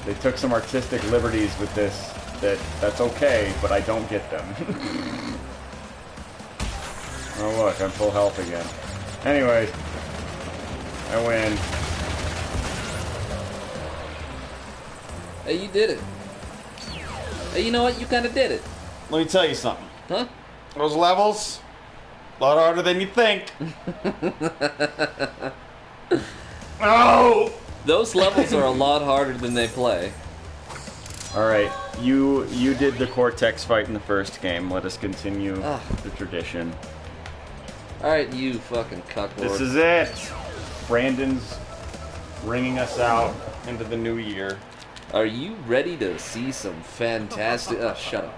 They took some artistic liberties with this. That's okay, but I don't get them. Oh look, I'm full health again. Anyways, I win. Hey, you did it. Hey, you know what? You kind of did it. Let me tell you something. Huh? Those levels, a lot harder than you think. Oh! Those levels are a lot harder than they play. Alright, you did the Cortex fight in the first game. Let us continue the tradition. Alright, you fucking cucklord. This is it! Brandon's ringing us out into the new year. Are you ready to see some fantastic... Oh, shut up.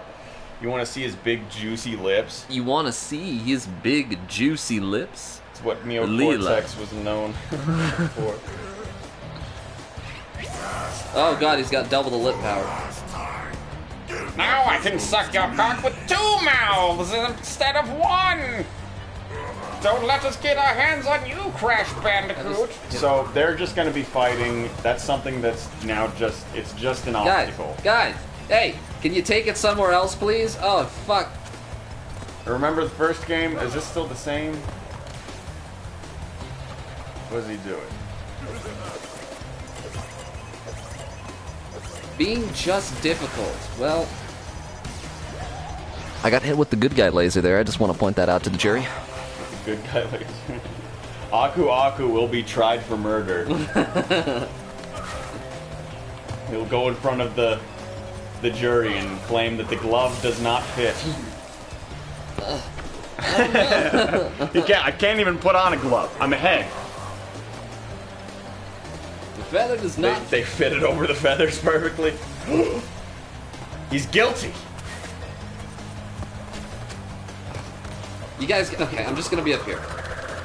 You want to see his big, juicy lips? You want to see his big, juicy lips? It's what Neo Cortex was known for. Oh god, he's got double the lip power. Now I can suck your cock with 2 mouths instead of 1! Don't let us get our hands on you, Crash Bandicoot! So, they're just gonna be fighting. That's something that's now it's just an obstacle. Guys, hey, can you take it somewhere else, please? Oh, fuck. Remember the first game? Is this still the same? What is he doing? Being just difficult. Well... I got hit with the good guy laser there. I just want to point that out to the jury. Good guy laser. Aku will be tried for murder. He'll go in front of the jury and claim that the glove does not fit. I can't even put on a glove. I'm ahead. The feather does not... They fit it over the feathers perfectly. He's guilty. You guys... Okay, I'm just gonna be up here.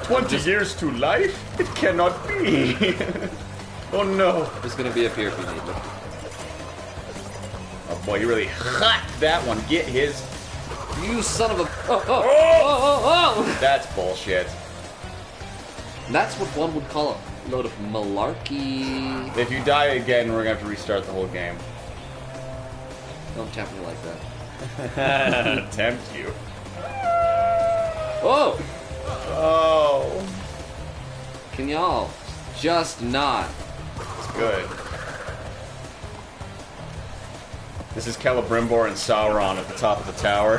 20 years to life? It cannot be. Oh no. I'm just gonna be up here if you need me. Oh boy, you really hot that one. Get his... You son of a... Oh! That's bullshit. That's what one would call a load of malarkey. If you die again, we're gonna have to restart the whole game. Don't tempt me like that. Tempt you. Whoa! Oh. Can y'all just not? It's good. This is Celebrimbor and Sauron at the top of the tower.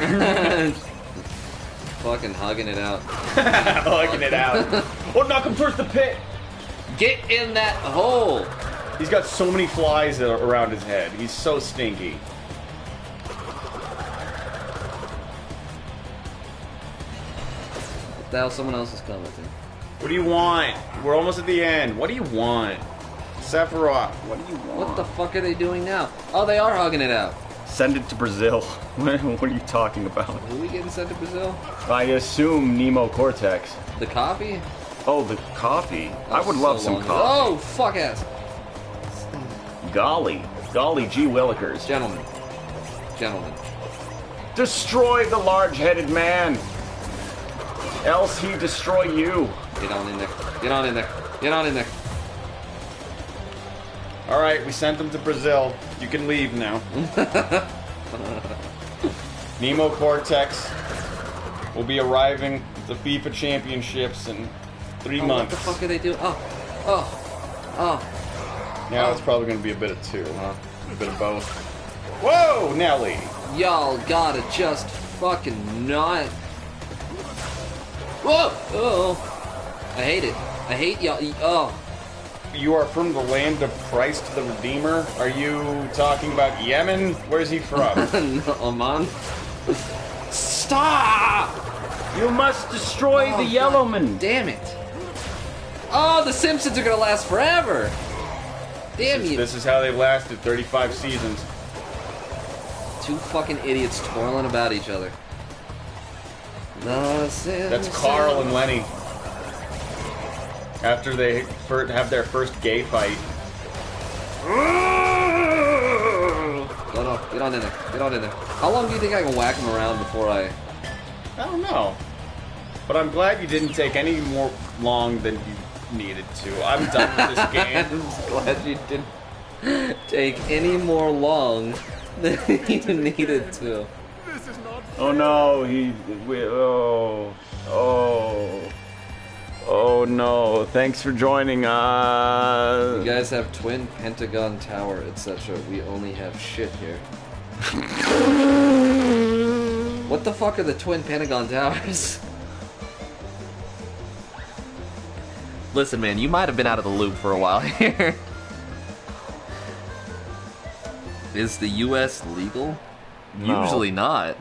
Fucking hugging it out. Hugging it out. Oh, knock him towards the pit. Get in that hole. He's got so many flies around his head. He's so stinky. What the hell? Someone else is coming with him. What do you want? We're almost at the end. What do you want? Sephiroth, what do you want? What the fuck are they doing now? Oh, they are hugging it out. Send it to Brazil. What are you talking about? Who are we getting sent to Brazil? I assume Nemo Cortex. The coffee? Oh, the coffee. I would love some coffee. Oh, fuck ass. Golly. Golly gee willikers. Gentlemen. Destroy the large-headed man. Else he destroy you. Get on in there. Alright, we sent them to Brazil. You can leave now. Nemo Cortex will be arriving at the FIFA Championships in 3 months. What the fuck are they doing? Oh. Now it's probably going to be a bit of 2, huh? A bit of both. Whoa, Nelly! Y'all gotta just fucking not. Whoa! Oh. I hate it. I hate y'all. Oh. You are from the land of Christ the Redeemer? Are you talking about Yemen? Where's he from? No, Oman. Stop! You must destroy the Yellowman. Damn it. Oh, the Simpsons are gonna last forever. Damn you. This is how they've lasted 35 seasons. Two fucking idiots twirling about each other. That's Carl and Lenny. After they have their first gay fight. No, get on in there. Get on in there. How long do you think I can whack him around before I don't know. But I'm glad you didn't take any more long than you needed to. I'm done with this game. I'm glad you didn't take any more long than you needed to. Oh no, oh no, thanks for joining us. You guys have twin Pentagon Tower, etc. We only have shit here. What the fuck are the twin Pentagon Towers? Listen, man, you might have been out of the loop for a while here. Is the U.S. legal? No. Usually not.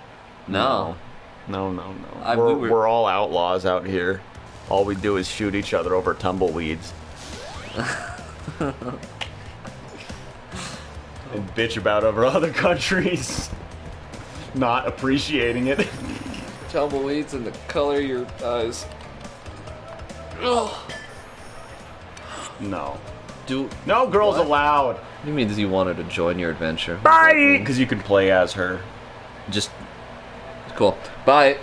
No. No. We're all outlaws out here. All we do is shoot each other over tumbleweeds. And bitch about over other countries not appreciating it. Tumbleweeds and the color of your eyes. Ugh. No. No girls what? allowed. What do you mean, does he want her to join your adventure? Bye! Because you can play as her. Just... Cool. Bye.